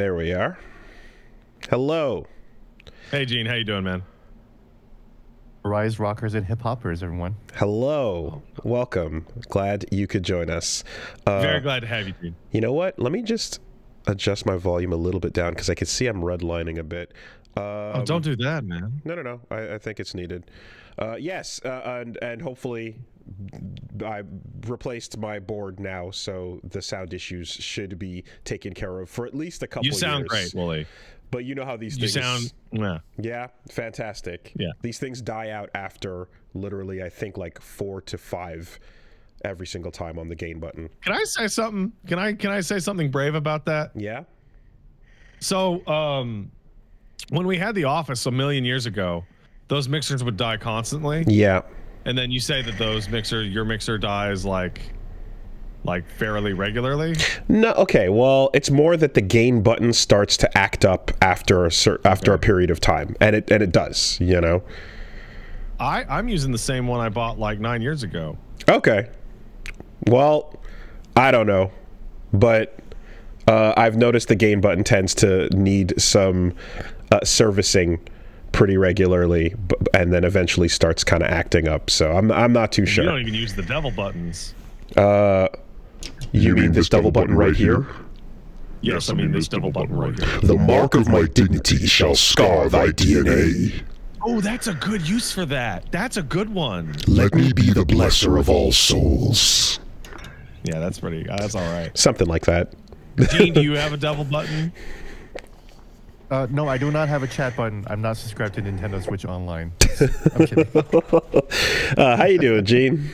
there we are. Hello. Hey, Gene. How you doing, man? Rise rockers and hip hoppers, everyone. Hello. Welcome. Glad you could join us. Very glad to have you, Gene. You know what? Let me just adjust my volume a little bit down because I can see I'm redlining a bit. Oh, don't do that, man. No. I think it's needed. Yes, and hopefully I replaced my board now, so the sound issues should be taken care of for at least a couple years. You sound great, Wooly. But you know how these things... You sound... Yeah, fantastic. Yeah. These things die out after literally, I think, like 4 to 5 every single time on the gain button. Can I say something? Can I say something brave about that? Yeah. So, when we had the office a million years ago, those mixers would die constantly. Yeah. And then you say that your mixer dies like fairly regularly? No, okay. Well, it's more that the gain button starts to act up after a period of time, and it does, you know. I'm using the same one I bought like 9 years ago. Okay. Well, I don't know, but I've noticed the gain button tends to need some servicing pretty regularly, and then eventually starts kind of acting up. So I'm not too sure. You don't even use the devil buttons. You mean this double button right here? Yes, I mean this double button right here. The mark of my dignity shall scar thy DNA. Oh, that's a good use for that. That's a good one. Let me be the blesser of all souls. Yeah, that's all right. Something like that. Gene, do you have a double button? No, I do not have a chat button. I'm not subscribed to Nintendo Switch Online. I'm kidding. How you doing, Gene?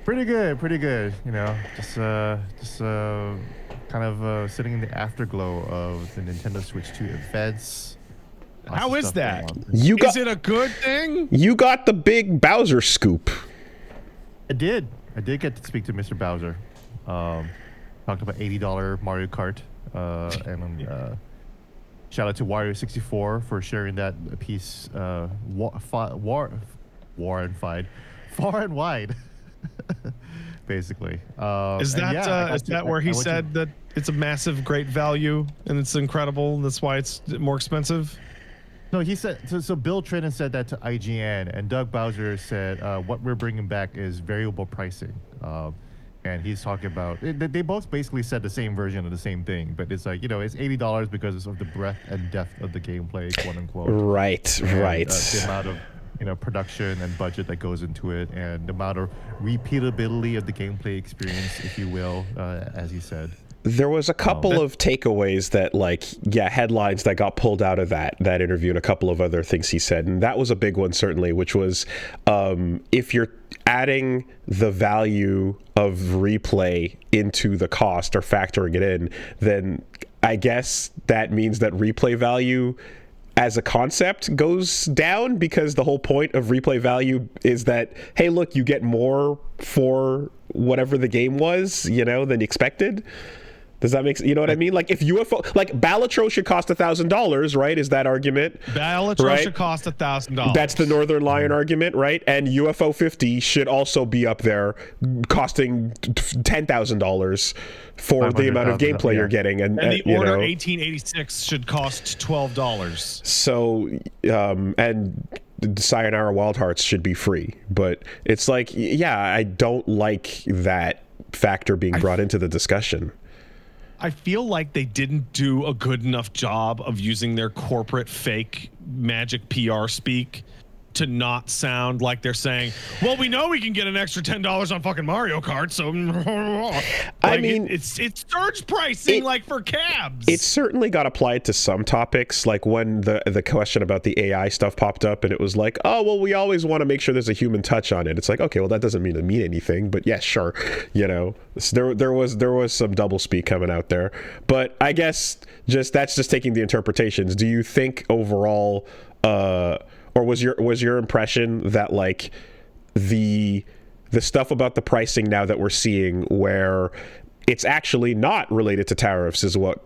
Pretty good. You know, just kind of sitting in the afterglow of the Nintendo Switch 2 events. How is that? Is it a good thing? You got the big Bowser scoop. I did get to speak to Mr. Bowser. Talked about $80 Mario Kart. And shout out to Wario64 for sharing that piece far and wide. Basically. Is that where he said that it's a massive, great value and it's incredible and that's why it's more expensive? No, he said so. Bill Trinen said that to IGN, and Doug Bowser said what we're bringing back is variable pricing. And he's talking about they both basically said the same version of the same thing, but it's like, you know, it's $80 because of the breadth and depth of the gameplay, quote unquote. Right. The amount of production and budget that goes into it, and the amount of repeatability of the gameplay experience, if you will, as he said. There was a couple of takeaways that, headlines that got pulled out of that interview, and a couple of other things he said, and that was a big one certainly, which was if you're adding the value of replay into the cost or factoring it in, then I guess that means that replay value as a concept goes down, because the whole point of replay value is that, hey, look, you get more for whatever the game was, than expected. Does that make, you know what I mean? Like, if UFO, Balatro should cost $1,000, right? Is that argument? Balatro should cost $1,000. That's the Northern Lion argument, right? And UFO 50 should also be up there, costing $10,000 for the amount of gameplay you're getting. And the Order 1886 should cost $12. So, and Sayonara Wild Hearts should be free. But it's like, yeah, I don't like that factor being brought into the discussion. I feel like they didn't do a good enough job of using their corporate fake magic PR speak to not sound like they're saying, well, we know we can get an extra $10 on fucking Mario Kart, so I mean, it's surge pricing for cabs. It certainly got applied to some topics, like when the question about the AI stuff popped up, and it was like, oh, well, we always want to make sure there's a human touch on it. It's like, okay, well, that doesn't mean anything, but yeah, sure, so there was some double speak coming out there, but I guess that's just taking the interpretations. Do you think overall, or was your impression that the stuff about the pricing now that we're seeing, where it's actually not related to tariffs, is what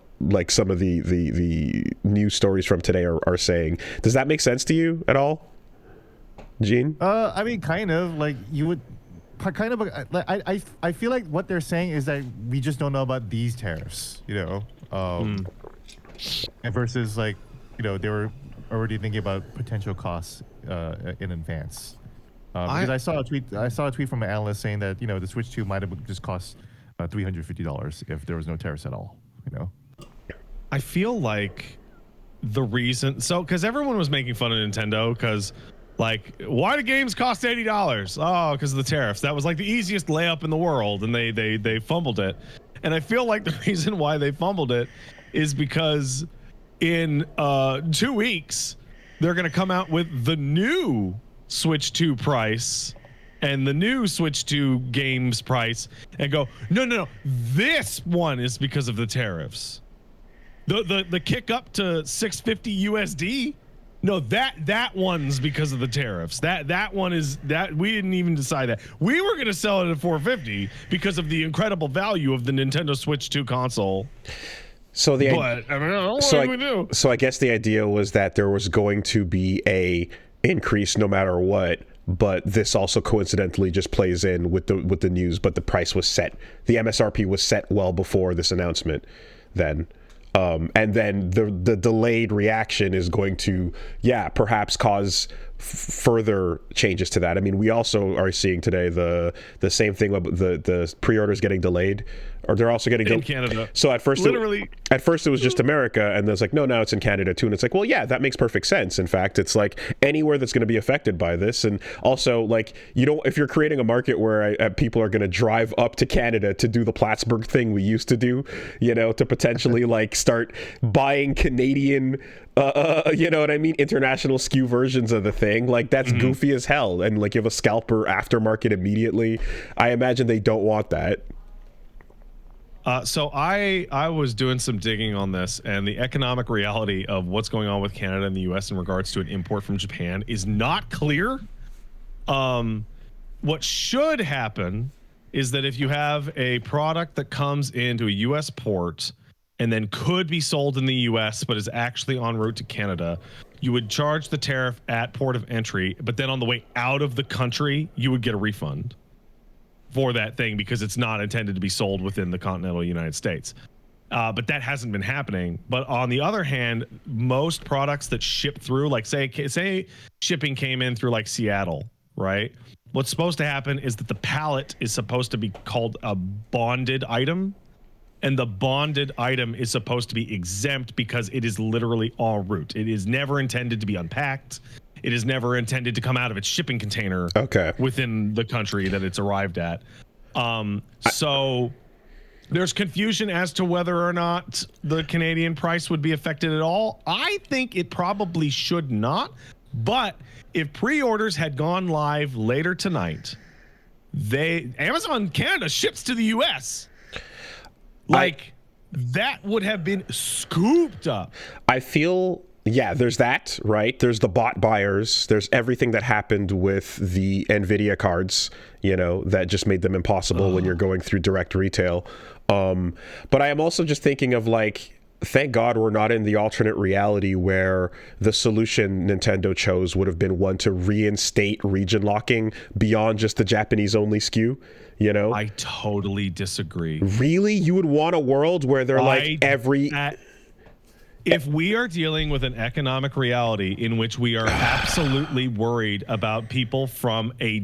some of the news stories from today are saying? Does that make sense to you at all, Gene? I mean, kind of. You would kind of I feel like what they're saying is that we just don't know about these tariffs, and versus like they were already thinking about potential costs in advance. Because I saw a tweet from an analyst saying that the Switch 2 might have just cost $350 if there was no tariffs at all. I feel like the reason, because everyone was making fun of Nintendo because, like, why do games cost $80? Oh, because of the tariffs. That was like the easiest layup in the world, and they fumbled it. And I feel like the reason why they fumbled it is because in 2 weeks they're going to come out with the new Switch 2 price and the new Switch 2 games price and go, no, this one is because of the tariffs. The kick up to $650 USD, no, that one's because of the tariffs. That one is that we didn't even decide that. We were going to sell it at $450 because of the incredible value of the Nintendo Switch 2 console. So I guess the idea was that there was going to be a increase no matter what, but this also coincidentally just plays in with the news. But the price was set. The MSRP was set well before this announcement. Then, and then the delayed reaction is going to perhaps cause further changes to that. I mean, we also are seeing today the same thing about the pre-orders getting delayed, or they're also getting in Canada. So at first it was just America, and then it's like no, now it's in Canada too, and it's like, well, yeah, that makes perfect sense. In fact, it's like anywhere that's going to be affected by this, and also like if you're creating a market where people are going to drive up to Canada to do the Plattsburgh thing we used to do, to potentially like start buying Canadian what I mean, international SKU versions of the thing, like that's goofy as hell, and like you have a scalper aftermarket immediately. I imagine they don't want that. So I was doing some digging on this, and the economic reality of what's going on with Canada and the US in regards to an import from Japan is not clear. What should happen is that if you have a product that comes into a US port and then could be sold in the US but is actually en route to Canada, you would charge the tariff at port of entry, but then on the way out of the country, you would get a refund for that thing because it's not intended to be sold within the continental United States. But that hasn't been happening. But on the other hand, most products that ship through, like say shipping came in through like Seattle, right? What's supposed to happen is that the pallet is supposed to be called a bonded item. And the bonded item is supposed to be exempt because it is literally en route. It is never intended to be unpacked. It is never intended to come out of its shipping container within the country that it's arrived at. So there's confusion as to whether or not the Canadian price would be affected at all. I think it probably should not. But if pre-orders had gone live later tonight, Amazon Canada ships to the US. That would have been scooped up. I feel, there's that, right? There's the bot buyers. There's everything that happened with the NVIDIA cards, that just made them impossible when you're going through direct retail. But I am also just thinking of like, thank God we're not in the alternate reality where the solution Nintendo chose would have been one to reinstate region locking beyond just the Japanese only SKU. I totally disagree. Really? You would want a world where they're if we are dealing with an economic reality in which we are absolutely worried about people from a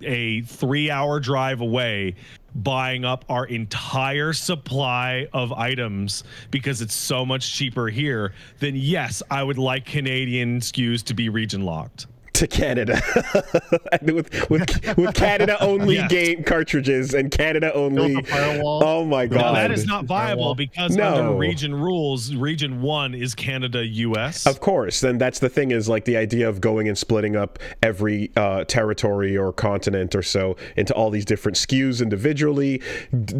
3-hour drive away buying up our entire supply of items because it's so much cheaper here, then yes, I would like Canadian SKUs to be region locked. To Canada with Canada only game cartridges and Canada only. Oh my God! No, that is not viable because under region rules, region 1 is Canada, US. Of course, then that's the thing is like the idea of going and splitting up every territory or continent or so into all these different SKUs individually,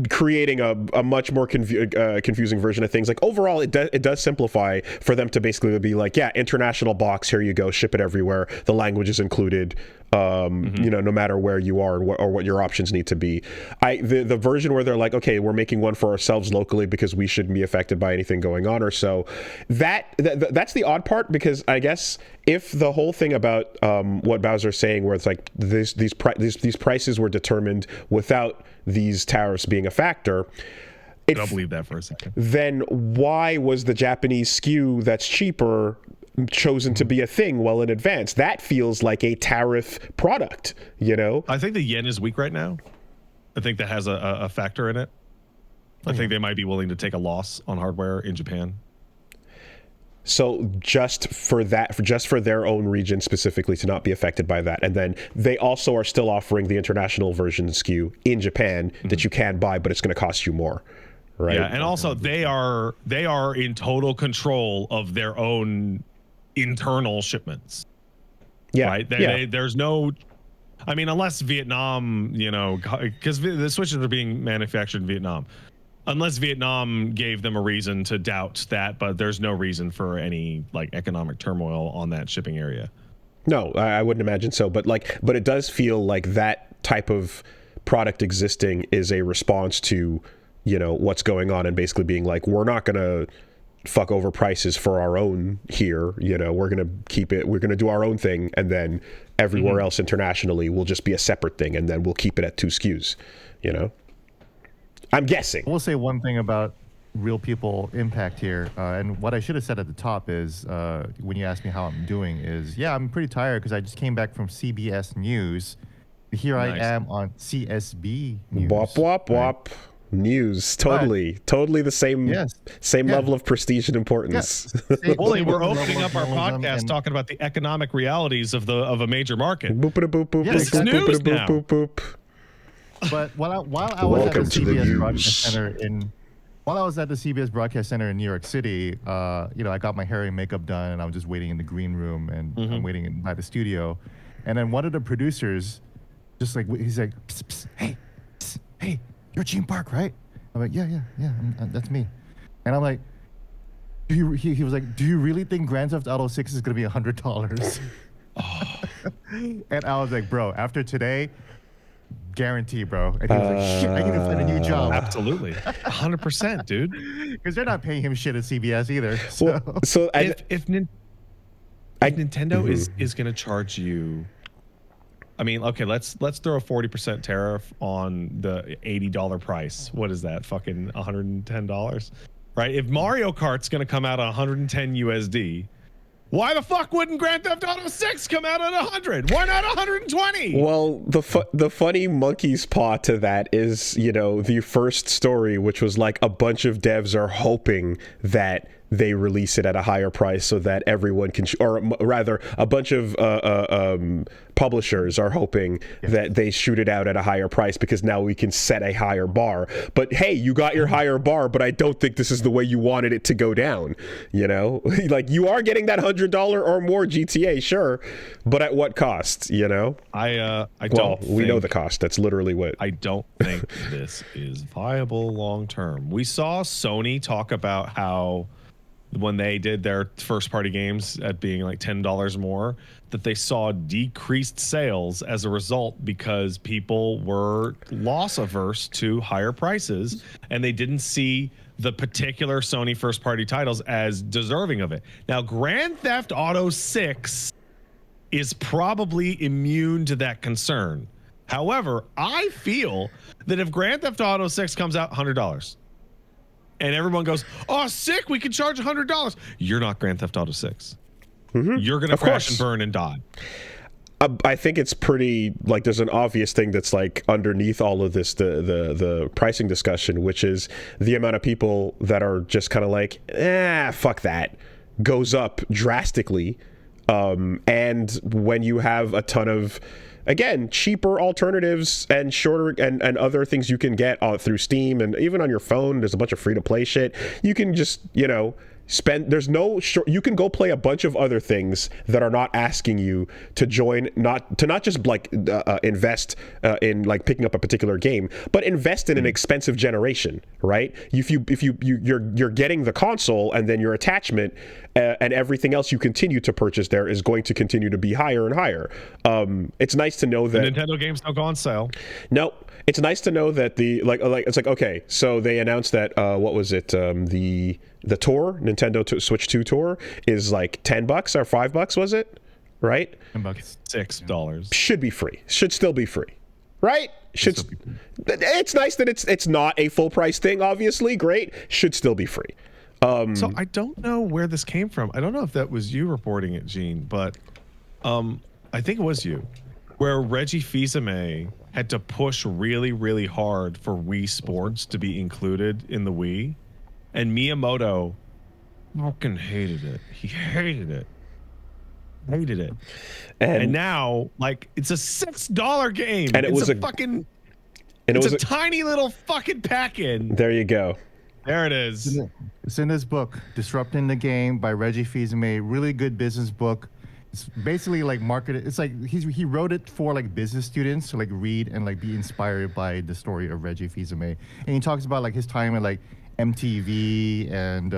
creating a much more confusing version of things. Like overall, it does simplify for them to basically be like, international box, here you go, ship it everywhere. The language is included, no matter where you are or what your options need to be. The version where they're like, okay, we're making one for ourselves locally because we shouldn't be affected by anything going on or so. That's the odd part, because I guess if the whole thing about what Bowser's saying, where it's like these prices were determined without these tariffs being a factor. I don't believe that for a second. Then why was the Japanese SKU that's cheaper chosen to be a thing well in advance? That feels like a tariff product, I think the yen is weak right now. I think that has a factor in it. I think they might be willing to take a loss on hardware in Japan. So just for their own region specifically to not be affected by that. And then they also are still offering the international version SKU in Japan that you can buy, but it's going to cost you more. Right. Yeah, and also they are in total control of their own internal shipments. Yeah. Right. There's no, I mean, unless Vietnam, because the Switches are being manufactured in Vietnam, unless Vietnam gave them a reason to doubt that, but there's no reason for any economic turmoil on that shipping area. No, I wouldn't imagine so. But it does feel like that type of product existing is a response to what's going on, and basically being like, we're not going to fuck over prices for our own here. We're going to keep it, we're going to do our own thing, and then everywhere else internationally will just be a separate thing, and then we'll keep it at 2 SKUs. I'm guessing. I will say one thing about real people impact here, and what I should have said at the top is, when you asked me how I'm doing, is I'm pretty tired because I just came back from CBS News. Here I am on CSB News. Wop wop wop. News, totally the same level of prestige and importance. Wooly, we're opening up our podcast talking about the economic realities of a major market. Boop boop boop. It's news now. Boop boop. But while I was at the CBS Broadcast Center in New York City, I got my hair and makeup done, and I was just waiting in the green room, and I'm waiting by the studio, and then one of the producers, he's like, psst, psst, hey. You're Gene Park, right? I'm like, yeah, that's me. And I'm like, he was like, do you really think Grand Theft Auto 6 is going to be $100? And I was like, bro, after today, guarantee, bro. And he was like, shit, I need to find a new job. Absolutely. 100%, dude. Because they're not paying him shit at CBS either. So if Nintendo is going to charge you, I mean, okay, let's throw a 40% tariff on the $80 price. What is that? Fucking $110, right? If Mario Kart's going to come out at 110 USD, why the fuck wouldn't Grand Theft Auto 6 come out at 100? Why not 120? Well, the funny monkey's paw to that is, the first story, which was like a bunch of devs are hoping that they release it at a higher price so that everyone can, or rather, a bunch of publishers are hoping that they shoot it out at a higher price because now we can set a higher bar. But hey, you got your higher bar, but I don't think this is the way you wanted it to go down. Like, you are getting that $100 or more GTA, sure, but at what cost? We know the cost. That's literally what. I don't think this is viable long term. We saw Sony talk about how, when they did their first party games at being like $10 more, that they saw decreased sales as a result because people were loss averse to higher prices, and they didn't see the particular Sony first party titles as deserving of it. Now, Grand Theft Auto 6 is probably immune to that concern. However, I feel that if Grand Theft Auto 6 comes out $100, and everyone goes, oh, sick, we can charge $100. You're not Grand Theft Auto 6. You're going to crash and burn and die. I think it's pretty, like, there's an obvious thing that's like underneath all of this, the pricing discussion, which is the amount of people that are just kind of like, fuck that, goes up drastically. And when you have a ton of, again, cheaper alternatives and shorter and other things you can get through Steam, and even on your phone, there's a bunch of free-to-play shit. You can just, There's no you can go play a bunch of other things that are not asking you to join, not just like invest in like picking up a particular game, but invest in an expensive generation, right? You're getting the console, and then your attachment and everything else you continue to purchase there is going to continue to be higher and higher. It's nice to know that Nintendo games don't go on sale. No, it's nice to know that it's like, okay, so they announced that what was it, the tour, Nintendo Switch 2 tour, is like $10 or $5, was it? Right? $10. $6. Should be free. Should still be free. Right? It's nice that it's not a full price thing, obviously. Great. Should still be free. So I don't know where this came from. I don't know if that was you reporting it, Gene, but I think it was you, where Reggie Fils-Aimé had to push really, really hard for Wii Sports to be included in the Wii. And Miyamoto fucking hated it. He hated it. Hated it. And now, like, it's a $6 game. And it's a tiny little fucking pack-in. There you go. There it is. It's in this book, Disrupting the Game by Reggie Fils-Aimé. Really good business book. It's basically like marketed. It's like he wrote it for like business students to like read and like be inspired by the story of Reggie Fils-Aimé. And he talks about like his time at like MTV and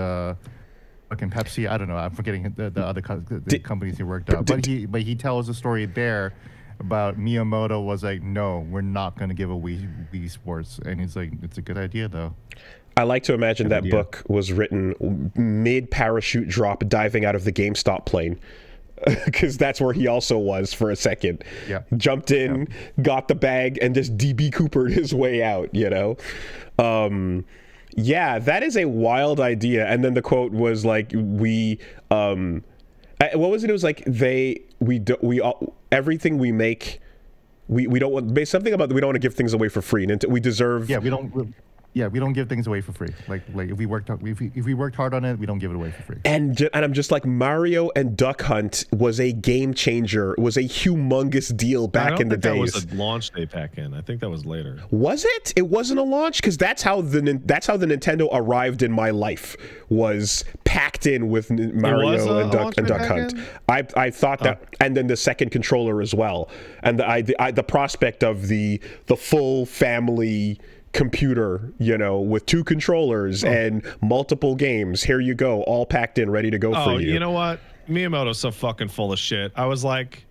fucking Pepsi. I don't know. I'm forgetting the other companies he worked at. But he tells a story there about Miyamoto was like, no, we're not going to give a Wii Sports. And he's like, it's a good idea though. I like to imagine that book was written mid-parachute drop diving out of the GameStop plane. Because that's where he also was for a second. Yeah. Jumped in, got the bag, and just DB Coopered his way out, you know? Yeah, that is a wild idea. And then the quote was like, what was it? It was like, everything we make, we don't want, something about, we don't want to give things away for free. And we deserve. We don't give things away for free. Like if we worked hard on it, we don't give it away for free. And I'm just like, Mario and Duck Hunt was a game changer. Was a humongous deal back in the days. That was a launch day pack-in. I think that was later. Was it? It wasn't a launch, because that's how the Nintendo arrived in my life, was packed in with Mario and Duck Hunt. I thought that, and then the second controller as well, and the prospect of the full family computer, you know, with 2 controllers and multiple games. Here you go, all packed in, ready to go for you. You know what? Miyamoto's so fucking full of shit. I was like,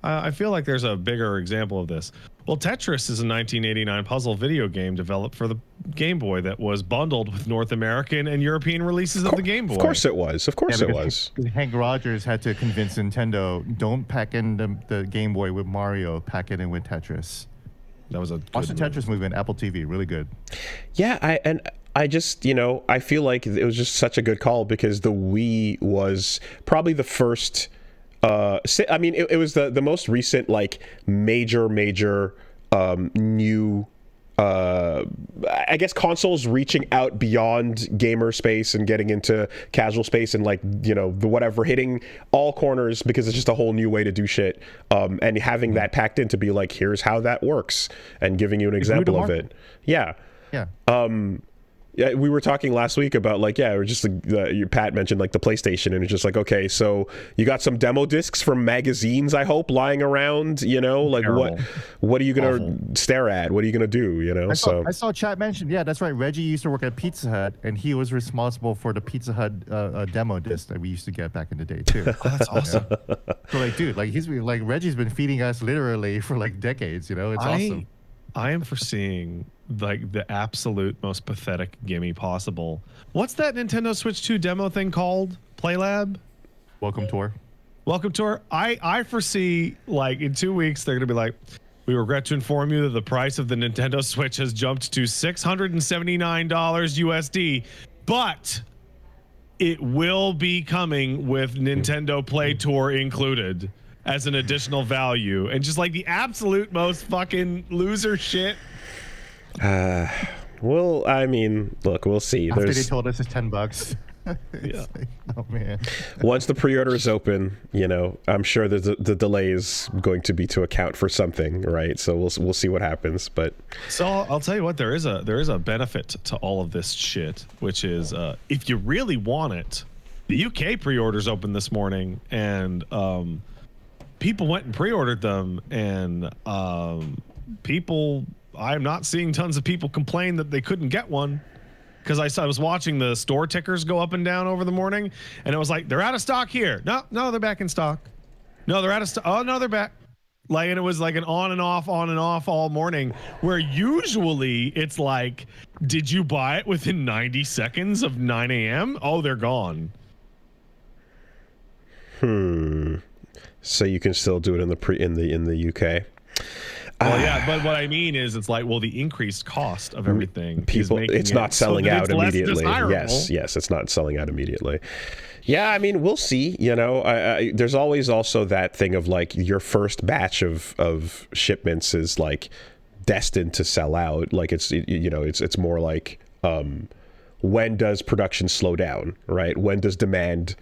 I feel like there's a bigger example of this. Well, Tetris is a 1989 puzzle video game developed for the Game Boy that was bundled with North American and European releases of the Game Boy. Of course it was. Of course it was. Hank Rogers had to convince Nintendo, don't pack in the Game Boy with Mario, pack it in with Tetris. That was a watch the Tetris movie on Apple TV, really good. Yeah, I just, you know, I feel like it was just such a good call, because the Wii was probably the first. I mean, it was the most recent like major new. I guess consoles reaching out beyond gamer space and getting into casual space and, like, you know, the whatever, hitting all corners, because it's just a whole new way to do shit, and having that packed in to be like, here's how that works, and giving you an example of it. Yeah. Yeah, we were talking last week about, like, or just Pat mentioned like the PlayStation, and it's just like, okay, so you got some demo discs from magazines, I hope, lying around, you know, like what are you gonna stare at? What are you gonna do? You know, I saw chat mention. Yeah, that's right. Reggie used to work at Pizza Hut, and he was responsible for the Pizza Hut demo disc that we used to get back in the day too. Oh, that's awesome. So like, dude, like Reggie's been feeding us literally for like decades. You know, it's awesome. I am foreseeing like the absolute most pathetic gimme possible. What's that Nintendo Switch 2 demo thing called? PlayLab? Welcome Tour. I foresee, like, in 2 weeks they're gonna be like, we regret to inform you that the price of the Nintendo Switch has jumped to $679 USD, but it will be coming with Nintendo Play Tour included as an additional value, and just like the absolute most fucking loser shit. Well, I mean, look, we'll see. After they told us it's $10. Yeah. Oh man. Once the pre-order is open, I'm sure the delay is going to be to account for something, right? So we'll see what happens. But So I'll tell you what, there is a benefit to all of this shit, which is if you really want it, the UK pre-orders opened this morning, and people went and pre-ordered them, and I'm not seeing tons of people complain that they couldn't get one. Because I was watching the store tickers go up and down over the morning, and it was like, they're out of stock here. No, they're back in stock. No, they're out of stock. Oh, no, they're back. Like, and it was like an on and off all morning, where usually it's like, did you buy it within 90 seconds of 9 a.m.? Oh, they're gone. So you can still do it in the UK. Well, yeah, but what I mean is, it's like, well, the increased cost of everything. It's not selling out immediately. Yes, it's not selling out immediately. Yeah, I mean, we'll see. There's always also that thing of like your first batch of shipments is like destined to sell out. Like it's more like when does production slow down, right? When does demand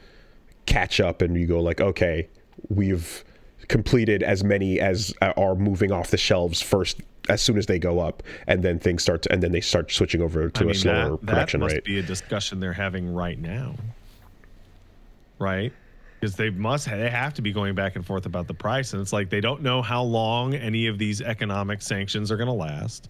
catch up, and you go like, okay, we've completed as many as are moving off the shelves first as soon as they go up, and then things and then they start switching over to a slower production rate. That must be a discussion they're having right now, right? Because they have to be going back and forth about the price, and it's like they don't know how long any of these economic sanctions are going to last.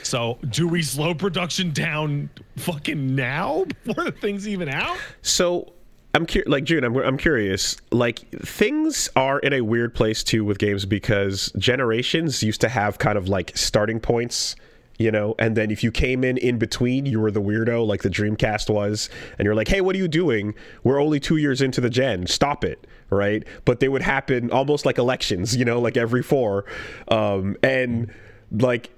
So do we slow production down fucking now before the thing's even out? So I'm curious. Like, things are in a weird place too with games, because generations used to have kind of like starting points, and then if you came in between, you were the weirdo, like the Dreamcast was, and you're like, hey, what are you doing? We're only 2 years into the gen. Stop it, right? But they would happen almost like elections, like every 4, and like.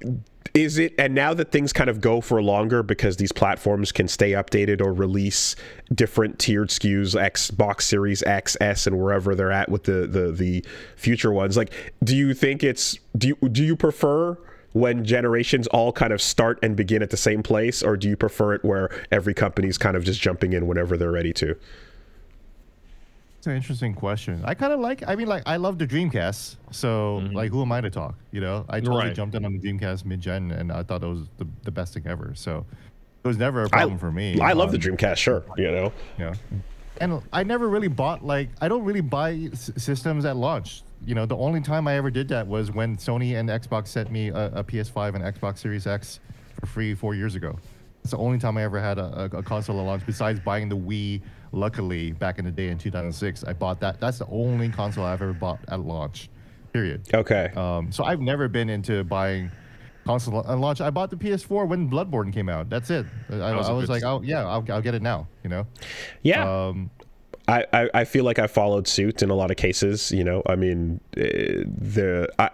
And now that things kind of go for longer because these platforms can stay updated or release different tiered SKUs, Xbox Series X, S, and wherever they're at with the future ones, like, do you think do you prefer when generations all kind of start and begin at the same place, or do you prefer it where every company's kind of just jumping in whenever they're ready to? It's an interesting question. I kind of I love the Dreamcast. So, like, who am I to talk? I totally jumped in on the Dreamcast mid-gen, and I thought it was the best thing ever. So, it was never a problem for me. I love the Dreamcast, sure. Yeah. And I never really bought, I don't really buy systems at launch. The only time I ever did that was when Sony and Xbox sent me a PS5 and Xbox Series X for free 4 years ago. It's the only time I ever had a console at launch, besides buying the Wii. Luckily, back in the day in 2006, I bought that. That's the only console I've ever bought at launch, period. Okay. So I've never been into buying console at launch. I bought the PS4 when Bloodborne came out. That's it. I was like, I'll get it now, Yeah. I feel like I followed suit in a lot of cases. I mean,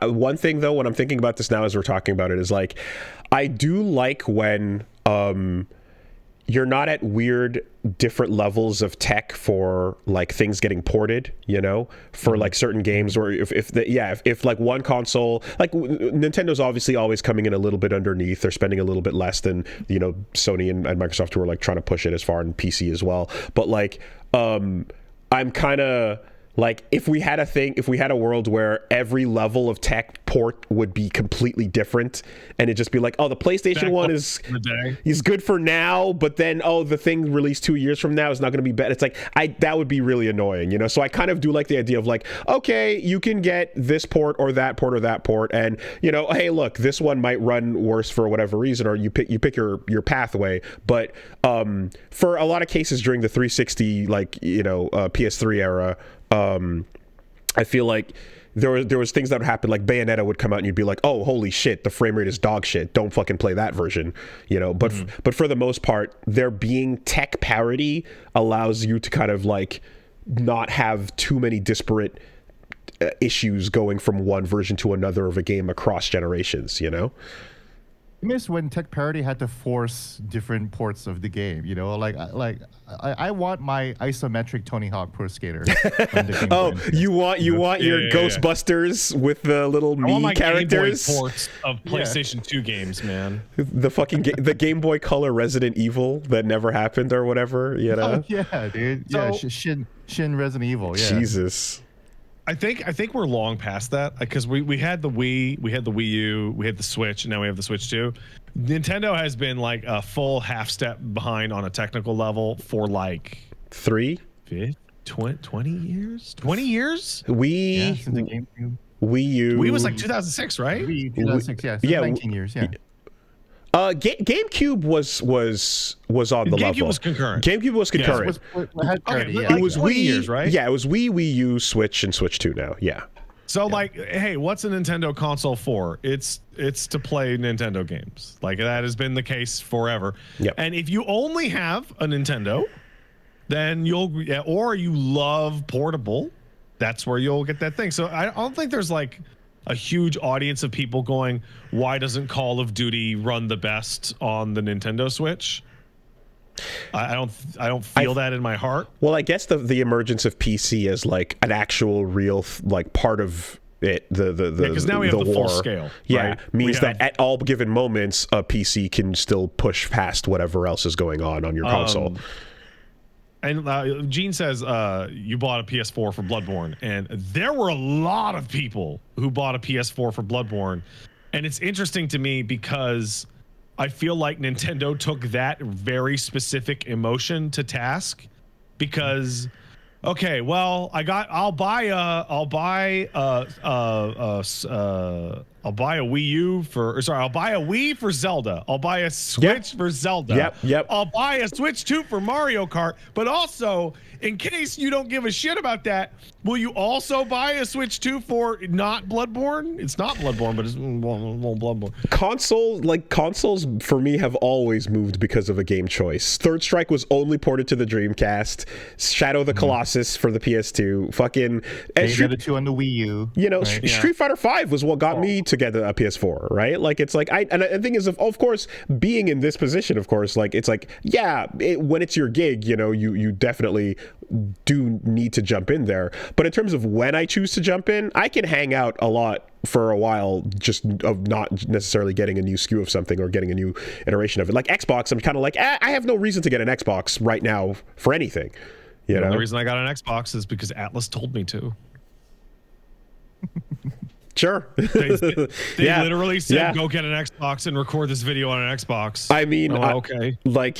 one thing though, when I'm thinking about this now as we're talking about it, is like, I do like when you're not at weird different levels of tech for like things getting ported, for like certain games, or if like one console, like Nintendo's obviously always coming in a little bit underneath. They're spending a little bit less than Sony and Microsoft, who are like trying to push it as far in PC as well. But like I'm kind of like, if we had a world where every level of tech port would be completely different, and it'd just be like, oh, the PlayStation 1 is good for now, but then, oh, the thing released 2 years from now is not going to be better. It's like, that would be really annoying, So I kind of do like the idea of like, okay, you can get this port or that port or that port, and hey, look, this one might run worse for whatever reason, or you pick your pathway. But for a lot of cases during the 360, like PS3 era, I feel like there was things that would happen, like Bayonetta would come out and you'd be like, oh, holy shit, the frame rate is dog shit, don't fucking play that version, but but for the most part, there being tech parity allows you to kind of like not have too many disparate issues going from one version to another of a game across generations. miss when Tech Parity had to force different ports of the game. You know, I want my isometric Tony Hawk Pro Skater. On the Game Boy Advance. you want your Ghostbusters with the little I want me my characters. Game Boy ports of PlayStation 2 games, man. The fucking the Game Boy Color Resident Evil that never happened or whatever. You know? Oh, yeah, dude. Yeah, Shin Resident Evil. Yeah. Jesus. I think we're long past that because we had the Wii, we had the Wii U, we had the Switch, and now we have the Switch 2. Nintendo has been like a full half step behind on a technical level for like 20 years? 20 years? Since the GameCube. Wii U. Wii was like 2006, right? Wii, 2006, yeah. So 19 years, yeah. GameCube was on the level. GameCube was concurrent. GameCube was concurrent. It was 20 years, right? Yeah, it was Wii U, Switch, and Switch 2 now. Yeah. So like, hey, what's a Nintendo console for? It's to play Nintendo games. Like that has been the case forever. Yep. And if you only have a Nintendo, then or you love portable, that's where you'll get that thing. So I don't think there's like a huge audience of people going, why doesn't Call of Duty run the best on the Nintendo Switch? I don't feel that in my heart. Well, I guess the emergence of PC as like an actual real like part of it, because now we have the full scale. Yeah, right? means that at all given moments, a PC can still push past whatever else is going on your console. And Gene says you bought a PS4 for Bloodborne, and there were a lot of people who bought a PS4 for Bloodborne, and it's interesting to me because I feel like Nintendo took that very specific emotion to task because, okay, well, I'll buy a Wii for Zelda. I'll buy a Switch for Zelda. Yep. I'll buy a Switch 2 for Mario Kart. But also, in case you don't give a shit about that, will you also buy a Switch 2 for not Bloodborne? It's not Bloodborne, but it's Bloodborne. Consoles for me have always moved because of a game choice. Third Strike was only ported to the Dreamcast. Shadow of the Colossus for the PS2. Fucking Bayonetta 2 on the Wii U. You know, right? Street Fighter 5 was what got me to get a PS4, right? Like it's like the thing is, of course, being in this position, of course, like it's like when it's your gig, you know, you definitely do need to jump in there. But in terms of when I choose to jump in, I can hang out a lot for a while just of not necessarily getting a new SKU of something or getting a new iteration of it. Like Xbox, I'm kind of like, I have no reason to get an Xbox right now for anything. You know? The reason I got an Xbox is because Atlas told me to. Sure. They literally said, go get an Xbox and record this video on an Xbox. I mean, okay. Like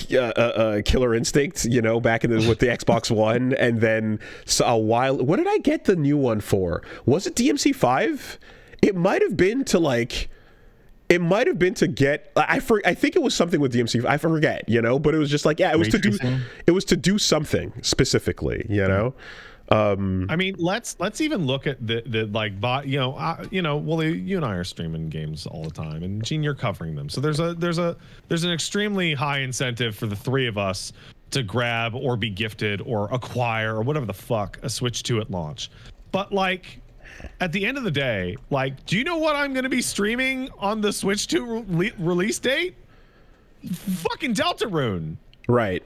Killer Instinct, you know, back with the Xbox One, and then a while. What did I get the new one for? Was it DMC5? It might have been to like. It might have been to get. I think it was something with DMC. I forget, you know. But it was just like, it was to do. It was to do something specifically, you know. I mean, let's even look at the like, well, you and I are streaming games all the time, and Gene, you're covering them. So there's an extremely high incentive for the three of us to grab or be gifted or acquire or whatever the fuck a Switch 2 at launch. But like, at the end of the day, like, do you know what I'm going to be streaming on the Switch 2 release date? Fucking Deltarune. Right.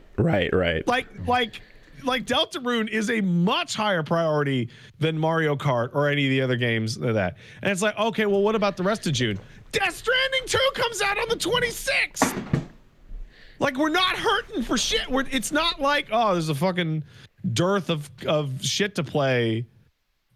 Like Deltarune is a much higher priority than Mario Kart or any of the other games of that. And it's like, okay, well, what about the rest of June? Death Stranding 2 comes out on the 26th. Like, we're not hurting for shit. It's not like, oh, there's a fucking dearth of shit to play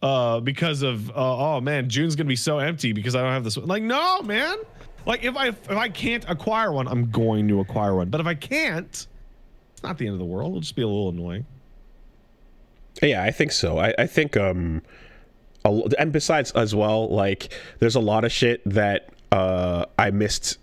because of, oh man, June's gonna be so empty because I don't have this. Like, no, man. Like, if I can't acquire one, I'm going to acquire one. But if I can't, it's not the end of the world. It'll just be a little annoying. Yeah, I think so. I think and besides as well, like, there's a lot of shit that I missed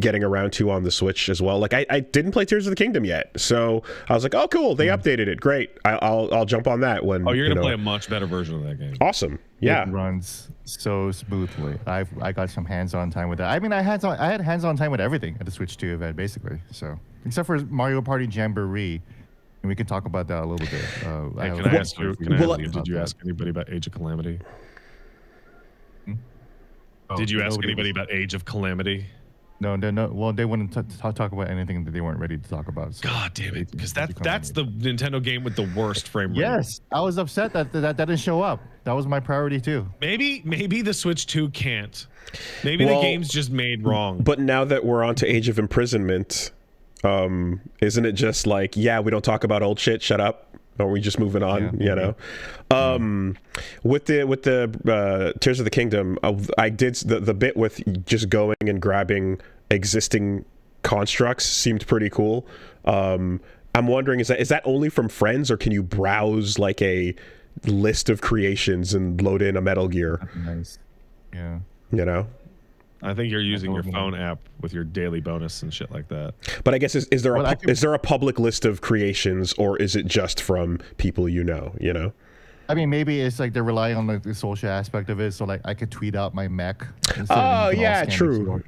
getting around to on the Switch as well. Like, I didn't play Tears of the Kingdom yet, so I was like, oh cool, they updated it, great. I'll jump on that when. Oh, you're gonna play a much better version of that game. Awesome. Yeah, it runs so smoothly. I got some hands-on time with that. I mean, I had hands-on time with everything at the Switch 2 event, basically. So except for Mario Party Jamboree, and we can talk about that a little bit. Hey, did you ask anybody about Age of Calamity? Did you ask anybody about Age of Calamity? No. Well, they wouldn't talk about anything that they weren't ready to talk about. So God damn it! Because that's the Nintendo game with the worst frame rate. Yes, I was upset that didn't show up. That was my priority too. Maybe the Switch 2 can't. Maybe the game's just made wrong. But now that we're on to Age of Imprisonment, isn't it just like, yeah, we don't talk about old shit, shut up? Are we just moving on? Yeah, you know, with the Tears of the Kingdom, I did the bit with just going and grabbing existing constructs seemed pretty cool. I'm wondering, is that only from friends, or can you browse like a list of creations and load in a Metal Gear? Nice. Yeah. You know. I think you're using your phone app with your daily bonus and shit like that. But I guess is there a public list of creations, or is it just from people you know? You know. I mean, maybe it's like they're relying on the social aspect of it, so like I could tweet out my mech. Oh yeah, true.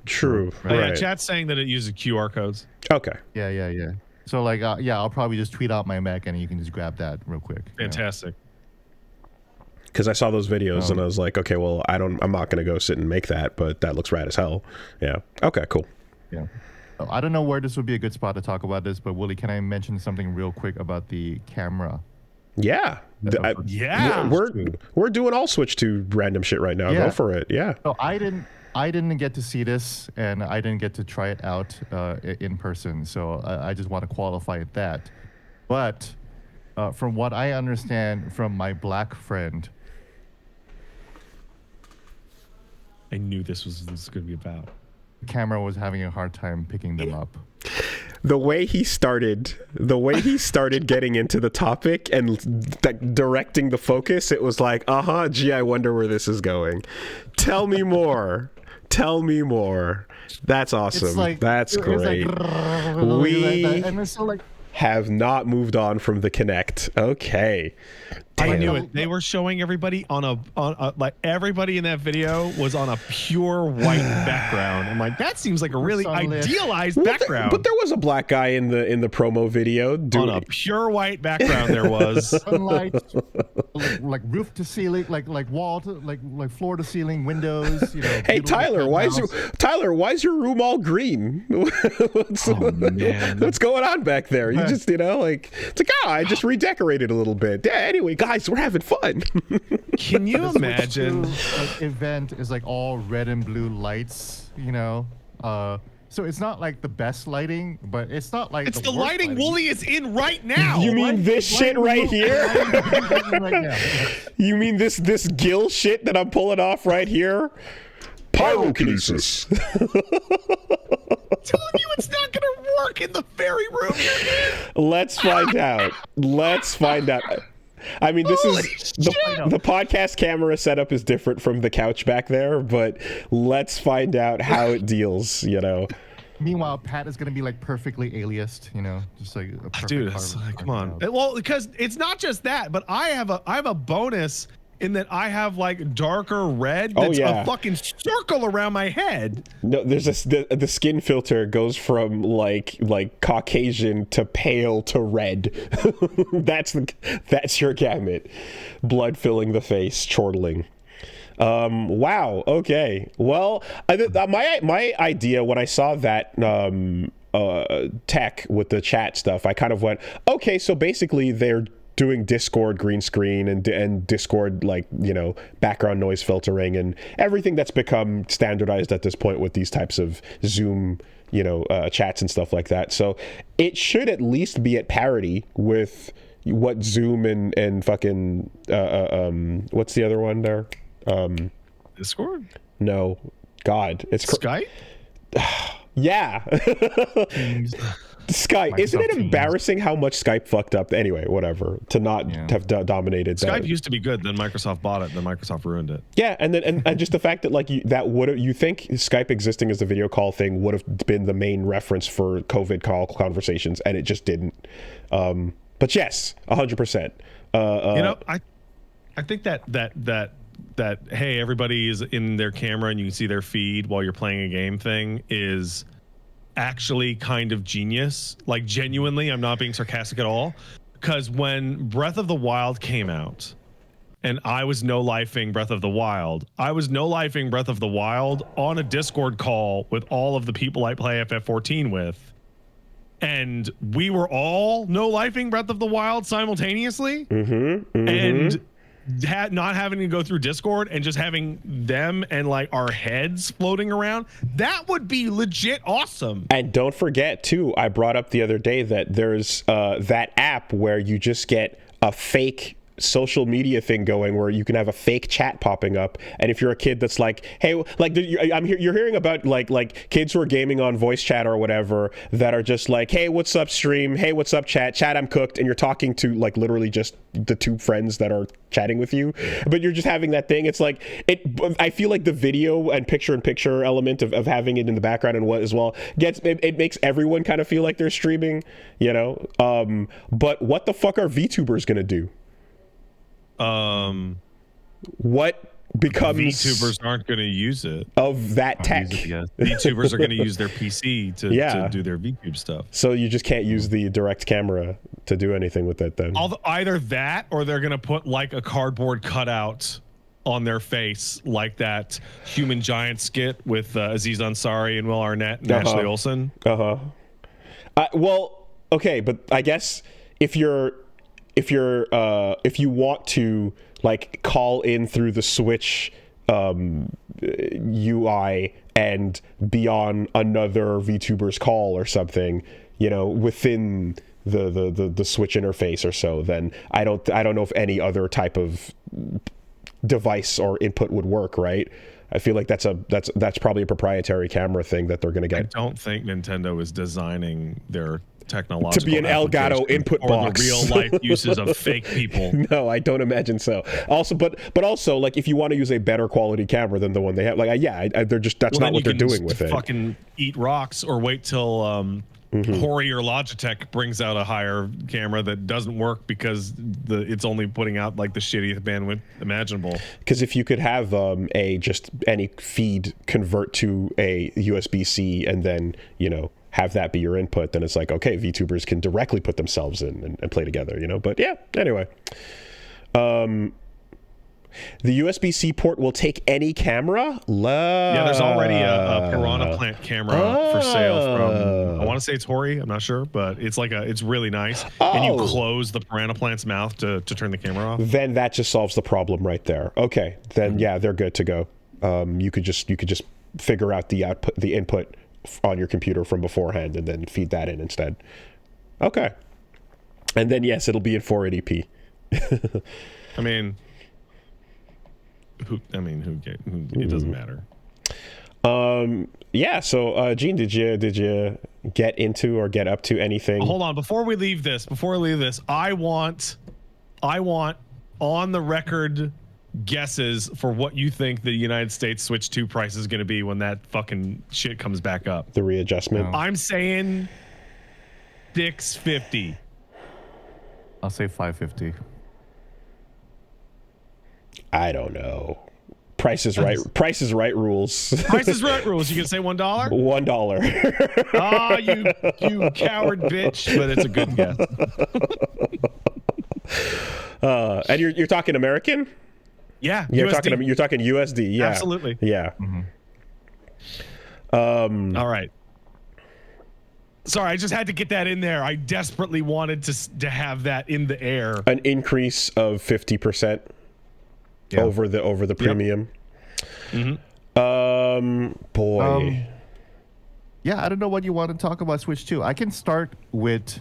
Right. Yeah, chat's saying that it uses QR codes. Okay. Yeah. So like, I'll probably just tweet out my mech, and you can just grab that real quick. Fantastic. Because I saw those videos and I was like, okay, well, I'm not gonna go sit and make that, but that looks rad as hell. Yeah. Okay. Cool. Yeah. I don't know where this would be a good spot to talk about this, but Willie, can I mention something real quick about the camera? Yeah. Yeah. We're doing all Switch to random shit right now. Yeah. Go for it. Yeah. So I didn't get to see this, and I didn't get to try it out in person. So I just want to qualify that. But from what I understand from my black friend, I knew this was going to be about. the camera was having a hard time picking them up. The way he started getting into the topic and directing the focus, it was like, gee, I wonder where this is going. Tell me more. That's awesome. Like, that's great. And it's so like, have not moved on from the Kinect. Okay. I knew it. They were showing everybody on a like everybody in that video was on a pure white background. I'm like, that seems like a really idealized background. But there was a black guy in the promo video on a pure white background. There was sunlight, like roof to ceiling, like wall to like floor to ceiling windows. You know. Hey Tyler, why is your room all green? What's going on back there? You just it's like I just redecorated a little bit. Yeah. Anyway, guys, we're having fun. Can you imagine? Event is like all red and blue lights, you know. So it's not like the best lighting, but it's not like it's the lighting Wooly is in right now. You mean this shit right here? You mean this gill shit that I'm pulling off right here? Pyrokinesis. Telling you it's not gonna work in the fairy room you're in. Let's find out. I mean, this is the podcast camera setup is different from the couch back there, but let's find out how it deals, you know. Meanwhile, Pat is gonna be like perfectly aliased, you know, just like a perfect dude. Come on. Well, because it's not just that, but I have a bonus in that I have like darker red. That's a fucking circle around my head. No, there's the skin filter goes from like Caucasian to pale to red. that's your gamut. Blood filling the face, chortling. Wow. Okay. Well, my idea when I saw that tech with the chat stuff, I kind of went, okay, so basically they're doing Discord green screen and Discord, like, you know, background noise filtering and everything that's become standardized at this point with these types of Zoom, you know, chats and stuff like that. So it should at least be at parity with what Zoom and fucking what's the other one there? Discord? No, God, it's Skype. Yeah. Skype. Isn't it embarrassing how much Skype fucked up? Anyway, whatever. To not have dominated. Skype used to be good. Then Microsoft bought it. Then Microsoft ruined it. Yeah, and then and just the fact that like you think Skype existing as a video call thing would have been the main reference for COVID call conversations, and it just didn't. But yes, 100%. You know, I think that hey, everybody is in their camera and you can see their feed while you're playing a game thing is actually kind of genius. Like, genuinely, I'm not being sarcastic at all, because when Breath of the Wild came out, and I was no-lifing Breath of the Wild. I was no-lifing Breath of the Wild on a Discord call with all of the people I play FF14 with. And we were all no-lifing Breath of the Wild simultaneously. And not having to go through Discord and just having them and like our heads floating around. That would be legit awesome. And don't forget, too, I brought up the other day that there's that app where you just get a fake social media thing going where you can have a fake chat popping up, and if you're a kid that's like, hey, like you're hearing about like kids who are gaming on voice chat or whatever that are just like, hey, what's up stream, hey, what's up chat, I'm cooked, and you're talking to like literally just the two friends that are chatting with you, but you're just having that thing. It's like I feel like the video and picture element of having it in the background and what as well it makes everyone kind of feel like they're streaming, you know. But what the fuck are VTubers gonna do? What becomes VTubers aren't going to use it of that tech? VTubers are going to use their PC to do their VTube stuff. So you just can't use the direct camera to do anything with it then. Either that, or they're going to put like a cardboard cutout on their face, like that Human Giant skit with Aziz Ansari and Will Arnett and Ashley Olsen. Well, okay, but I guess if you want to like call in through the Switch UI and be on another VTuber's call or something, you know, within the Switch interface or so, then I don't know if any other type of device or input would work, right? I feel like that's probably a proprietary camera thing that they're going to get. I don't think Nintendo is designing their technological to be an Elgato input box or the real life uses of fake people. No, I don't imagine so. Also, but also, like, if you want to use a better quality camera than the one they have, like, they're just that's not what they're doing with it. Fucking eat rocks or wait till Hori or Logitech brings out a higher camera that doesn't work because it's only putting out like the shittiest bandwidth imaginable. Because if you could have just any feed convert to a USB-C and then, you know, have that be your input, then it's like, okay, VTubers can directly put themselves in and play together, you know. But yeah, anyway. The USB-C port will take any camera? Yeah, there's already a Piranha Plant camera for sale from, I want to say it's Hori, I'm not sure, but it's like it's really nice. And you close the Piranha Plant's mouth to turn the camera off. Then that just solves the problem right there. Okay, then yeah, they're good to go. You could just figure out the input on your computer from beforehand and then feed that in instead. Okay. And then yes, it'll be in 480p. I mean, it doesn't matter. Yeah, so Gene, did you get into or get up to anything? Hold on, before we leave this, I want on the record guesses for what you think the United States Switch 2 price is going to be when that fucking shit comes back up. The readjustment. No. I'm saying $650. I'll say $550. I don't know. Price is right. Price is right rules. Price is right rules. You can say $1. $1. Ah, you coward bitch! But it's a good guess. And you're talking American? Yeah, you're talking USD. Yeah, absolutely. Yeah. All right. Sorry, I just had to get that in there. I desperately wanted to have that in the air. An increase of 50% over the premium. Boy. Yeah, I don't know what you want to talk about Switch 2. I can start with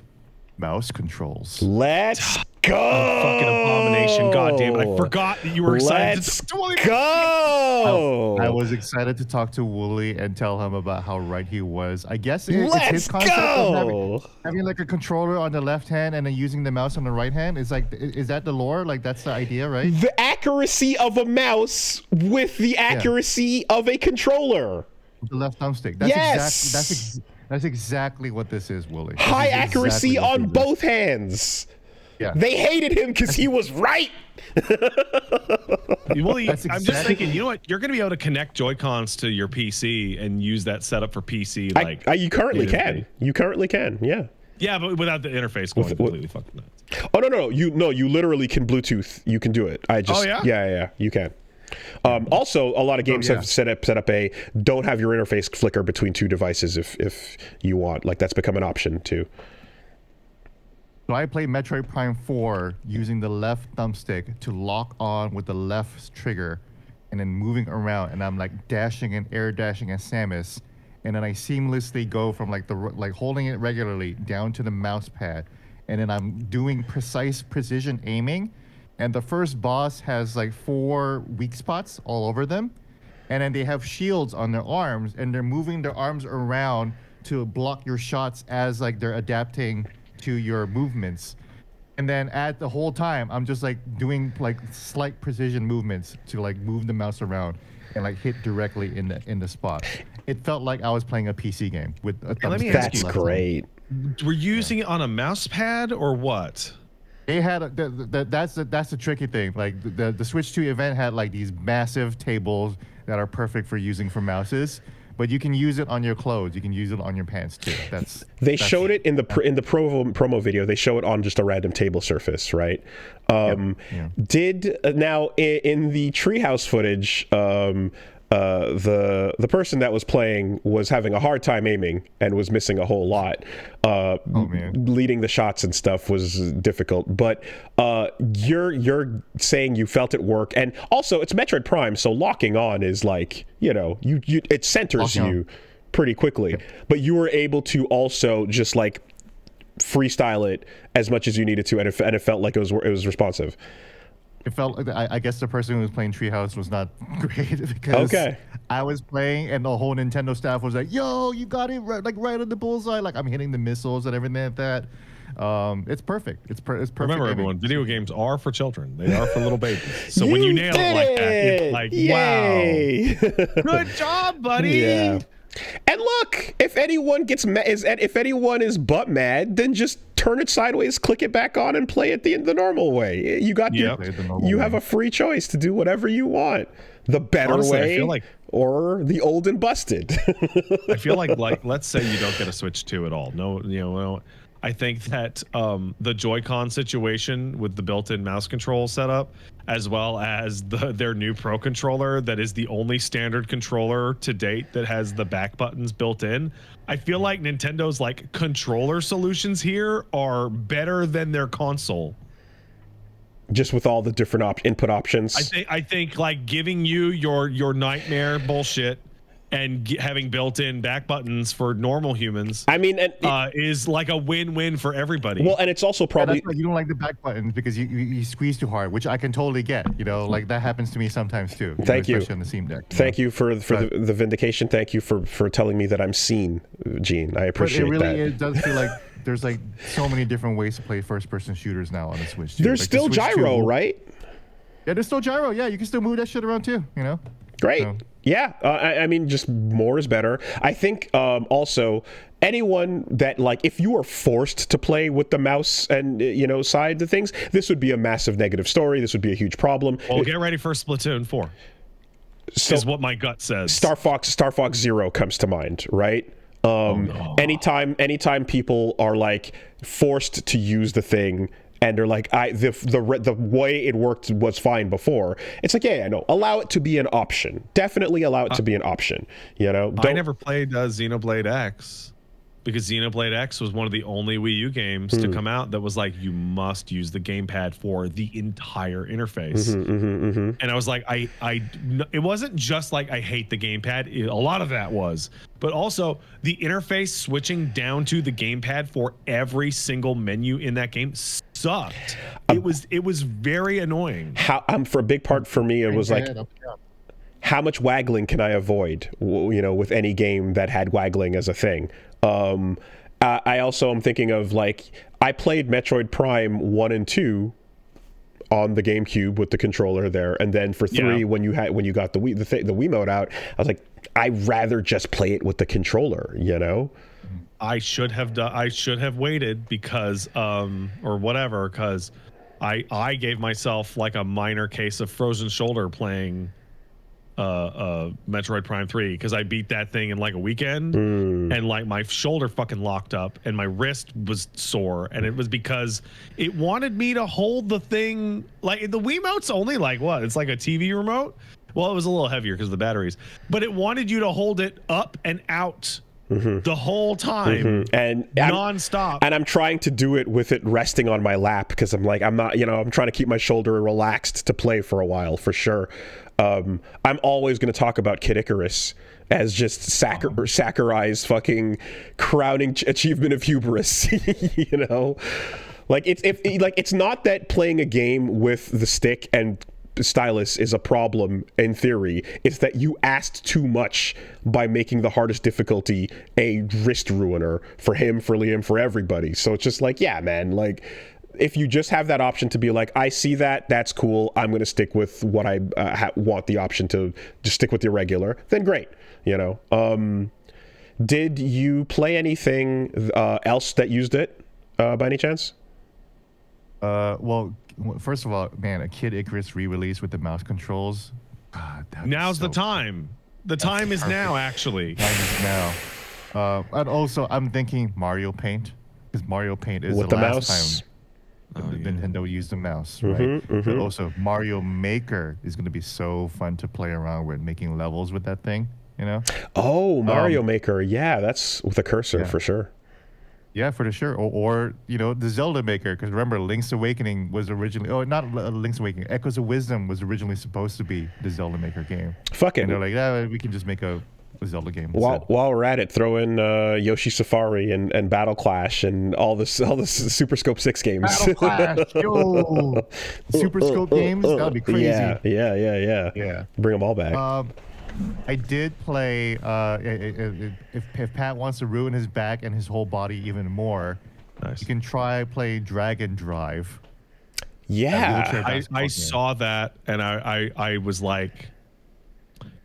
mouse controls. Let's go! Fucking abomination! God damn it! I forgot that you were excited. Let's go! I was excited to talk to Wooly and tell him about how right he was. I guess it's his concept of having like a controller on the left hand and then using the mouse on the right hand. Is that the lore? Like that's the idea, right? The accuracy of a mouse with the accuracy of a controller. The left thumbstick. That's exactly what this is, Wooly. High accuracy on both hands. Yeah. They hated him because he was right. Wooly, I'm just thinking, you know what? You're going to be able to connect Joy-Cons to your PC and use that setup for PC. You currently can. You currently can. Yeah. Yeah, but without the interface going completely fucking nuts. Oh no, you literally can Bluetooth. You can do it. Yeah, you can. Also, a lot of games have set up a don't have your interface flicker between two devices if you want. Like that's become an option too. So I played Metroid Prime 4 using the left thumbstick to lock on with the left trigger, and then moving around, and I'm like dashing and air dashing as Samus, and then I seamlessly go from like holding it regularly down to the mouse pad, and then I'm doing precise precision aiming, and the first boss has like 4 weak spots all over them, and then they have shields on their arms, and they're moving their arms around to block your shots as like they're adapting to your movements. And then at the whole time, I'm just like doing like slight precision movements to like move the mouse around and like hit directly in the spot. It felt like I was playing a PC game with a thumbstick. That's great. Were you using it on a mouse pad or what? They had that's the tricky thing. Like the Switch 2 event had like these massive tables that are perfect for using for mouses. But you can use it on your clothes. You can use it on your pants too. They showed it in the promo video. They show it on just a random table surface, right? Did now in the treehouse footage, the person that was playing was having a hard time aiming and was missing a whole lot. Leading the shots and stuff was difficult. But you're saying you felt it work, and also it's Metroid Prime, so locking on is like it centers you pretty quickly. But you were able to also just like freestyle it as much as you needed to, and it felt like it was responsive. It felt, I guess the person who was playing Treehouse was not great because I was playing and the whole Nintendo staff was like, yo, you got it right on the bullseye. Like I'm hitting the missiles and everything like that. It's perfect. It's perfect. Remember, everyone, video games are for children. They are for little babies. So when you nail it like that, it's like, yay. Wow. Good job, buddy. Yeah. And look, if anyone is butt mad, then just turn it sideways, click it back on, and play it the normal way. You got you have a free choice to do whatever you want. The better way, I feel like, or the old and busted. I feel like let's say you don't get a Switch 2 at all. No. I think that the Joy-Con situation with the built-in mouse control setup, as well as their new Pro controller that is the only standard controller to date that has the back buttons built in, I feel like Nintendo's like controller solutions here are better than their console. Just with all the different input options. I think like giving you your nightmare bullshit and having built-in back buttons for normal humans, I mean, is like a win-win for everybody. Well, and it's also probably you don't like the back buttons because you squeeze too hard, which I can totally get. Like that happens to me sometimes too. Thank you. Especially on the Steam Deck. Thank you for the vindication. Thank you for telling me that I'm seen, Gene. I appreciate that. It does feel like there's like so many different ways to play first-person shooters now on the Switch. There's like still the Switch gyro, 2, right? Yeah, there's still gyro. Yeah, you can still move that shit around too. Great. So. Yeah, I mean, just more is better. I think also anyone that if you are forced to play with the mouse and side of things, this would be a massive negative story. This would be a huge problem. Well, get ready for Splatoon 4. Is what my gut says. Star Fox Zero comes to mind, right? Anytime people are like forced to use the thing. And they're like, the way it worked was fine before. It's like, yeah, no, allow it to be an option. Definitely allow it to be an option. I never played Xenoblade X because Xenoblade X was one of the only Wii U games to come out that was like, you must use the gamepad for the entire interface. And I was like, it wasn't just like I hate the gamepad. A lot of that was, but also the interface switching down to the gamepad for every single menu in that game sucked. It was very annoying. For a big part for me, it was like, how much waggling can I avoid? With any game that had waggling as a thing. I also am thinking of I played Metroid Prime 1 and 2 on the GameCube with the controller there, and then for 3 when you got the Wiimote out, I was like, I'd rather just play it with the controller. I should have waited because because I gave myself like a minor case of frozen shoulder playing Metroid Prime 3 because I beat that thing in like a weekend, and like my shoulder fucking locked up and my wrist was sore, and it was because it wanted me to hold the thing. Like the Wiimote's only like what? It's like a TV remote. Well, it was a little heavier because of the batteries, but it wanted you to hold it up and out the whole time, and nonstop. And I'm trying to do it with it resting on my lap because I'm like, I'm not, I'm trying to keep my shoulder relaxed to play for a while for sure. I'm always going to talk about Kid Icarus as just Sakurai's fucking crowning achievement of hubris, Like it's not that playing a game with the stick and stylus is a problem in theory. It's that you asked too much by making the hardest difficulty a wrist ruiner for him, for Liam, for everybody. So it's just like, yeah, man, like if you just have that option to be like, I see that's cool, I'm going to stick with what I want the option to just stick with the irregular, then great, Did you play anything else that used it by any chance? Well, first of all, man, a Kid Icarus re-release with the mouse controls. God, now's the time. The time is now, actually. Time is now. And also, I'm thinking Mario Paint, because Mario Paint is with the mouse last time Nintendo used the mouse, right? But also, Mario Maker is going to be so fun to play around with, making levels with that thing, Oh, Mario Maker, yeah, that's with a cursor for sure. Yeah, for sure. Or the Zelda Maker, because remember, Link's Awakening was originally, not Link's Awakening, Echoes of Wisdom was originally supposed to be the Zelda Maker game. Fuck it. And they're like, yeah, we can just make a Zelda game. While we're at it, throw in Yoshi Safari and Battle Clash and all the Super Scope 6 games. Battle Clash, yo! Super Scope games, that'd be crazy. Yeah. Bring them all back. I did play, if Pat wants to ruin his back and his whole body even more, you can try play Dragon Drive. Yeah. I saw that, and I was like,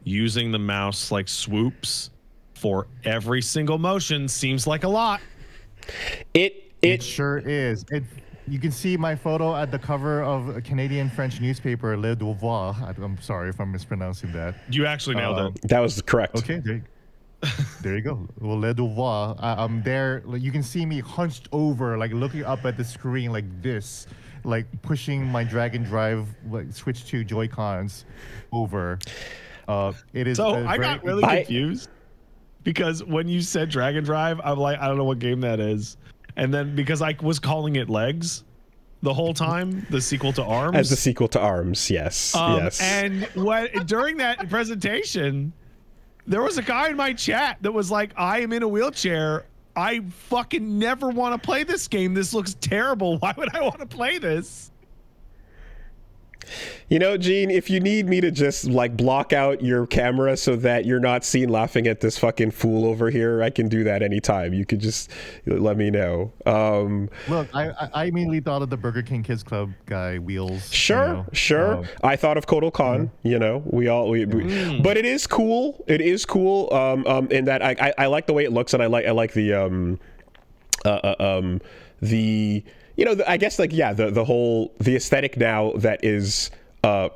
using the mouse like swoops for every single motion seems like a lot. It sure is. You can see my photo at the cover of a Canadian French newspaper, Le Devoir. I'm sorry if I'm mispronouncing that. You actually nailed it. That was correct. Okay, there you go. Well, Le Devoir. I'm there. You can see me hunched over, like looking up at the screen like this, like pushing my Dragon Drive, like Switch 2 Joy-Cons over. It is. So I got really confused because when you said Dragon Drive, I'm like, I don't know what game that is. And then because I was calling it Legs the whole time, the sequel to Arms. As the sequel to Arms, yes. Yes. And during that presentation, there was a guy in my chat that was like, I am in a wheelchair. I fucking never want to play this game. This looks terrible. Why would I want to play this? Gene, if you need me to just like block out your camera so that you're not seen laughing at this fucking fool over here, I can do that anytime. You could just let me know. Look, I immediately thought of the Burger King Kids Club guy, Wheels. Sure. I thought of Kotal Khan. But it is cool. It is cool. In that I like the way it looks, and I like the I guess the aesthetic now that is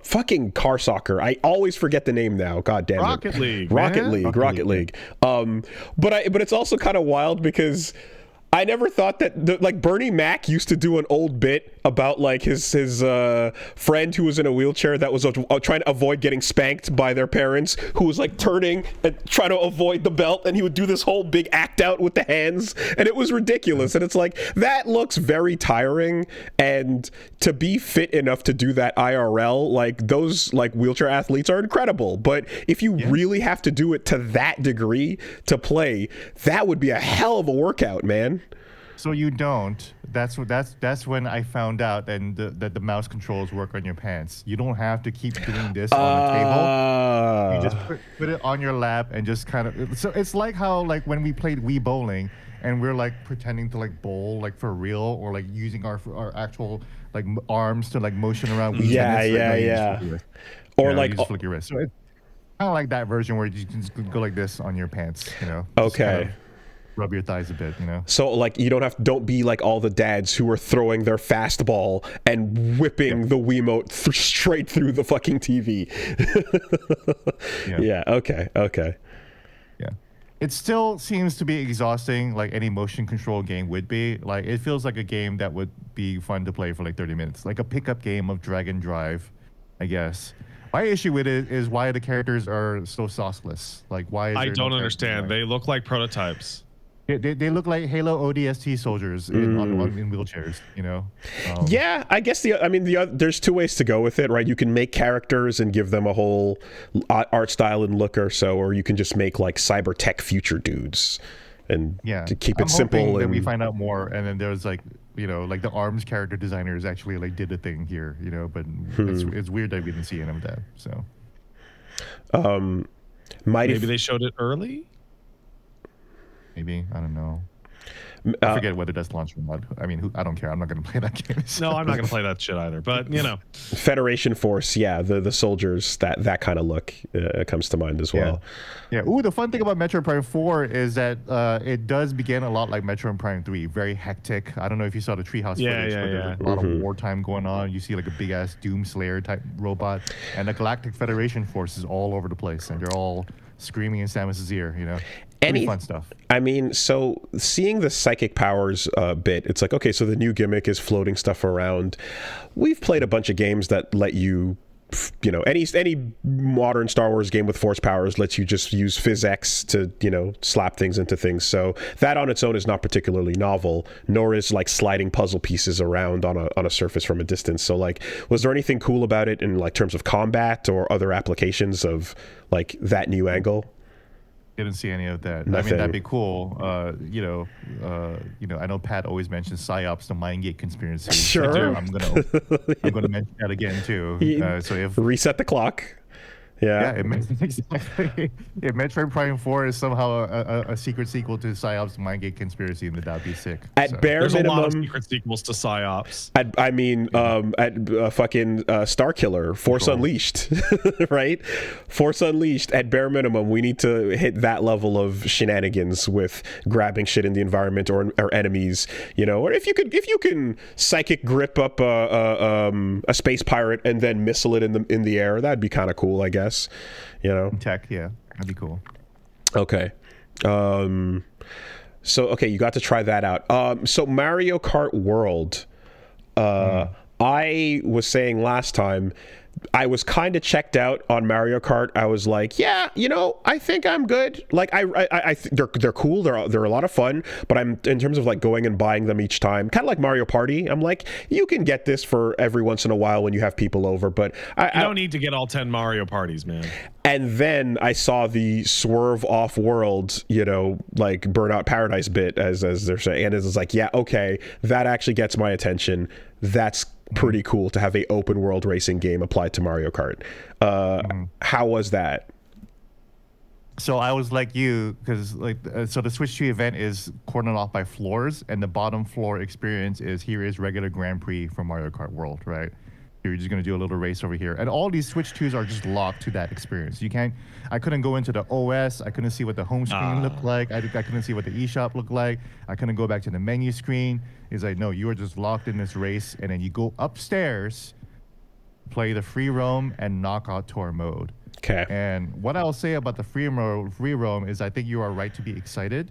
fucking car soccer. I always forget the name now. God damn it. Rocket League. Rocket League. But it's also kind of wild because I never thought that Bernie Mac used to do an old bit about like his friend who was in a wheelchair that was trying to avoid getting spanked by their parents, who was like turning and trying to avoid the belt, and he would do this whole big act out with the hands, and it was ridiculous. And it's like, that looks very tiring, and to be fit enough to do that IRL, like those like wheelchair athletes are incredible. But if you really have to do it to that degree to play, that would be a hell of a workout, man. So you don't. That's when I found out that the mouse controls work on your pants. You don't have to keep doing this on the table. You just put it on your lap and just kind of. So it's like how like when we played Wii Bowling and we're like pretending to like bowl like for real, or like using our actual like arms to like motion around. Wii tennis, Or like just flick your wrist. So it's kind of like that version where you can just go like this on your pants. Okay. rub your thighs a bit, you know. So like you don't be like all the dads who are throwing their fastball and whipping the Wiimote straight through the fucking TV. Yeah. Okay. Yeah. It still seems to be exhausting, like any motion control game would be. Like it feels like a game that would be fun to play for like 30 minutes, like a pickup game of drag and drive, I guess. My issue with it is why the characters are so sauceless. Like why? I don't understand. They look like prototypes. They look like Halo ODST soldiers in wheelchairs, you know? Yeah, I guess there's two ways to go with it, right? You can make characters and give them a whole art style and look or so, or you can just make like cyber tech future dudes and to keep it simple. And we find out more, and then there's like, you know, like the ARMS character designers actually like did a thing here, you know, but it's weird that we didn't see any of that, so. Maybe they showed it early? Maybe, I don't know. I forget whether that's launched or not. I mean, I don't care. I'm not going to play that game. So. No, I'm not going to play that shit either. But you know, Federation Force, yeah, the soldiers, that kind of look comes to mind as well. Yeah. Ooh, the fun thing about Metroid Prime 4 is that it does begin a lot like Metroid Prime 3, very hectic. I don't know if you saw the treehouse footage, but there's a lot of wartime going on. You see like a big ass Doom Slayer type robot, and the Galactic Federation Force is all over the place, and they're all screaming in Samus's ear, you know. Any fun stuff. I mean, so seeing the psychic powers bit, it's like, okay, so the new gimmick is floating stuff around. We've played a bunch of games that let you, you know, any modern Star Wars game with force powers lets you just use PhysX to, you know, slap things into things. So that on its own is not particularly novel, nor is like sliding puzzle pieces around on a surface from a distance. So like, was there anything cool about it in like terms of combat or other applications of like that new angle? Didn't see any of that. Nothing. I mean, that'd be cool. You know, I know Pat always mentions PsyOps, the Mindgate conspiracy. Sure. So I'm gonna mention that again too. So if reset the clock. Yeah, exactly. If Metroid Prime 4 is somehow a secret sequel to PsyOps Mindgate Conspiracy, then that'd be sick. At bare There's minimum, a lot of secret sequels to PsyOps. At fucking Starkiller, Force Unleashed, right? Force Unleashed. At bare minimum, we need to hit that level of shenanigans with grabbing shit in the environment or enemies, you know. Or if you can psychic grip up a space pirate and then missile it in the air, that'd be kind of cool, I guess. You know, tech, yeah, that'd be cool. Okay, so okay, you got to try that out. So Mario Kart World, I was saying last time, I was kind of checked out on Mario Kart. I was like, yeah, you know, I think I'm good. Like, I they're cool. They're a lot of fun. But I'm in terms of like going and buying them each time, kind of like Mario Party. I'm like, you can get this for every once in a while when you have people over. But you don't need to get all 10 Mario Parties, man. And then I saw the swerve off world, you know, like Burnout Paradise bit, as they're saying, and it's like, yeah, okay, that actually gets my attention. That's pretty cool to have a open world racing game applied to Mario Kart. How was that? So I was like you, because like so the Switch 2 event is cordoned off by floors, and the bottom floor experience is here is regular Grand Prix from Mario Kart World, right? You're just gonna do a little race over here, and all these Switch 2s are just locked to that experience. You can't. I couldn't go into the OS. I couldn't see what the home screen looked like. I couldn't see what the eShop looked like. I couldn't go back to the menu screen. It's like, no, you are just locked in this race, and then you go upstairs, play the free roam and knockout tour mode. Okay. And what I'll say about the free roam is I think you are right to be excited.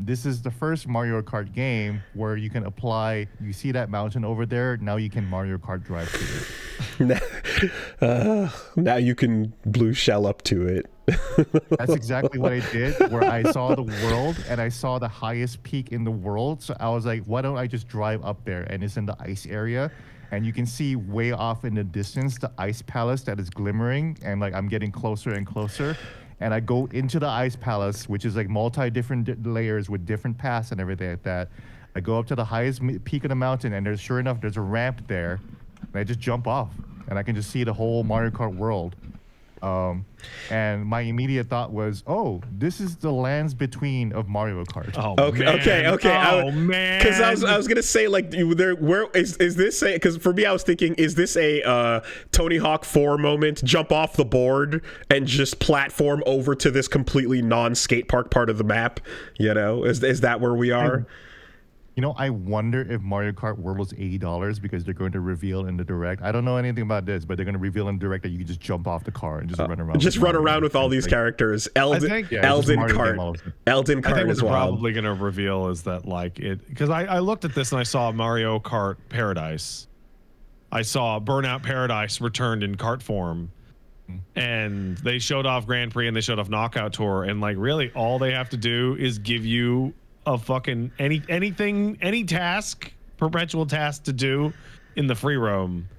This is the first Mario Kart game where you can apply, you see that mountain over there, now you can Mario Kart drive to it. Now you can blue shell up to it. That's exactly what I did, where I saw the world and I saw the highest peak in the world. So I was like, why don't I just drive up there? And it's in the ice area. And you can see way off in the distance the ice palace that is glimmering. And like I'm getting closer and closer. And I go into the ice palace, which is like different layers with different paths and everything like that. I go up to the highest peak of the mountain, and sure enough, there's a ramp there. And I just jump off, and I can just see the whole Mario Kart world. And my immediate thought was, oh, this is the lands between of Mario Kart. Oh, Okay, man. okay. Oh, man. Because I was gonna say like, where is this? Because for me, I was thinking, is this a Tony Hawk 4 moment? Jump off the board and just platform over to this completely non-skate park part of the map. You know, is that where we are? I wonder if Mario Kart World was $80 because they're going to reveal in the direct. I don't know anything about this, but they're going to reveal in the direct that you can just jump off the car and just run around. Just run around with all these characters. Elden Kart. Elden I think Kart what as they're well. probably going to reveal is that like it, because I looked at this and I saw Mario Kart Paradise. I saw Burnout Paradise returned in kart form. And they showed off Grand Prix and they showed off Knockout Tour, and like really all they have to do is give you a fucking any task, perpetual task to do in the free roam.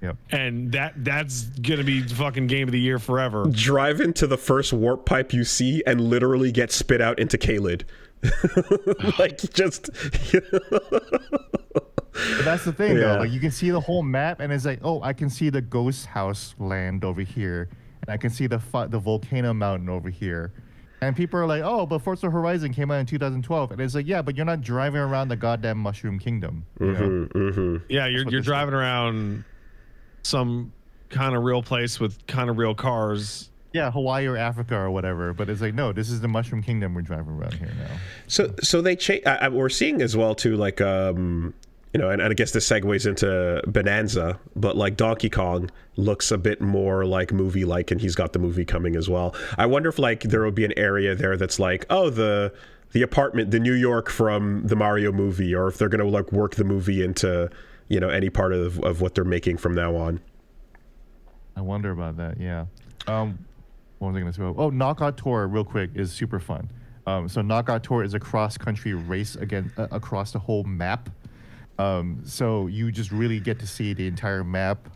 Yep. And that's gonna be fucking game of the year forever. Drive into the first warp pipe you see and literally get spit out into Kaled. Like just But that's the thing, Yeah. though. Like, you can see the whole map, and it's like, oh, I can see the ghost house land over here, and I can see the volcano mountain over here. And people are like, oh, but Forza Horizon came out in 2012. And it's like, yeah, but you're not driving around the goddamn Mushroom Kingdom. You know? Yeah, you're driving around some kind of real place with kind of real cars. Yeah, Hawaii or Africa or whatever. But it's like, no, this is the Mushroom Kingdom we're driving around here now. So they we're seeing as well too, like and I guess this segues into Bonanza, but like Donkey Kong looks a bit more like movie-like, and he's got the movie coming as well. I wonder if like there will be an area there that's like, oh, the apartment, the New York from the Mario movie, or if they're gonna like work the movie into any part of what they're making from now on. I wonder about that. Yeah. What was I going to say? Oh, Knockout Tour, real quick, is super fun. So Knockout Tour is a cross-country race across the whole map. So you just really get to see the entire map.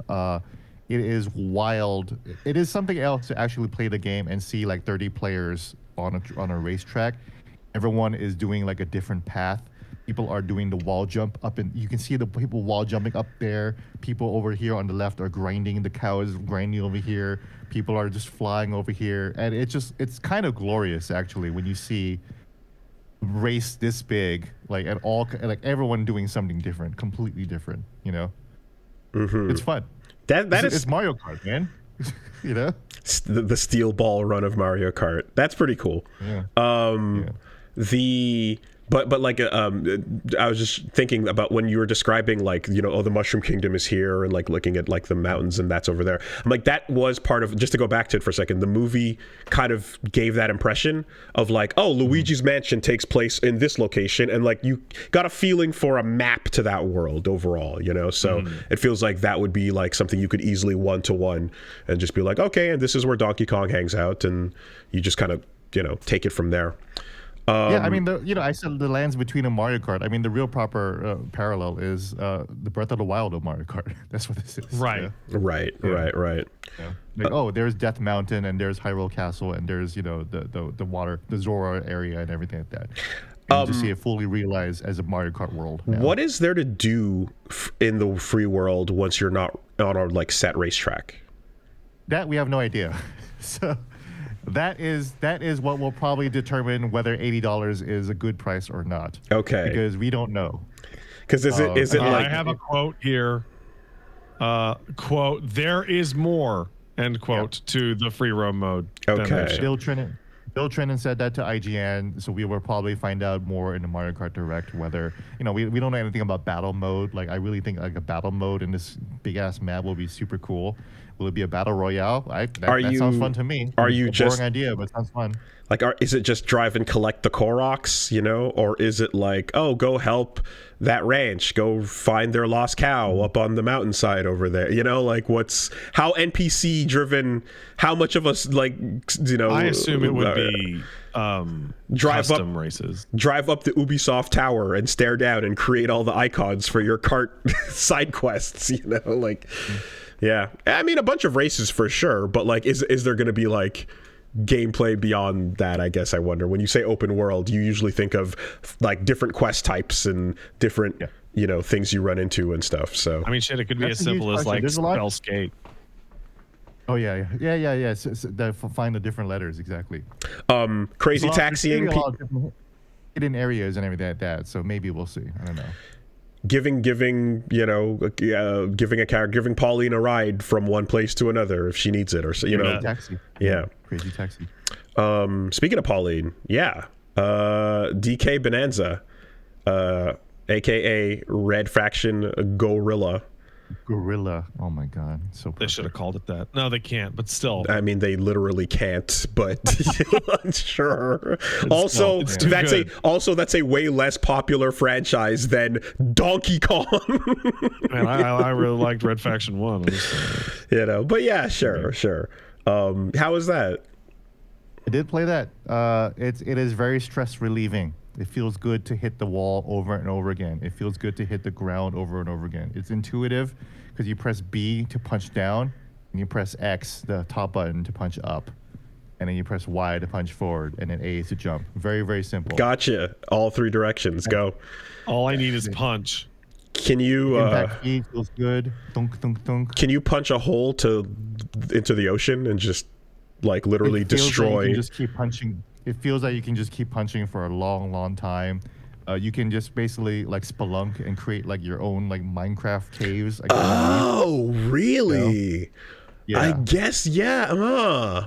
It is wild. It is something else to actually play the game and see like 30 players on a racetrack. Everyone is doing like a different path. People are doing the wall jump up, and you can see the people wall jumping up there. People over here on the left are grinding. The cow is grinding over here. People are just flying over here, and it's kind of glorious actually when you see race this big, like at all, like everyone doing something different, completely different. It's fun. It's Mario Kart, man. The steel ball run of Mario Kart. That's pretty cool. Yeah. But like I was just thinking about when you were describing like the Mushroom Kingdom is here, and like looking at like the mountains and that's over there. I'm like, that was part of, just to go back to it for a second, the movie kind of gave that impression of like, oh, Luigi's Mansion takes place in this location, and like you got a feeling for a map to that world overall, so it feels like that would be like something you could easily one-to-one and just be like, okay, and this is where Donkey Kong hangs out, and you just kind of take it from there. Yeah, I mean, I said the lands between a Mario Kart. I mean, the real proper parallel is the Breath of the Wild of Mario Kart. That's what this is. Right. Right. Yeah. Like, there's Death Mountain, and there's Hyrule Castle, and there's the water, the Zora area, and everything like that. And to see it fully realized as a Mario Kart world. Now. What is there to do in the free world once you're not on a like set racetrack? That we have no idea. So. That is what will probably determine whether $80 is a good price or not. Okay. Because we don't know. Because is it like, I have a quote here. Quote, there is more, end quote, to the free roam mode. Okay. Bill Trennan said that to IGN, so we will probably find out more in the Mario Kart Direct whether, we don't know anything about battle mode. Like, I really think like a battle mode in this big ass map will be super cool. Will it be a battle royale? That sounds fun to me. Are you boring idea, but it sounds fun. Like, is it just drive and collect the Koroks, or is it like, oh, go help that ranch, go find their lost cow up on the mountainside over there, like how NPC driven, how much of us like, I assume it would be custom races. Drive up the Ubisoft tower and stare down and create all the icons for your kart side quests, Yeah, I mean, a bunch of races for sure, but like, is there going to be like gameplay beyond that? I guess I wonder. When you say open world, you usually think of like different quest types and different, things you run into and stuff. So I mean, shit, it could be as simple as like spell skate. Oh yeah. Find the different letters exactly. Crazy There's taxiing. a lot of different hidden areas and everything like that. So maybe we'll see. I don't know. Giving giving Pauline a ride from one place to another if she needs it, or so, you know. Yeah. Taxi. Yeah. Crazy taxi. Speaking of Pauline, DK Bonanza, aka Red Faction Gorilla. Gorilla. Oh my god. So They should have called it that. No, they can't. But still, I mean, they literally can't, but sure. It's too good. That's a way less popular franchise than Donkey Kong. man, I really liked Red Faction 1. But yeah, sure. How was that? I did play that. It is very stress relieving. It feels good to hit the wall over and over again. It feels good to hit the ground over and over again. It's intuitive because you press B to punch down, and you press X, the top button, to punch up, and then you press Y to punch forward, and then A is to jump. Very, very simple. Gotcha. All three directions. Go. All I need is punch. Can you Impact B feels good. Thunk, thunk, thunk. can you punch a hole into the ocean and just like literally It feels like destroy? you can just keep punching. It feels like you can just keep punching for a long, long time. You can just basically like spelunk and create like your own like Minecraft caves. Like, Oh, really? yeah. I guess, yeah.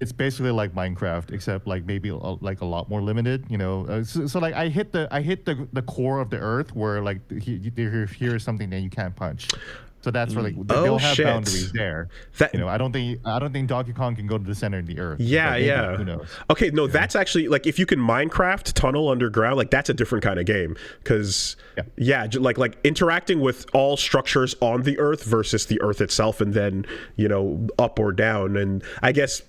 It's basically like Minecraft, except like maybe like a lot more limited. So like I hit the core of the earth where like here is something that you can't punch. So that's where like they'll have shit. boundaries there. That- I don't think Donkey Kong can go to the center of the earth. Yeah, But maybe, yeah. Who knows? Okay, no, that's actually like if you can Minecraft tunnel underground, like that's a different kind of game because like interacting with all structures on the Earth versus the Earth itself, and then up or down, and I guess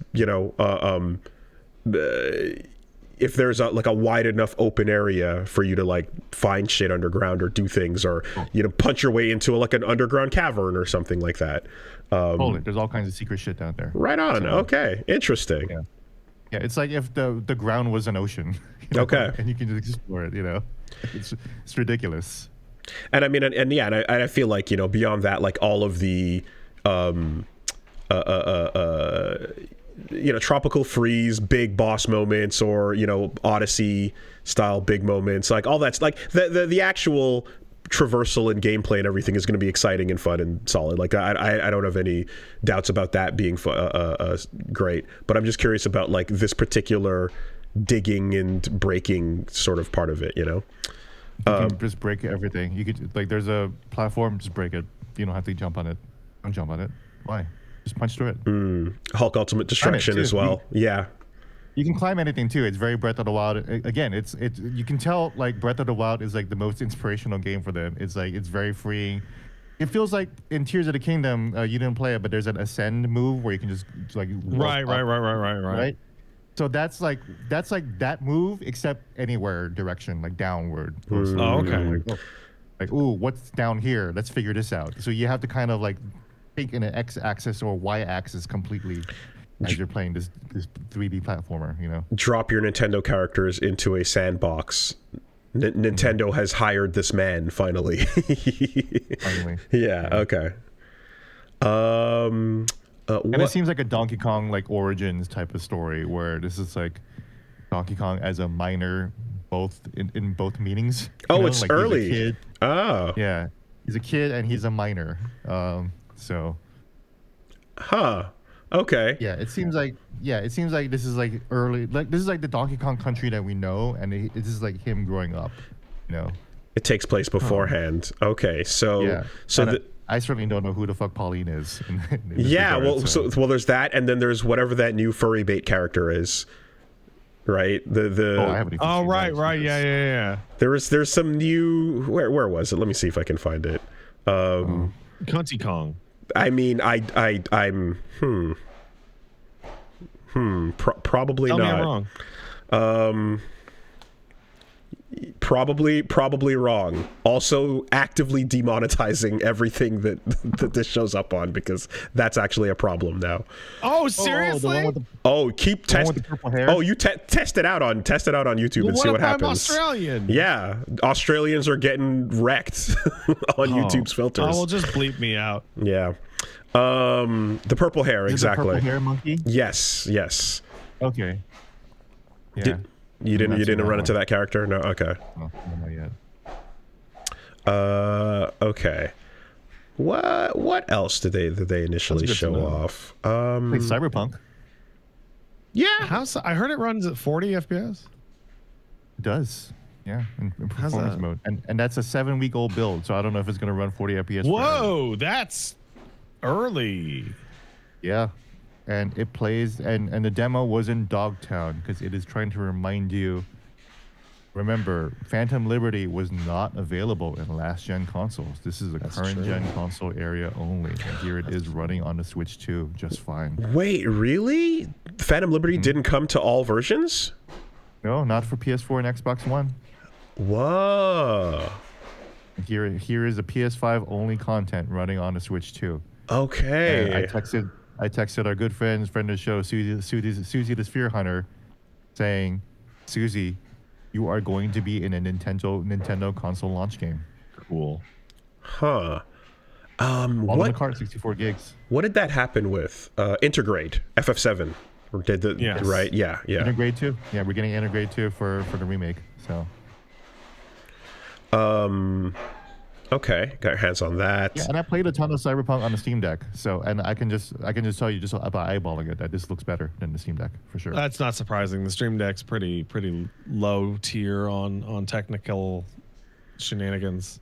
if there's a wide enough open area for you to like find shit underground or do things or punch your way into like an underground cavern or something like that. Totally. There's all kinds of secret shit down there. Right on. Okay, interesting. Yeah, it's like if the ground was an ocean. Okay. And you can just explore it. It's ridiculous. And I mean, and I feel like beyond that, like all of the tropical freeze big boss moments or Odyssey style big moments, like all that's like the actual traversal and gameplay and everything is going to be exciting and fun and solid. Like I don't have any doubts about that being great, but I'm just curious about like this particular digging and breaking sort of part of it. You can just break everything. You could like there's a platform, just break it. You don't have to jump on it. Don't jump on it. Why? Just punch through it. Hulk Ultimate Destruction as well. You can climb anything too. It's very Breath of the Wild. Again, it's you can tell like Breath of the Wild is like the most inspirational game for them. It's like it's very freeing. It feels like in Tears of the Kingdom, you didn't play it, but there's an ascend move where you can just like Right. So that's like that move, except anywhere direction, like downward. Oh, okay. Like, ooh, what's down here? Let's figure this out. So you have to kind of like think in an X-axis or Y-axis completely as you're playing this 3D platformer. Drop your Nintendo characters into a sandbox. Nintendo has hired this man finally. Finally. Yeah. Okay. And it seems like a Donkey Kong like Origins type of story where this is like Donkey Kong as a minor, both in both meanings. It's like early. He's a kid. Oh. Yeah, he's a kid and he's a minor. Okay. Yeah, it seems like this is like early, like this is like the Donkey Kong country that we know, and this is like him growing up. It takes place beforehand. Okay. So I certainly don't know who the fuck Pauline is. In this yeah. regard, Well, there's that, and then there's whatever that new furry bait character is. Right. I haven't even seen that. Right. Yeah. There's some new. Where was it? Let me see if I can find it. Cunty Kong. I mean, I'm probably Tell not. me I'm wrong. Probably wrong. Also actively demonetizing everything that this shows up on, because that's actually a problem now. Oh, seriously? the one with the, Oh, keep the one test. with the purple hair. Oh, you test it out on YouTube Well, and see what if I'm happens. Australian? Yeah, Australians are getting wrecked on YouTube's filters. Oh, well, just bleep me out. Yeah. The purple hair, Is it exactly. The purple hair monkey. Yes. Okay. Yeah. You didn't run into that character? No. Okay. No, not yet. Okay. What else did they initially show off? Like Cyberpunk. Yeah. I heard it runs at 40 FPS. It does. Yeah, in How's performance that? mode. And that's a 7-week-old build, so I don't know if it's going to run 40 FPS. Whoa, that's early. Yeah. And it plays, and the demo was in Dogtown, because it is trying to remind you, remember, Phantom Liberty was not available in last-gen consoles. This is a current-gen console area only, and here it is running on the Switch 2 just fine. Wait, really? Phantom Liberty didn't come to all versions? No, not for PS4 and Xbox One. Whoa. Here is a PS5 only content running on the Switch 2. Okay. And I texted our good friend of the show, Susie the Sphere Hunter, saying, Susie, you are going to be in a Nintendo console launch game. Cool. Huh. All in What the cart, 64 gigs. what did that happen with? Intergrade, FF7. Or did the Yes. right? Yeah. Intergrade 2. Yeah, we're getting Intergrade 2 for the remake. So Okay, got your hands on that. yeah, and I played a ton of Cyberpunk on the Steam Deck. So and I can just tell you just by eyeballing it that this looks better than the Steam Deck for sure. That's not surprising. The Stream Deck's pretty low tier on technical shenanigans.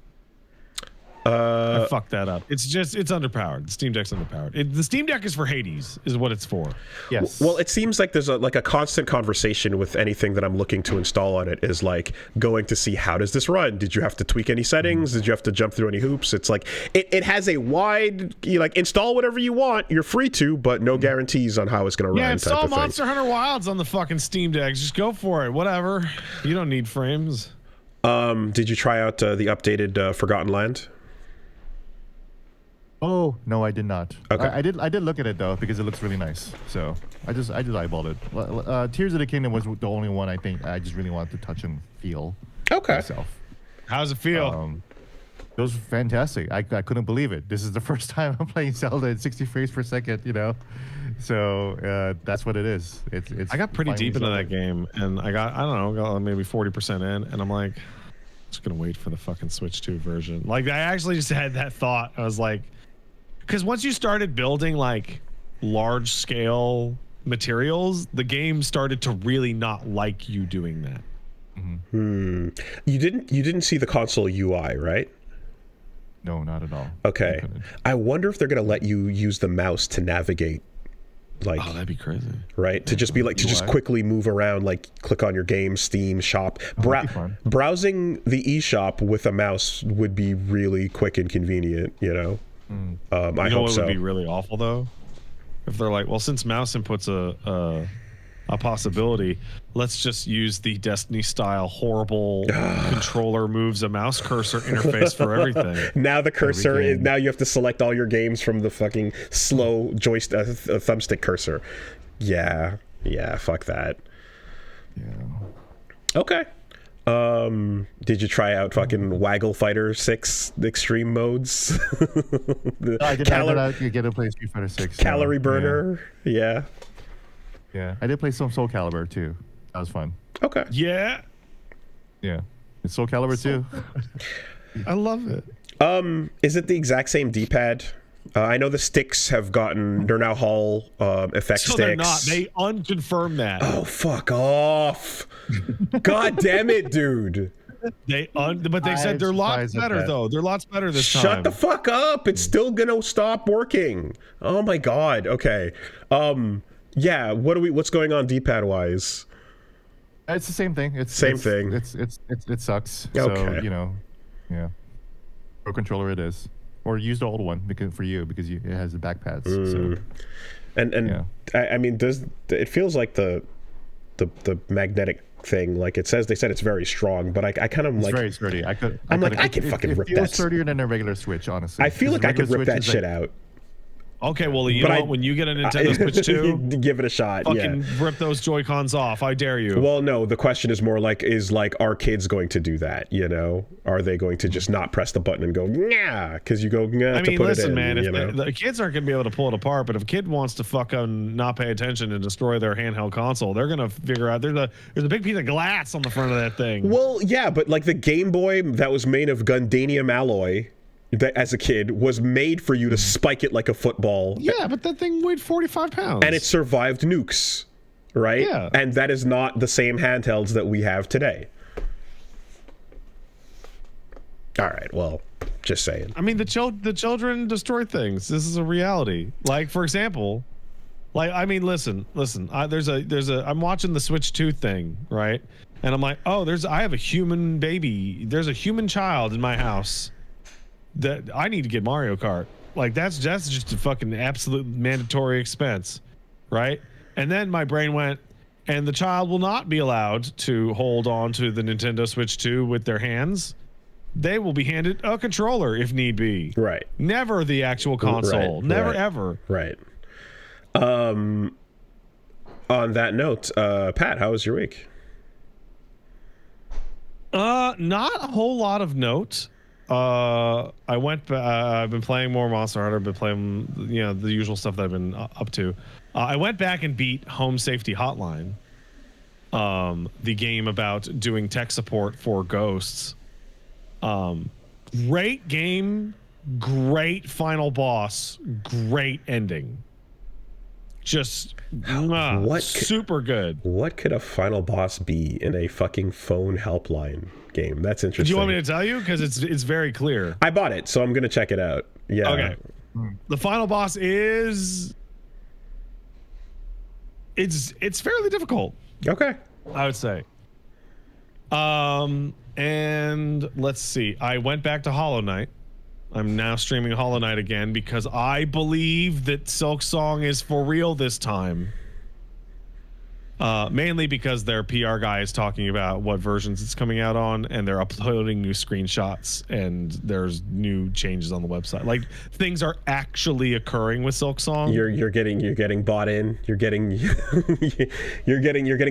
I fucked that up. It's underpowered. The Steam Deck's underpowered. The Steam Deck is for Hades, is what it's for. Yes. Well, it seems like there's a constant conversation with anything that I'm looking to install on it, is like going to see, how does this run? Did you have to tweak any settings? Did you have to jump through any hoops? It's like it has a wide, install whatever you want. You're free to, but no guarantees on how it's going to run. Yeah, type install of thing. Monster Hunter Wilds on the fucking Steam Deck. Just go for it. Whatever. You don't need frames. Did you try out the updated Forgotten Land? Oh no, I did not. Okay. I did look at it though, because it looks really nice. So I just eyeballed it. Tears of the Kingdom was the only one I think I just really wanted to touch and feel Okay. myself. How's it feel? It was fantastic. I couldn't believe it. This is the first time I'm playing Zelda at 60 frames per second. So that's what it is. It's. I got pretty finally deep into Zelda. that game, and I got maybe 40% in, and I'm like, just gonna wait for the fucking Switch 2 version. Like, I actually just had that thought. I was like, because once you started building like large scale materials, the game started to really not like you doing that. You didn't see the console UI, right? No, not at all. Okay. I wonder if they're going to let you use the mouse to navigate, like, Oh, that'd be crazy. right? To just be like, to just UI. quickly move around, like click on your game, Steam, shop. that'd be fun. Browsing the eShop with a mouse would be really quick and convenient, I You hope know what so. would be really awful though? If they're like, well, since mouse input's a possibility, let's just use the Destiny style horrible controller moves a mouse cursor interface for everything. Now the cursor is, game. now you have to select all your games from the fucking slow joystick, thumbstick cursor. Yeah, fuck that. Yeah. Okay. Did you try out fucking Waggle Fighter 6 extreme modes? No, I did not get to play Street Fighter 6. Calorie burner. Yeah. Yeah. I did play some Soul Calibur too. That was fun. Okay. Yeah, Yeah. It's Soul Calibur too. I love it. Is it the exact same D-pad? I know the sticks have gotten, they're now Hall effect So sticks. they're not. They unconfirmed that. Oh, fuck off. God damn it, dude. But they said they're lots surprised at better that. though. They're lots better this time. Shut the fuck up. It's still gonna stop working. Oh my god. Okay. Yeah, what's going on D-pad wise? It's the same thing. It sucks. Okay. So, yeah. Pro controller it is. Or use the old one because it has the back pads. So And yeah. I mean, it feels like the magnetic thing. Like they said it's very strong, but I kind of It's like very sturdy. I can fucking rip feels that. sturdier than a regular Switch, honestly. I feel like I could rip that shit out. Okay, well, you know what? When you get a Nintendo Switch 2, give it a shot. fucking rip those Joy-Cons off. I dare you. Well, no, the question is more like, are kids going to do that, you know? Are they going to just not press the button and go, nah, because you go, nah, I mean, to put listen, it in, man, you know? if the kids aren't going to be able to pull it apart, but if a kid wants to fucking not pay attention and destroy their handheld console, they're going to figure out there's a big piece of glass on the front of that thing. Well, yeah, but like the Game Boy that was made of Gundanium alloy, that as a kid was made for you to spike it like a football. Yeah, but that thing weighed 45 pounds. And it survived nukes, right? Yeah. And that is not the same handhelds that we have today. All right, well, just saying. I mean, the children destroy things. This is a reality. Like, for example, I mean, listen. I'm watching the Switch 2 thing, right? And I'm like, I have a human baby. There's a human child in my house that I need to get Mario Kart. Like, that's just a fucking absolute mandatory expense, right? And then my brain went, and the child will not be allowed to hold on to the Nintendo Switch 2 with their hands. They will be handed a controller if need be. Right. Never the actual console. Never, ever. Right. On that note, Pat, how was your week? Not a whole lot of note. I've been playing more Monster Hunter. I've been playing, the usual stuff that I've been up to. I went back and beat Home Safety Hotline, the game about doing tech support for ghosts. Great game, great final boss, great ending. Just super good. What could a final boss be in a fucking phone helpline game? That's interesting. Do you want me to tell you? Because it's very clear. I bought it, so I'm gonna check it out. Yeah. Okay. The final boss is it's fairly difficult. Okay. I would say. And let's see. I went back to Hollow Knight. I'm now streaming Hollow Knight again because I believe that Silk Song is for real this time. Mainly because their PR guy is talking about what versions it's coming out on, and they're uploading new screenshots, and there's new changes on the website. Like, things are actually occurring with Silk Song. You're getting bought in. You're getting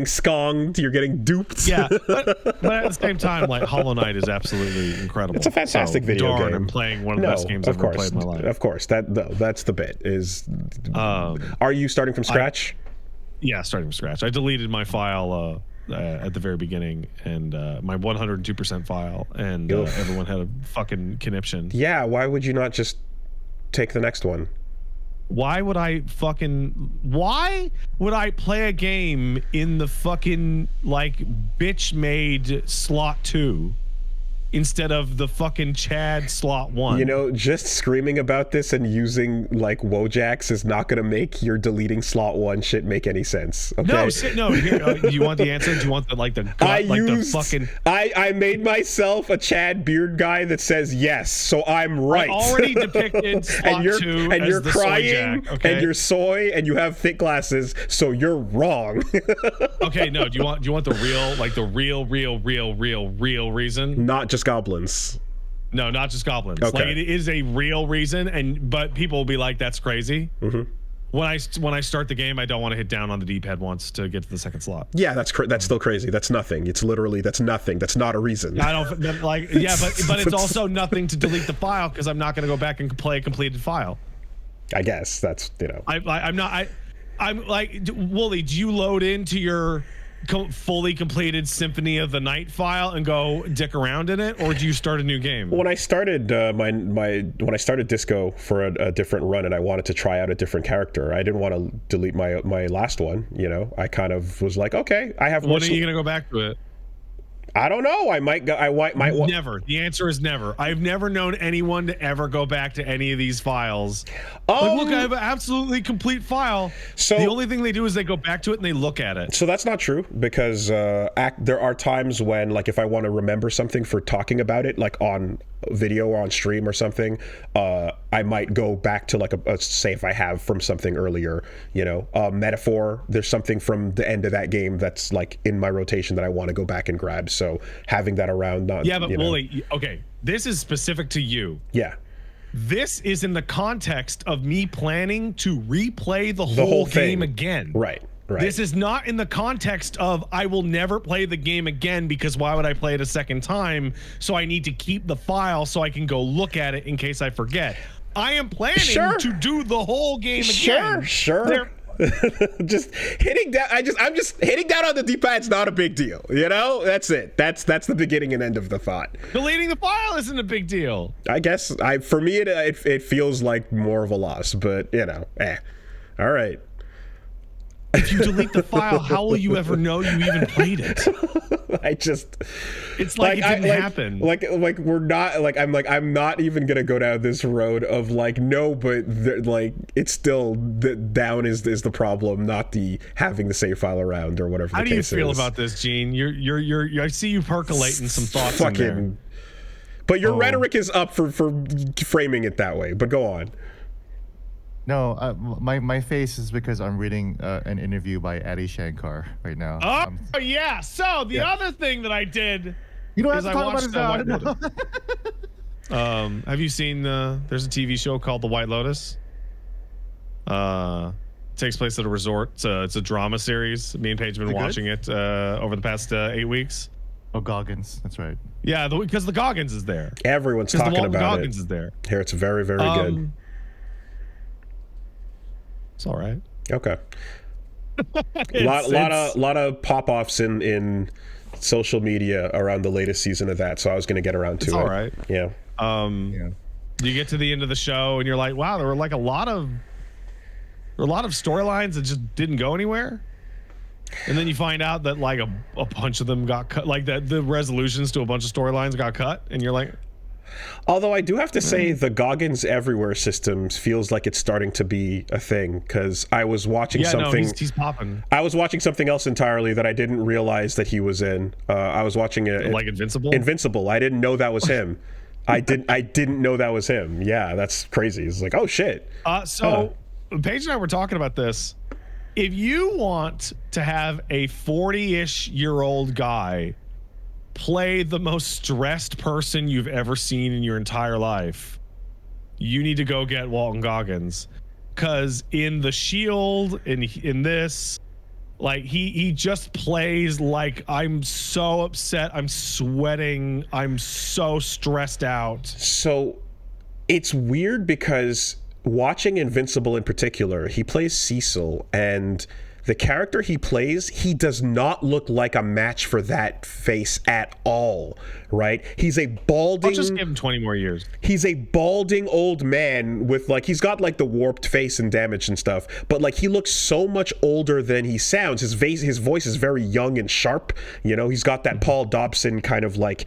skonged. You're getting duped. Yeah, but at the same time, like, Hollow Knight is absolutely incredible. It's a fantastic video game. I'm playing one of the best games I've ever played in my life. Of course, that's the bit. Is are you starting from scratch? Yeah, starting from scratch. I deleted my file at the very beginning, and my 102% file, and everyone had a fucking conniption. Yeah, why would you not just take the next one? Why would I play a game in the fucking, like, bitch-made slot 2 instead of the fucking Chad slot 1? You know, just screaming about this and using, like, Wojaks is not going to make your deleting slot 1 shit make any sense. Okay? No. Here, do you want the answer? Do you want the I made myself a Chad beard guy that says yes, so I'm right. I already depicted slot 2 and as you're the crying, soy jack, okay? and you're soy, and you have thick glasses, so you're wrong. Okay, no. Do you want the real reason? Not just goblins. No, not just goblins. Okay. Like, it is a real reason, but people will be like, "That's crazy." Mm-hmm. When I start the game, I don't want to hit down on the D-pad once to get to the second slot. Yeah, that's still crazy. That's nothing. It's literally that's nothing. That's not a reason. I don't like. Yeah, but it's also nothing to delete the file because I'm not going to go back and play a completed file. I guess that's I'm like, Wooly, do you load into your fully completed Symphony of the Night file and go dick around in it, or do you start a new game? When I started when I started Disco for a different run and I wanted to try out a different character, I didn't want to delete my last one. You know, I kind of was like, okay, I have. When are you gonna go back to it? I don't know. I might go. I might. Never. The answer is never. I've never known anyone to ever go back to any of these files. Like, look, I have an absolutely complete file. So the only thing they do is they go back to it and they look at it. So that's not true because there are times when, like, if I want to remember something for talking about it, like on video or on stream or something, I might go back to like a save I have from something earlier, you know, metaphor. There's something from the end of that game that's like in my rotation that I want to go back and grab. So having that around, not, yeah, but you know. Wooly, okay, this is specific to you. Yeah. This is in the context of me planning to replay the whole game again. Right. Right. This is not in the context of I will never play the game again because why would I play it a second time? So I need to keep the file so I can go look at it in case I forget. I am planning to do the whole game again. Sure. Just hitting down. I'm just hitting down on the D-pad's not a big deal. You know, that's it. That's the beginning and end of the thought. Deleting the file isn't a big deal. I guess for me it feels like more of a loss, but you know, all right. If you delete the file, how will you ever know you even played it? It's like it didn't happen. Like we're not like I'm not even gonna go down this road of like no, but like it's still the down is the problem, not the having the save file around or whatever. How the do you case feel is. about this, Gene? You're I see you percolating some thoughts in there. But your rhetoric is up for framing it that way. But go on. No, my face is because I'm reading an interview by Adi Shankar right now. Oh, yeah. So the other thing that I did, you don't have to talk about it now. Have you seen? There's a TV show called The White Lotus. Takes place at a resort. It's a drama series. Me and Paige have been watching it over the past 8 weeks. Oh, Goggins, that's right. Yeah, because the Goggins is there. Everyone's talking about Goggins it. Is there. Here, it's very, very good. It's all right. Okay. lot of pop-offs in social media around the latest season of that, so I was going to get around to it. All right. Yeah. You get to the end of the show and you're like, wow, there were like a lot of storylines that just didn't go anywhere. And then you find out that like a bunch of them got cut, like the resolutions to a bunch of storylines got cut, and you're like. Although I do have to say the Goggins Everywhere systems feels like it's starting to be a thing, because I was watching something. No, he's popping. I was watching something else entirely that I didn't realize that he was in. I was watching like Invincible. Invincible. I didn't know that was him. I didn't know that was him. Yeah, that's crazy. It's like, oh shit. Paige and I were talking about this. If you want to have a 40-ish-year-old guy play the most stressed person you've ever seen in your entire life, you need to go get Walton Goggins, because in The Shield, in this, like he just plays like, I'm so upset, I'm sweating, I'm so stressed out. So it's weird because watching Invincible in particular, he plays Cecil, and the character he plays, he does not look like a match for that face at all, right? He's a balding... I'll just give him 20 more years. He's a balding old man with like, he's got like the warped face and damage and stuff, but like he looks so much older than he sounds. His voice is very young and sharp. You know, he's got that Paul Dobson kind of like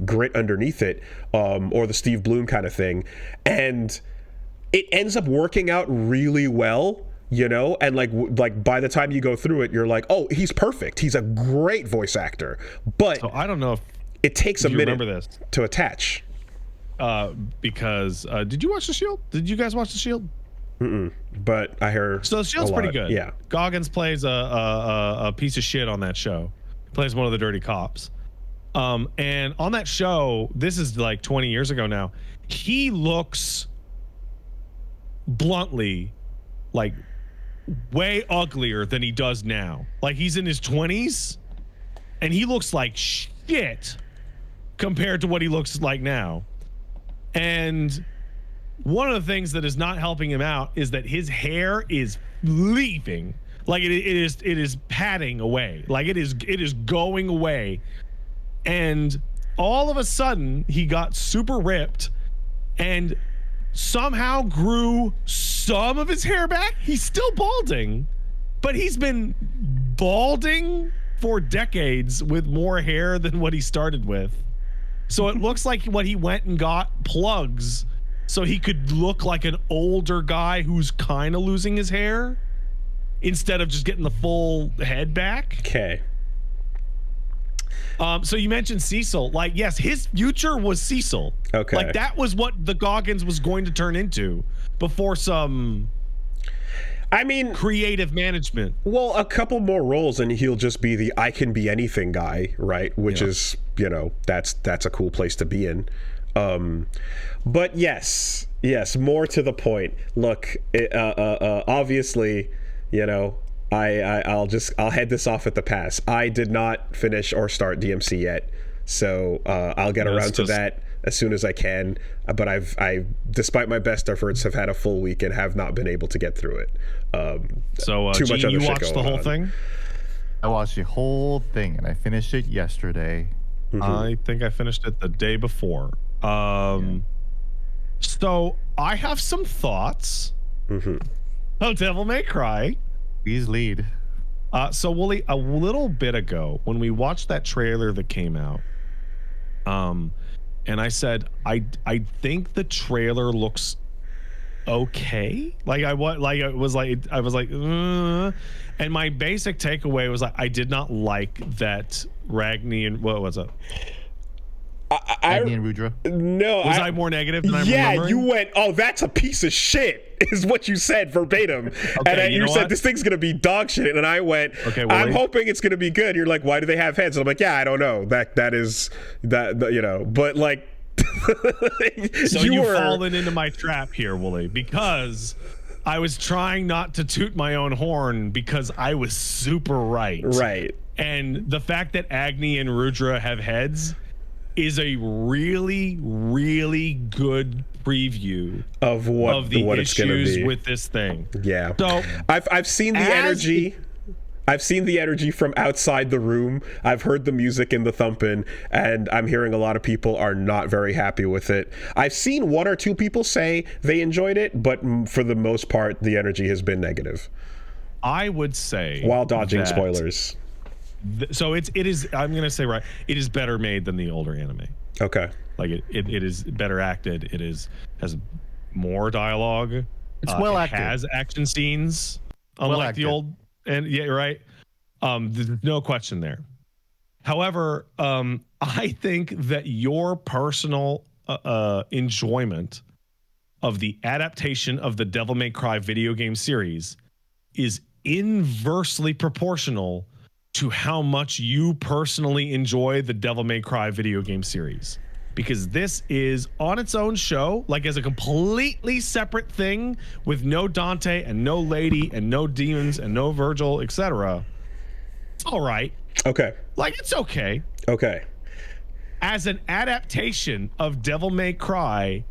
grit underneath it, or the Steve Bloom kind of thing. And it ends up working out really well. You know, and like by the time you go through it, you're like, oh, he's perfect. He's a great voice actor. But so I don't know if it takes a minute this. To attach. Because did you watch The Shield? Did you guys watch The Shield? But I heard so The Shield's pretty good. Yeah, Goggins plays a piece of shit on that show. He plays one of the dirty cops. And on that show, this is like 20 years ago now. He looks bluntly like way uglier than he does now. Like he's in his 20s and he looks like shit compared to what he looks like now. And one of the things that is not helping him out is that his hair is leaving. Like it is padding away. Like it is going away. And all of a sudden he got super ripped and somehow grew some of his hair back. He's still balding, but he's been balding for decades with more hair than what he started with. So it looks like what he went and got plugs so he could look like an older guy who's kind of losing his hair instead of just getting the full head back. Okay. So you mentioned Cecil. Like, yes, his future was Cecil. Okay. Like, that was what the Goggins was going to turn into before some creative management. Well, a couple more roles and he'll just be the I can be anything guy, right? Which is, that's a cool place to be in. But yes, more to the point. Look, obviously, I'll head this off at the pass. I did not finish or start DMC yet, so I'll get around to that as soon as I can. But I, despite my best efforts, have had a full week and have not been able to get through it. So, too much Gene, other you shit watched the going whole on. thing? I watched the whole thing and I finished it yesterday. I think I finished it the day before. So I have some thoughts. Oh, Devil May Cry. Please lead. So Wooly, a little bit ago when we watched that trailer that came out, and I said I think the trailer looks okay. I was like, and my basic takeaway was like I did not like that Ragni and what was it? Agni and Rudra. No, Was I more negative than I'm remembering? You went, oh, that's a piece of shit, is what you said verbatim. Okay, and then you you know said what? this thing's gonna be dog shit, and I went, Okay, I'm hoping it's gonna be good. You're like, why do they have heads? And I'm like, yeah, I don't know. That is but like. So you've fallen into my trap here, Wooly, because I was trying not to toot my own horn because I was super right. Right. And the fact that Agni and Rudra have heads is a really, really good preview of what the it's gonna issues be with this thing. Yeah. So I've seen the energy. I've seen the energy from outside the room. I've heard the music and the thumping, and I'm hearing a lot of people are not very happy with it. I've seen one or two people say they enjoyed it, but for the most part, the energy has been negative. I would say, while dodging spoilers. So it is. I'm gonna say it is better made than the older anime. Okay. Like it is better acted. Has more dialogue. It's well acted. It has action scenes, unlike the old. And yeah, you're right. There's no question there. However, I think that your personal enjoyment of the adaptation of the Devil May Cry video game series is inversely proportional to how much you personally enjoy the Devil May Cry video game series. Because this is on its own show, like as a completely separate thing with no Dante and no Lady and no demons and no Virgil, etc. It's all right. Okay. Like, it's okay. Okay. As an adaptation of Devil May Cry,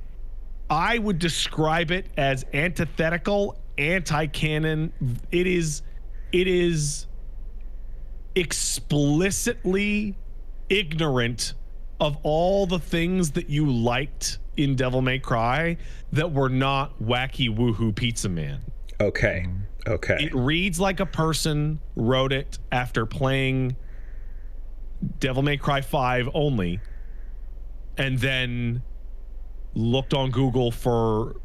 I would describe it as antithetical, anti-canon. It is explicitly ignorant of all the things that you liked in Devil May Cry that were not wacky woohoo pizza man. Okay. It reads like a person wrote it after playing Devil May Cry 5 only, and then looked on Google for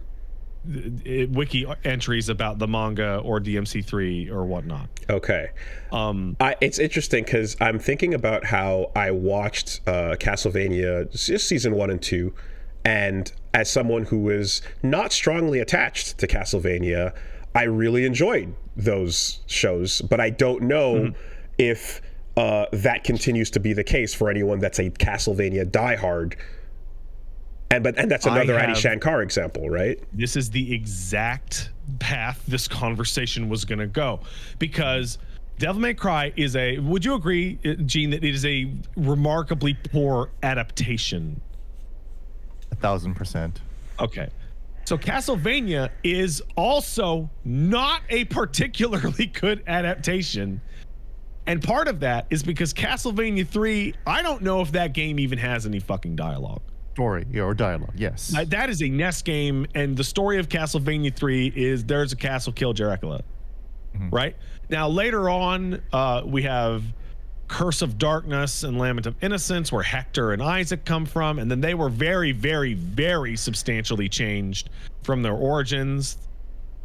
wiki entries about the manga or DMC3 or whatnot. Okay. It's interesting because I'm thinking about how I watched Castlevania just season 1 and 2, and as someone who is not strongly attached to Castlevania, I really enjoyed those shows, but I don't know if that continues to be the case for anyone that's a Castlevania diehard. And that's another Adi Shankar example, right? This is the exact path this conversation was going to go, because Devil May Cry is would you agree, Gene, that it is a remarkably poor adaptation? 1,000%. Okay. So Castlevania is also not a particularly good adaptation. And part of that is because Castlevania 3, I don't know if that game even has any fucking dialogue. Story or dialogue, yes. That is a NES game, and the story of Castlevania 3 is there's a castle, kill Dracula. Right? Now, later on, we have Curse of Darkness and Lament of Innocence, where Hector and Isaac come from, and then they were very, very, very substantially changed from their origins.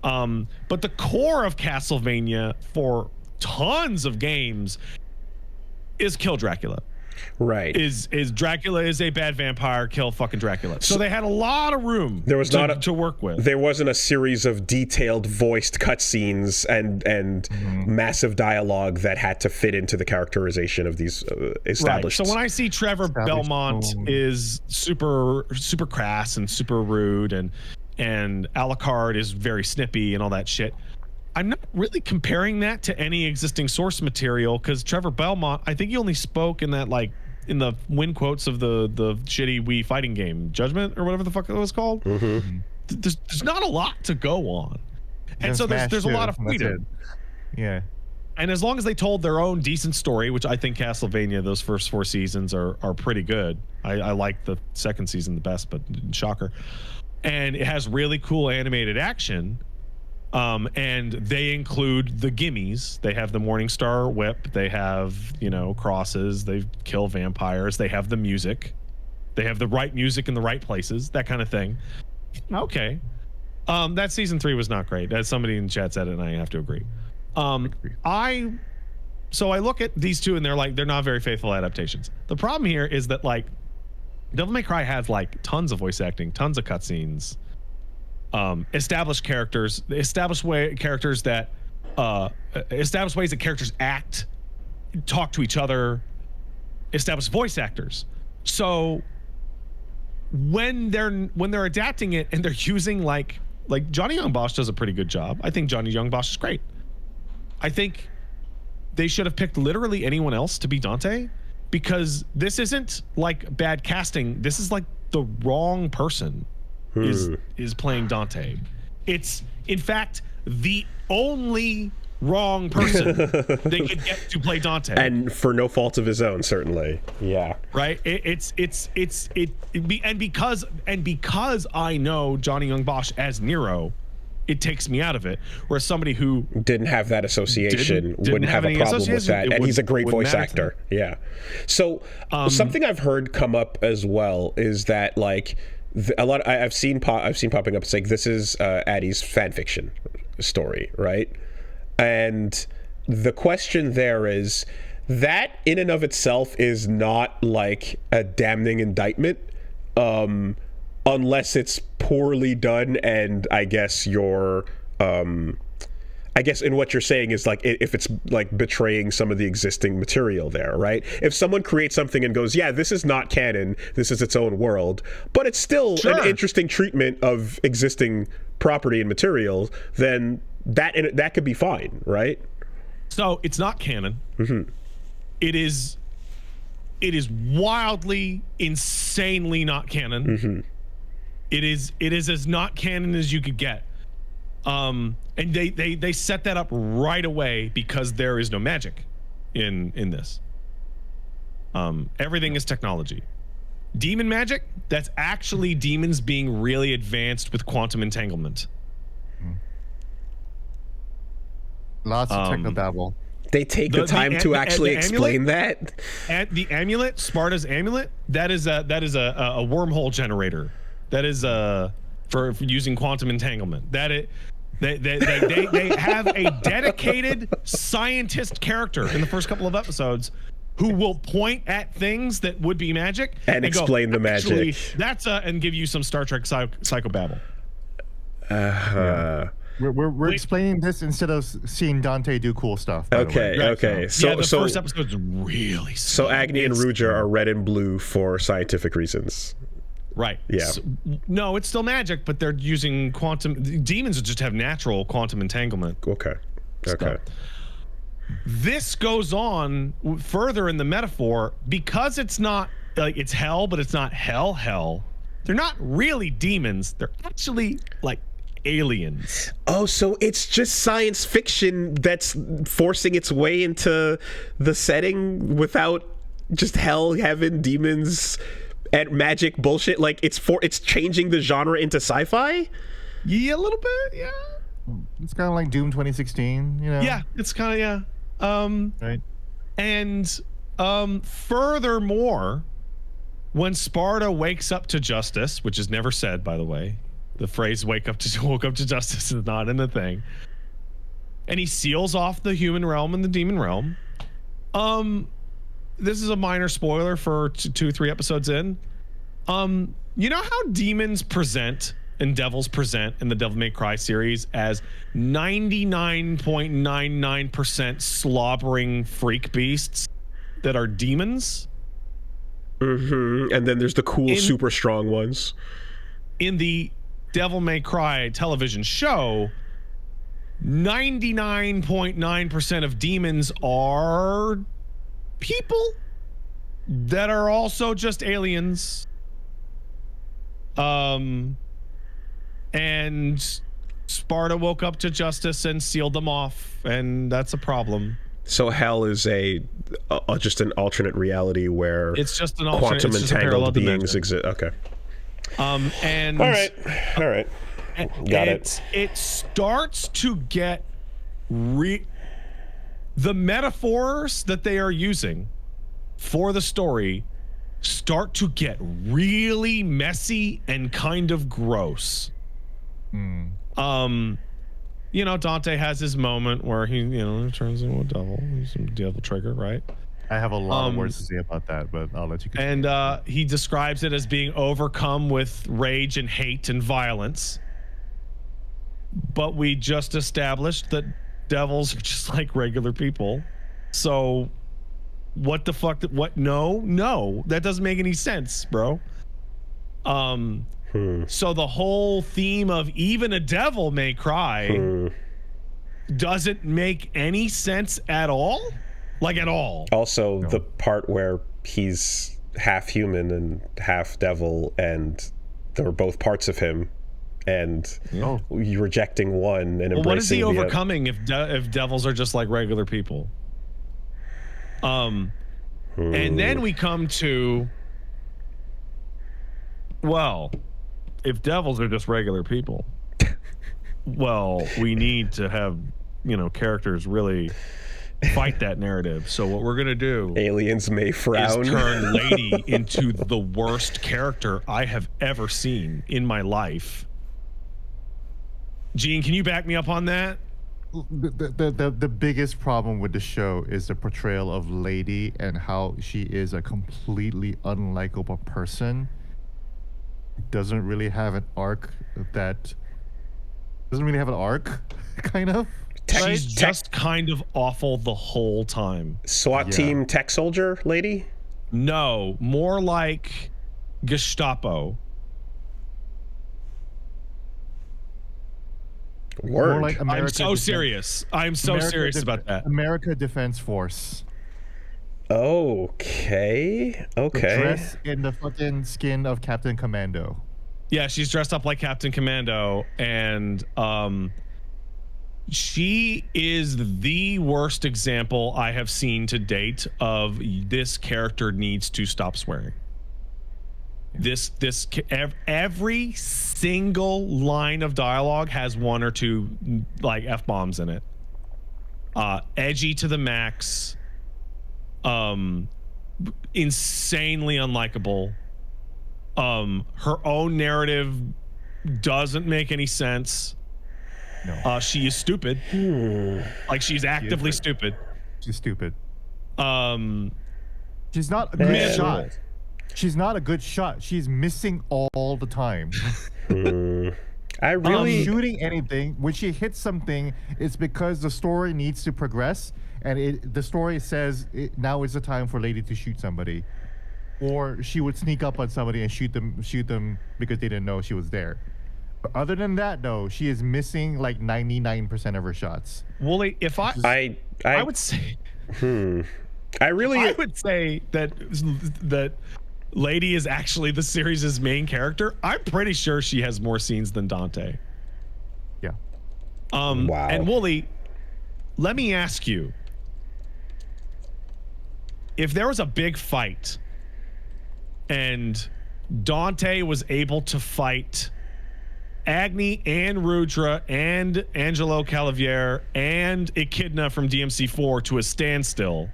But the core of Castlevania for tons of games is kill Dracula. Right. Is Dracula is a bad vampire, kill fucking Dracula. So they had a lot of room to work with. There wasn't a series of detailed voiced cutscenes and massive dialogue that had to fit into the characterization of these established. Right. So when I see Trevor Belmont is super crass and super rude and Alucard is very snippy and all that shit, I'm not really comparing that to any existing source material, because Trevor Belmont, I think he only spoke in that, like, in the win quotes of the shitty Wii fighting game Judgment or whatever the fuck it was called. There's not a lot to go on, and so there's a lot of freedom. Yeah. And as long as they told their own decent story, which I think Castlevania, those first 4 seasons are pretty good. I like the second season the best, but shocker. And it has really cool animated action. And they include the gimmies. They have the Morningstar whip. They have, crosses. They kill vampires. They have the music. They have the right music in the right places. That kind of thing. Okay. That season 3 was not great. As somebody in the chat said it, and I have to agree. I look at these two and they're not very faithful adaptations. The problem here is that, like, Devil May Cry has like tons of voice acting, tons of cutscenes. Established characters, established ways that characters act, talk to each other, established voice actors. So when they're adapting it and they're using like Johnny Young Bosch does a pretty good job. I think Johnny Young Bosch is great. I think they should have picked literally anyone else to be Dante, because this isn't like bad casting. This is like the wrong person is playing Dante. It's in fact the only wrong person they could get to play Dante, and for no fault of his own, certainly. Yeah. Right. Because I know Johnny Young Bosch as Nero, it takes me out of it. Whereas somebody who didn't have that association wouldn't have a problem with that, and he's a great voice actor. Yeah. So something I've heard come up as well is that, like, I've seen popping up. It's like, this is Addie's fanfiction story, right? And the question there is that in and of itself is not like a damning indictment, unless it's poorly done. And I guess in what you're saying is, like, if it's like betraying some of the existing material there, right? If someone creates something and goes, yeah, this is not canon, this is its own world, but it's still an interesting treatment of existing property and materials, then that could be fine, right? So it's not canon. It is wildly, insanely not canon. It is as not canon as you could get. And they set that up right away because there is no magic in this. Everything is technology. Demon magic, that's actually demons being really advanced with quantum entanglement. Lots of technobabble. They take the time to actually explain that. And the amulet, Sparta's amulet, that is a wormhole generator. That is for using quantum entanglement. They have a dedicated scientist character in the first couple of episodes who will point at things that would be magic and explain the magic. That's and give you some Star Trek psychobabble. We're explaining this instead of seeing Dante do cool stuff. Okay. So the first episode's really so Agni and Ruja are red and blue for scientific reasons. Right. Yeah. So, no, it's still magic, but they're using quantum. Demons just have natural quantum entanglement. Okay. This goes on further in the metaphor because it's not like it's hell, but it's not hell. They're not really demons. They're actually like aliens. Oh, so it's just science fiction that's forcing its way into the setting without just hell, heaven, demons, and magic bullshit. Like it's changing the genre into sci-fi. Yeah, a little bit. Yeah. It's kind of like Doom 2016. Yeah, it's kind of right. And furthermore, when Sparta wakes up to justice, which is never said, by the way, the phrase woke up to justice is not in the thing, and he seals off the human realm and the demon realm, this is a minor spoiler for 2-3 episodes in. You know how demons present and devils present in the Devil May Cry series as 99.99% slobbering freak beasts that are demons? Mm-hmm. And then there's the cool, super strong ones. In the Devil May Cry television show, 99.9% of demons are people that are also just aliens. And Sparta woke up to justice and sealed them off, and that's a problem. So hell is just an alternate reality where it's just an alternate, quantum entangled beings exist. Okay. And all right. Got it. It starts to get the metaphors that they are using for the story start to get really messy and kind of gross. You know, Dante has his moment where he, turns into a devil. He's a devil trigger, right? I have a lot of words to say about that, but I'll let you continue. And he describes it as being overcome with rage and hate and violence. But we just established that devils are just like regular people. So what the fuck? What? No, that doesn't make any sense, bro. So the whole theme of even a devil may cry doesn't make any sense at all. Like at all. Also, the part where he's half human and half devil, and they're both parts of him, and you're rejecting one and embracing the what is he other. overcoming if devils are just like regular people? And then we come to, well, if devils are just regular people, well, we need to have, characters really fight that narrative. So what we're gonna do, aliens may frown, is turn Lady into the worst character I have ever seen in my life. Gene, can you back me up on that? The biggest problem with the show is the portrayal of Lady and how she is a completely unlikable person. Doesn't really have an arc kind of. She's just kind of awful the whole time. SWAT team tech soldier lady? No, more like Gestapo. Word. More like I'm so serious. I'm so serious about that. America Defense Force. Okay. Dress in the fucking skin of Captain Commando. Yeah, she's dressed up like Captain Commando, and she is the worst example I have seen to date of this character needs to stop swearing. Every single line of dialogue has one or two like F-bombs in it. Edgy to the max. Insanely unlikable. Her own narrative doesn't make any sense. No. She is stupid. Like she's actively stupid. She's stupid. She's not a good shot. She's not a good shot. She's missing all the time. I really shooting anything. When she hits something, it's because the story needs to progress, and the story says now is the time for Lady to shoot somebody, or she would sneak up on somebody and shoot them because they didn't know she was there. But other than that, though, she is missing like 99% of her shots. Wooly, if I would say, I would say that Lady is actually the series' main character. I'm pretty sure she has more scenes than Dante. Yeah. Wow. And Wooly, let me ask you, if there was a big fight and Dante was able to fight Agni and Rudra and Angelo Calavier and Echidna from DMC4 to a standstill,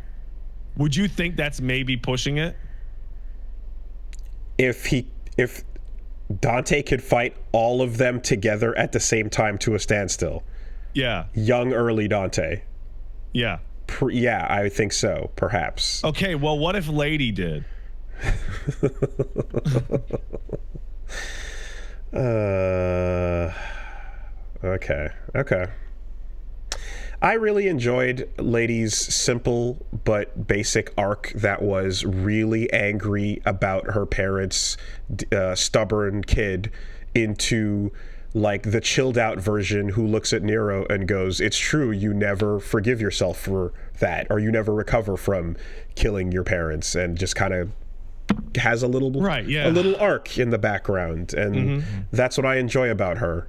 would you think that's maybe pushing it? If Dante could fight all of them together at the same time to a standstill. Yeah. Young early Dante. Yeah. Yeah, I think so. Perhaps. Okay, well, what if Lady did? Okay. I really enjoyed Lady's simple but basic arc that was really angry about her parents' stubborn kid into like the chilled out version who looks at Nero and goes, it's true, you never forgive yourself for that, or you never recover from killing your parents, and just kind of has a little a little arc in the background, and that's what I enjoy about her.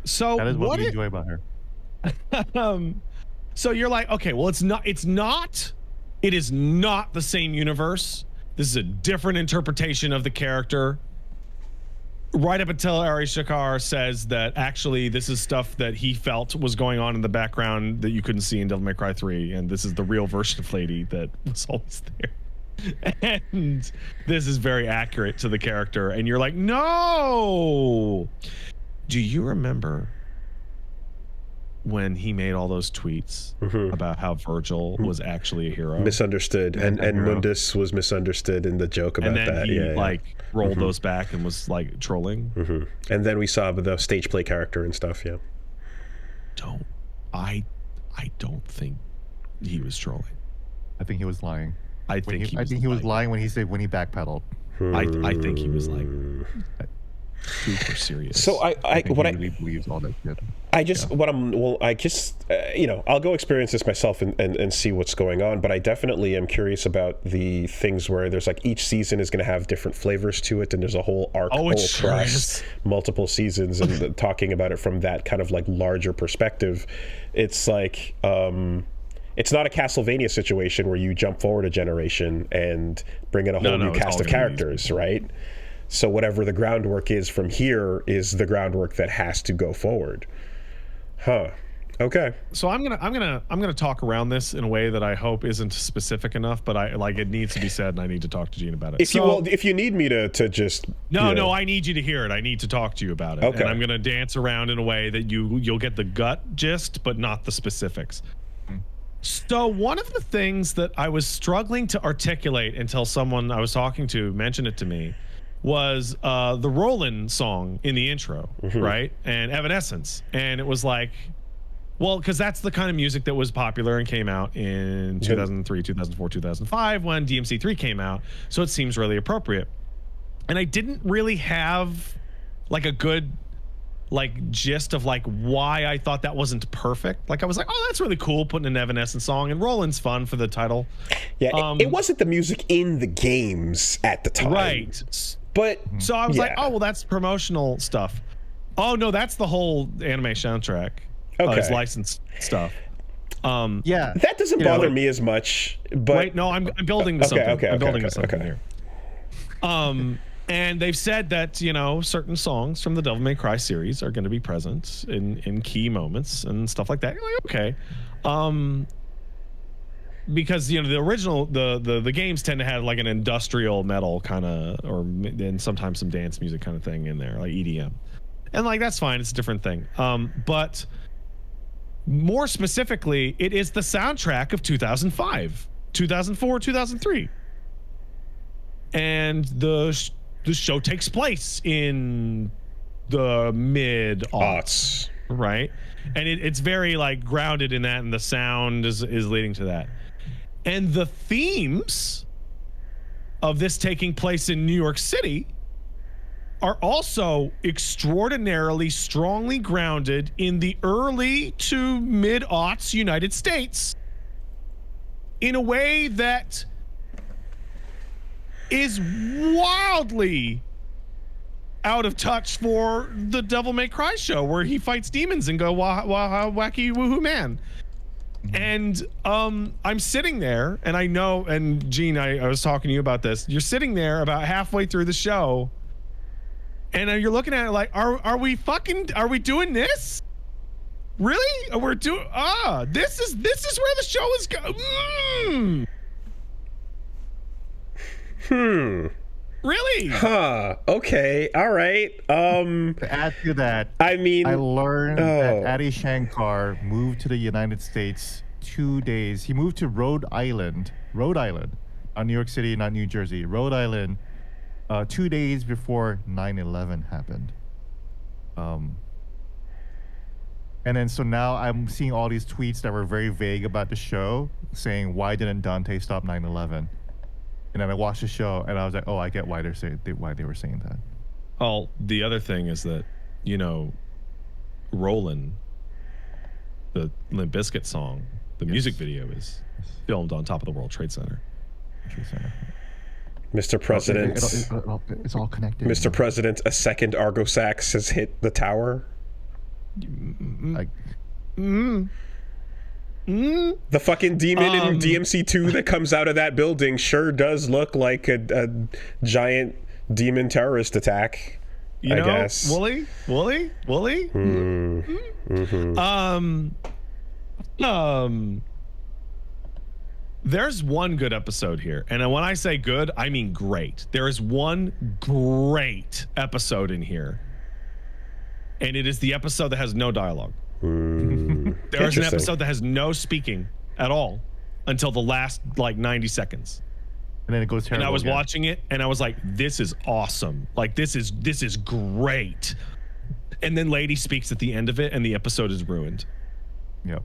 So That is what we enjoy about her. So you're like, okay, well, it is not the same universe. This is a different interpretation of the character. Right up until Ari Shankar says that actually this is stuff that he felt was going on in the background that you couldn't see in Devil May Cry 3, and this is the real version of Lady that was always there. And this is very accurate to the character, and you're like, no. Do you remember when he made all those tweets about how Virgil was actually a hero? Misunderstood, and Mundus was misunderstood in the joke about that. And then he rolled those back and was like trolling. And then we saw the stage play character and stuff. Yeah. I don't think he was trolling. I think he was lying. I think he was lying when he backpedaled. I think he was like super serious. So I really believes all that shit. I'll go experience this myself and see what's going on, but I definitely am curious about the things where there's like each season is going to have different flavors to it, and there's a whole arc across multiple seasons, and talking about it from that kind of like larger perspective. It's like it's not a Castlevania situation where you jump forward a generation and bring in a whole new cast of characters, right? So whatever the groundwork is from here is the groundwork that has to go forward. Okay. So I'm gonna talk around this in a way that I hope isn't specific enough, but it needs to be said, and I need to talk to Gene about it. If you need me to just no, I need you to hear it. I need to talk to you about it. Okay. And I'm gonna dance around in a way that you'll get the gut gist, but not the specifics. So one of the things that I was struggling to articulate until someone I was talking to mentioned it to me was the Roland song in the intro, right? And Evanescence. And it was like, well, because that's the kind of music that was popular and came out in 2003, 2004, 2005 when DMC3 came out. So it seems really appropriate. And I didn't really have like a good gist of like why I thought that wasn't perfect. Like I was like, oh, that's really cool putting an Evanescence song, and Roland's fun for the title. Yeah, it wasn't the music in the games at the time. Right. But so I was like, oh, well, that's promotional stuff. Oh no, that's the whole anime soundtrack. Okay. It's licensed stuff. Yeah, that doesn't bother me as much. But wait, no, I'm building to something. I'm building to something here. And they've said that certain songs from the Devil May Cry series are going to be present in key moments and stuff like that. You're like, okay. Because the original the games tend to have like an industrial metal kind of, and sometimes some dance music kind of thing in there, like EDM, and like that's fine, it's a different thing. But more specifically, it is the soundtrack of 2005, 2004, 2003, and the show takes place in the mid-aughts, right? And it's very like grounded in that, and the sound is leading to that. And the themes of this taking place in New York City are also extraordinarily strongly grounded in the early to mid-aughts United States in a way that is wildly out of touch for the Devil May Cry show, where he fights demons and go, wow, wacky woohoo man. And I'm sitting there, and I know, and Gene, I was talking to you about this. You're sitting there about halfway through the show, and you're looking at it like, are we doing this? Really? We're doing this is where the show is going. Really? Huh. Okay. All right. To add to that, I mean, I learned that Adi Shankar moved to the United States 2 days. He moved to Rhode Island, not New York City, not New Jersey, Rhode Island, 2 days before 9/11 happened. And then so now I'm seeing all these tweets that were very vague about the show, saying why didn't Dante stop 9/11? And then I watched the show and I was like, oh, I get why why they were saying that. Oh, the other thing is that, you know, Rollin', the Limp Bizkit song, the music video is filmed on top of the World Trade Center. Mr. President, it's all connected. Mr. President, a second Argosax has hit the tower. Like, The fucking demon in DMC2 that comes out of that building sure does look like a giant demon terrorist attack. You know, guess. Wooly? There's one good episode here. And when I say good, I mean great. There is one great episode in here. And it is the episode that has no dialogue. There is an episode that has no speaking at all until the last like 90 seconds. And then it goes terrible. And I was again. watching it and I was like, this is awesome. Like this is great. And then Lady speaks at the end of it and the episode is ruined. Yep.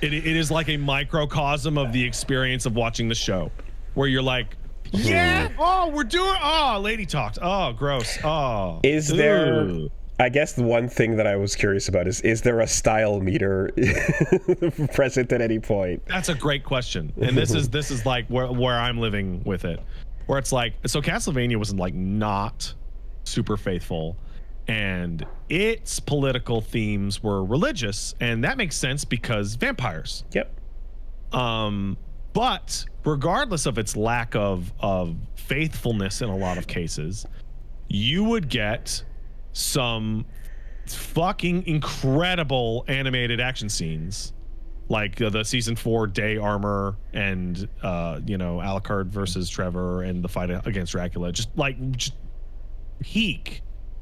It is like a microcosm of the experience of watching the show where you're like, yeah, oh, we're doing, oh, Lady talked. Oh, gross. Oh. Is there, I guess the one thing that I was curious about is there a style meter present at any point? That's a great question. And this is like where I'm living with it, where it's like, so Castlevania was like not super faithful and its political themes were religious, and that makes sense because vampires. Yep. But regardless of its lack of faithfulness in a lot of cases, you would get some fucking incredible animated action scenes like the season 4 Day Armor and you know, Alucard versus Trevor and the fight against Dracula, just peak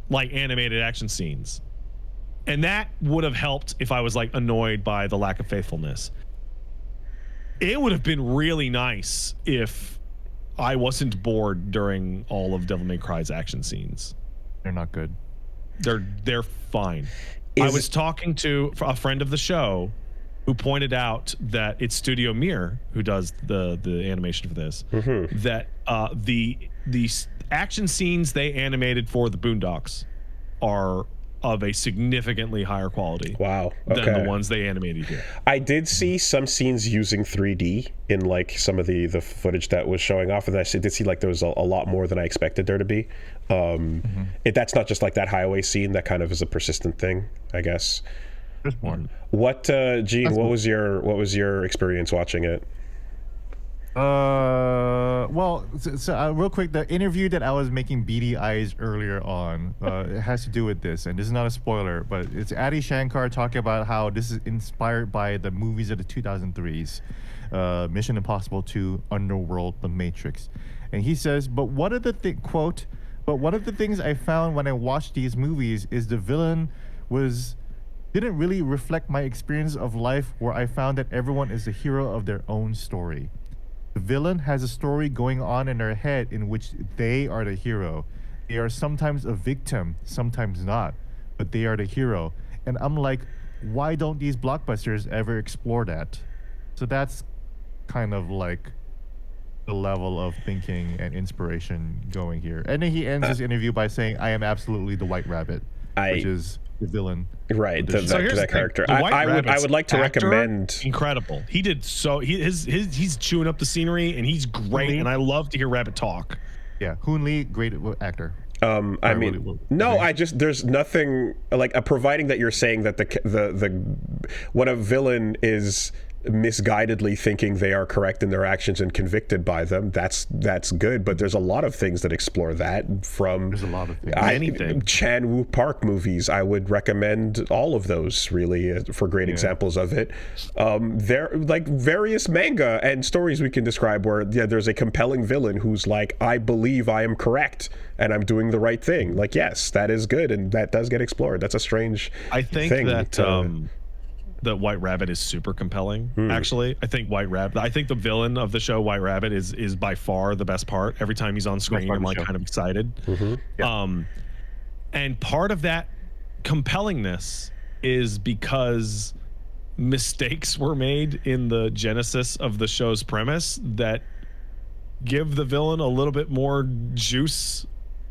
like animated action scenes. And that would have helped if I was like annoyed by the lack of faithfulness. It would have been really nice if I wasn't bored during all of Devil May Cry's action scenes. They're not good. They're fine. I was talking to a friend of the show who pointed out that it's Studio Mir who does the animation for this. That the action scenes they animated for the Boondocks are of a significantly higher quality. Wow. Okay. Than the ones they animated here. I did see some scenes using 3D in like some of the footage that was showing off, and I did see like there was a lot more than I expected there to be. That's not just like that highway scene. That kind of is a persistent thing, I guess. There's more. What, Gene? What was your experience watching it? Well, real quick, the interview that I was making beady eyes earlier on, it has to do with this, and this is not a spoiler, but it's Adi Shankar talking about how this is inspired by the movies of the 2003s, Mission Impossible 2, Underworld, The Matrix, and he says, but one of the things I found when I watched these movies is the villain didn't really reflect my experience of life, where I found that everyone is the hero of their own story. The villain has a story going on in their head in which they are the hero. They are sometimes a victim, sometimes not, but they are the hero. And I'm like, why don't these blockbusters ever explore that? So that's kind of like the level of thinking and inspiration going here. And then he ends his interview by saying, I am absolutely the White Rabbit, which is the villain. Right, that character. I would like to recommend. Incredible. He did so. He's chewing up the scenery, and he's great. And I love to hear Rabbit talk. Yeah, Hoon Lee, great actor. I mean, there's nothing like providing that you're saying that the when a villain is misguidedly thinking they are correct in their actions and convicted by them, that's good. But there's a lot of things that explore that. From There's a lot of things. Anything. Chan Woo Park movies, I would recommend all of those really for great examples of it. There like various manga and stories we can describe where there's a compelling villain who's like, I believe I am correct and I'm doing the right thing. Like, yes, that is good, and that does get explored. That's a strange I think thing that White Rabbit is super compelling. Actually, I think the villain of the show, White Rabbit, is by far the best part. Every time he's on screen, I'm like kind of excited. And part of that compellingness is because mistakes were made in the genesis of the show's premise that give the villain a little bit more juice,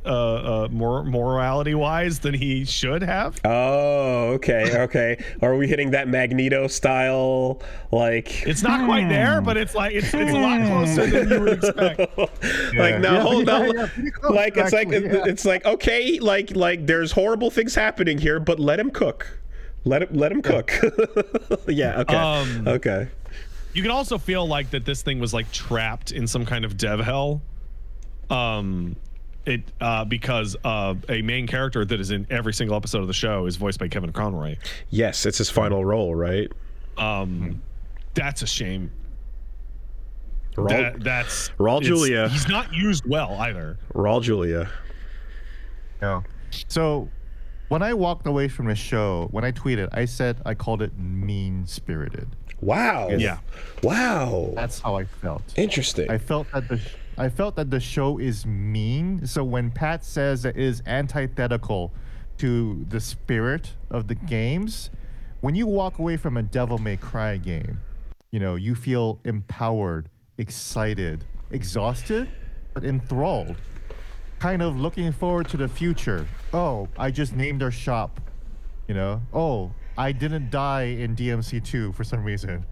more morality wise than he should have. Oh, okay. Are we hitting that Magneto style? Like, it's not quite there, but it's like it's a lot closer than you would expect. Like, now hold on. Like, it's like it's like, okay, like there's horrible things happening here, but let him cook. Let him cook. Yeah. Okay. Okay. You can also feel like that this thing was like trapped in some kind of dev hell. Because a main character that is in every single episode of the show is voiced by Kevin Conroy. Yes, it's his final role, right? That's a shame. That's Raul Julia. He's not used well either. Raul Julia. No. So when I walked away from the show, when I tweeted, I called it mean-spirited. Wow. Yeah. Wow. That's how I felt. Interesting. I felt that the show is mean. So when Pat says it is antithetical to the spirit of the games, when you walk away from a Devil May Cry game, you feel empowered, excited, exhausted, but enthralled. Kind of looking forward to the future. Oh, I just named our shop. Oh, I didn't die in DMC2 for some reason.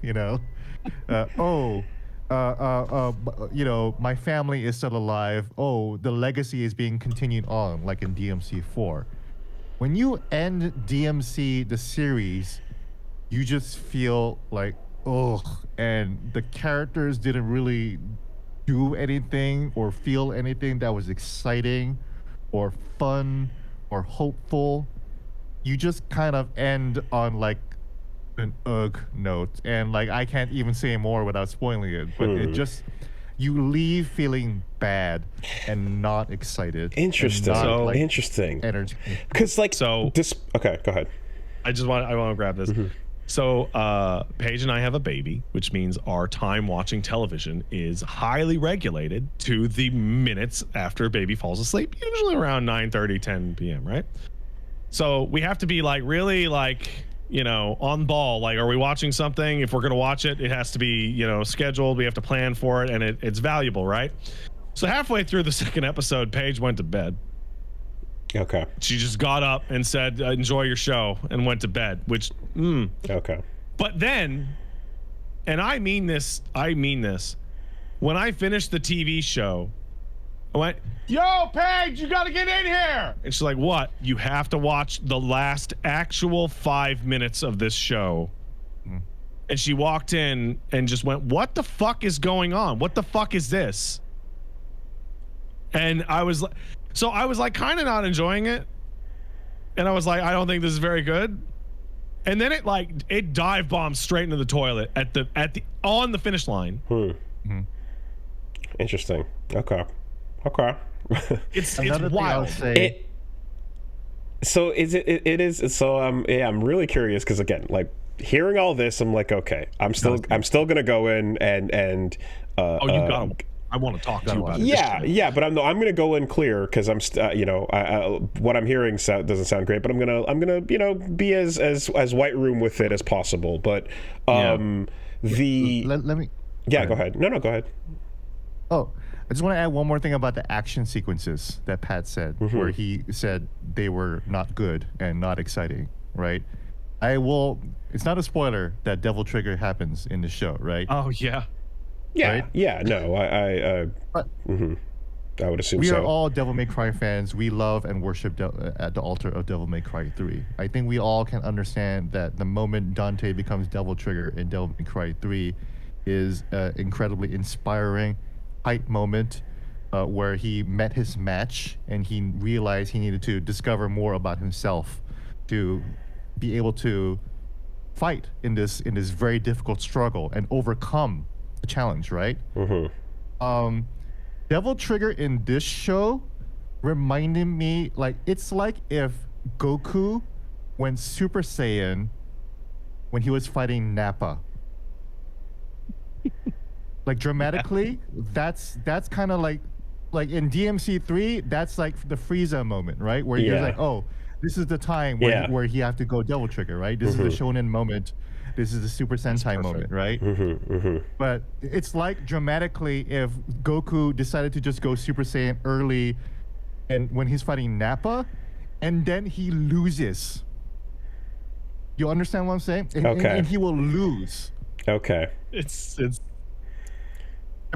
My family is still alive. Oh, the legacy is being continued on, like in DMC4. When you end DMC, the series, you just feel like, and the characters didn't really do anything or feel anything that was exciting or fun or hopeful. You just kind of end on like an note, and like I can't even say more without spoiling it, but it just, you leave feeling bad and not excited. Interesting. Interesting. Energy. Because okay, go ahead. I want to grab this. So Paige and I have a baby, which means our time watching television is highly regulated to the minutes after baby falls asleep, usually around 9:30, 10 p.m., right? So we have to be like really like, on ball. Like, are we watching something? If we're going to watch it, it has to be, scheduled. We have to plan for it, and it's valuable, right? So halfway through the second episode, Paige went to bed. Okay. She just got up and said, enjoy your show, and went to bed, which, Okay. But then, and I mean this, when I finished the TV show, I went, yo, Paige, you got to get in here. And she's like, what? You have to watch the last actual 5 minutes of this show. And she walked in and just went, what the fuck is going on? What the fuck is this? And I was like kind of not enjoying it. And I was like, I don't think this is very good. And then it dive bombed straight into the toilet on the finish line. Interesting. Okay. It's Another thing I wild. would say. So I'm really curious because again, like hearing all this, I'm like, okay, I'm still gonna go in and I want to talk to you about it. Yeah, but I'm gonna go in clear because I'm what I'm hearing doesn't sound great, but I'm gonna be as white room with it as possible. But let me. Yeah, go ahead. No, go ahead. Oh, I just want to add one more thing about the action sequences that Pat said, where he said they were not good and not exciting, right? It's not a spoiler that Devil Trigger happens in the show, right? Oh, yeah. Yeah, right? yeah, no, I would assume we so. are all Devil May Cry fans. We love and worship at the altar of Devil May Cry 3. I think we all can understand that the moment Dante becomes Devil Trigger in Devil May Cry 3 is an incredibly inspiring, hype moment where he met his match and he realized he needed to discover more about himself to be able to fight in this very difficult struggle and overcome the challenge, right? Devil Trigger in this show reminded me, like, it's like if Goku went Super Saiyan when he was fighting Nappa. Like, dramatically, that's kind of like in DMC3, that's like the Frieza moment, right? Where you're like, oh, this is the time where he have to go Devil Trigger, right? This is the Shonen moment. This is the Super Sentai moment, right? But it's like dramatically if Goku decided to just go Super Saiyan early and when he's fighting Nappa, and then he loses. You understand what I'm saying? And he will lose. Okay. It's Am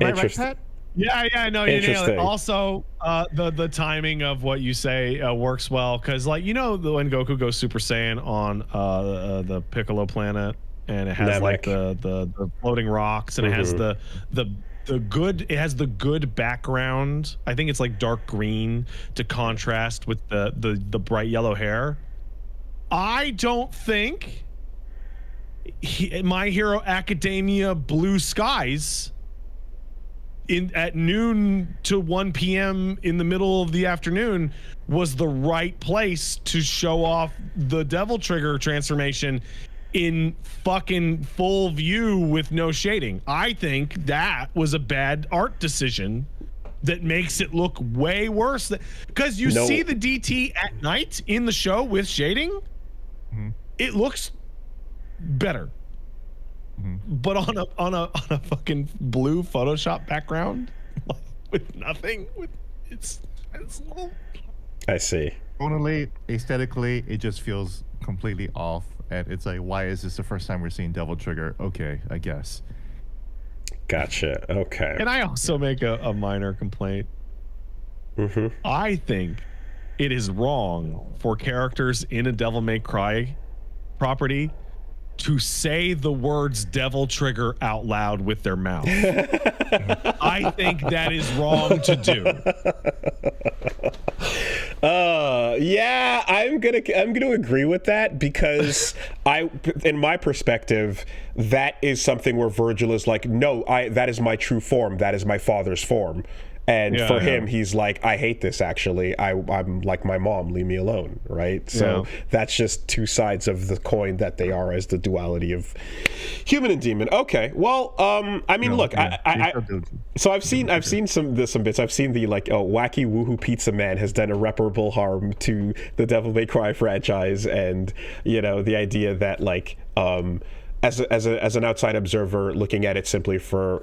I right, Pat? Yeah, no, you nailed it. Also, the timing of what you say works well because, like, when Goku goes Super Saiyan on the Piccolo planet, and it has like the floating rocks, and it has the good background. I think it's like dark green to contrast with the bright yellow hair. I don't think My Hero Academia Blue Skies at noon to 1 p.m. in the middle of the afternoon was the right place to show off the Devil Trigger transformation in fucking full view with no shading. I think that was a bad art decision that makes it look way worse because you see the DT at night in the show with shading, it looks better. But on a fucking blue Photoshop background, like, with nothing, it's I see. Tonally, aesthetically, it just feels completely off, and it's like, why is this the first time we're seeing Devil Trigger? Okay, I guess. Gotcha. Okay. Can I also make a minor complaint? I think it is wrong for characters in a Devil May Cry property to say the words Devil Trigger out loud with their mouth. I think that is wrong to do. Yeah, I'm gonna agree with that because in my perspective, that is something where Virgil is like, no, that is my true form. That is my father's form. And for him, he's like, I hate this, actually. I'm like my mom, leave me alone, right? So that's just two sides of the coin that they are as the duality of human and demon. Okay, well, I mean, look, so I've seen some bits. I've seen the, like, wacky woohoo pizza man has done irreparable harm to the Devil May Cry franchise, and, the idea that, like, as an outside observer looking at it simply for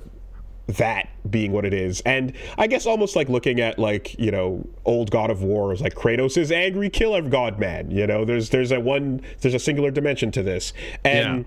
that being what it is, and I guess almost like looking at, like, old God of War is like Kratos is angry killer god man. There's a singular dimension to this, and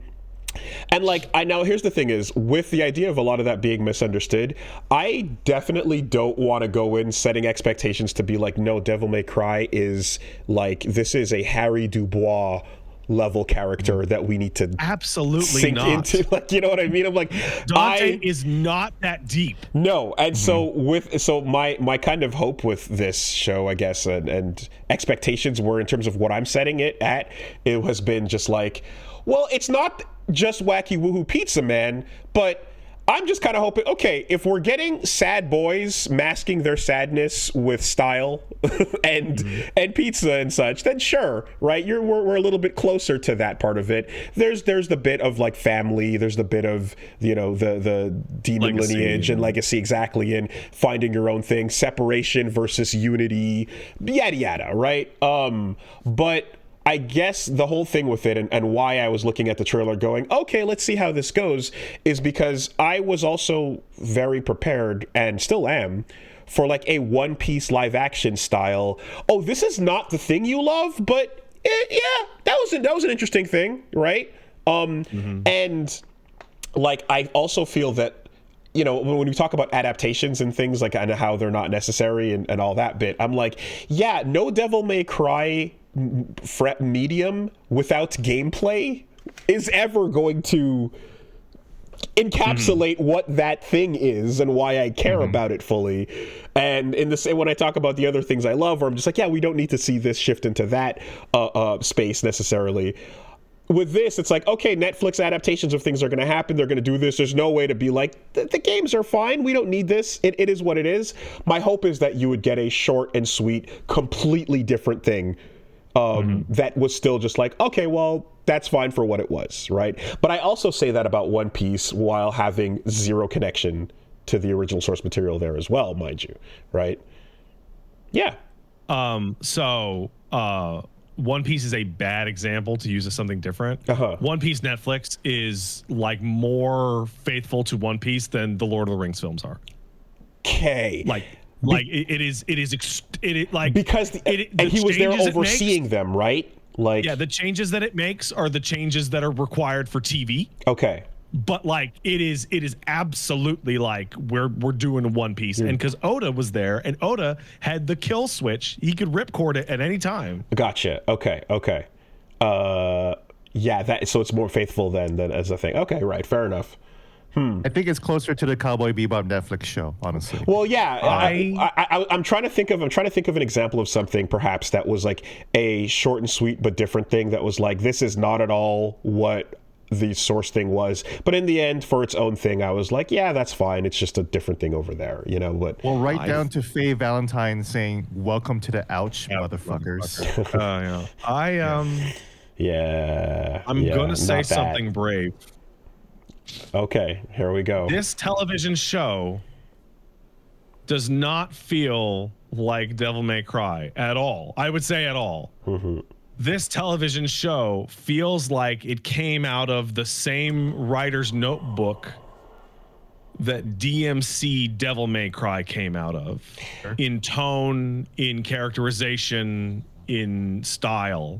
like, here's the thing is, with the idea of a lot of that being misunderstood, I definitely don't want to go in setting expectations to be like, no, Devil May Cry is like, this is a Harry Dubois level character that we need to sink into, like, you know what I mean? I'm like, Dante is not that deep. No, and so my kind of hope with this show, I guess, and expectations were, in terms of what I'm setting it at, it has been just like, well, it's not just wacky woohoo pizza man, but I'm just kind of hoping, okay, if we're getting sad boys masking their sadness with style and pizza and such, then sure, right? We're a little bit closer to that part of it. There's the bit of, like, family. There's the bit of, the demon lineage and legacy, exactly, and finding your own thing, separation versus unity, yada yada, right? But I guess the whole thing with it, and why I was looking at the trailer going, okay, let's see how this goes, is because I was also very prepared, and still am, for, like, a One Piece live action style. Oh, this is not the thing you love, but that was an interesting thing, right? And, like, I also feel that you know, when we talk about adaptations and things like and how they're not necessary and all that bit, I'm like, yeah, no Devil May Cry medium without gameplay is ever going to encapsulate what that thing is and why I care about it fully. And in the same, when I talk about the other things I love, where I'm just like, yeah, we don't need to see this shift into that space necessarily. With this, it's like, okay, Netflix adaptations of things are going to happen. They're going to do this. There's no way to be like, the games are fine. We don't need this. It is what it is. My hope is that you would get a short and sweet, completely different thing that was still just like, okay, well, that's fine for what it was, right? But I also say that about One Piece while having zero connection to the original source material there as well, mind you, right? Yeah. One Piece is a bad example to use as something different. One Piece Netflix is like more faithful to One Piece than the Lord of the Rings films are. Okay. It is like because and he was there overseeing them, right? Like, yeah, the changes that it makes are the changes that are required for TV. Okay. But like it is absolutely like we're doing One Piece, and because Oda was there and Oda had the kill switch, he could ripcord it at any time. Gotcha. Okay. Yeah, that so it's more faithful than as a thing. Okay, right, fair enough. I think it's closer to the Cowboy Bebop Netflix show, honestly. Well, yeah, I'm trying to think of an example of something perhaps that was like a short and sweet but different thing that was like, this is not at all what the source thing was, but in the end, for its own thing, I was like, yeah, that's fine. It's just a different thing over there, you know. But down to Faye Valentine saying, "Welcome to the ouch, motherfuckers." I'm gonna say something brave. Okay, here we go. This television show does not feel like Devil May Cry at all. I would say at all. This television show feels like it came out of the same writer's notebook that DMC Devil May Cry came out of. Sure. In tone, in characterization, in style.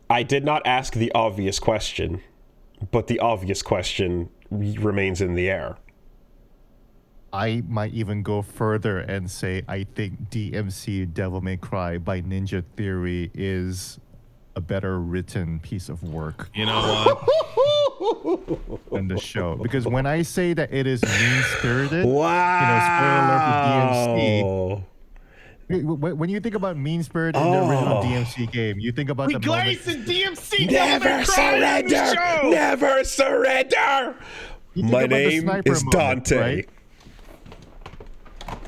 I did not ask the obvious question, but the obvious question remains in the air. I might even go further and say I think DMC Devil May Cry by Ninja Theory is a better written piece of work. You know what? Than the show. Because when I say that it is mean-spirited, wow. spoiler alert for DMC. When you think about mean-spirited in the original DMC game, you think about the moment... in DMC! Never surrender! Never surrender! My name is Dante. Right?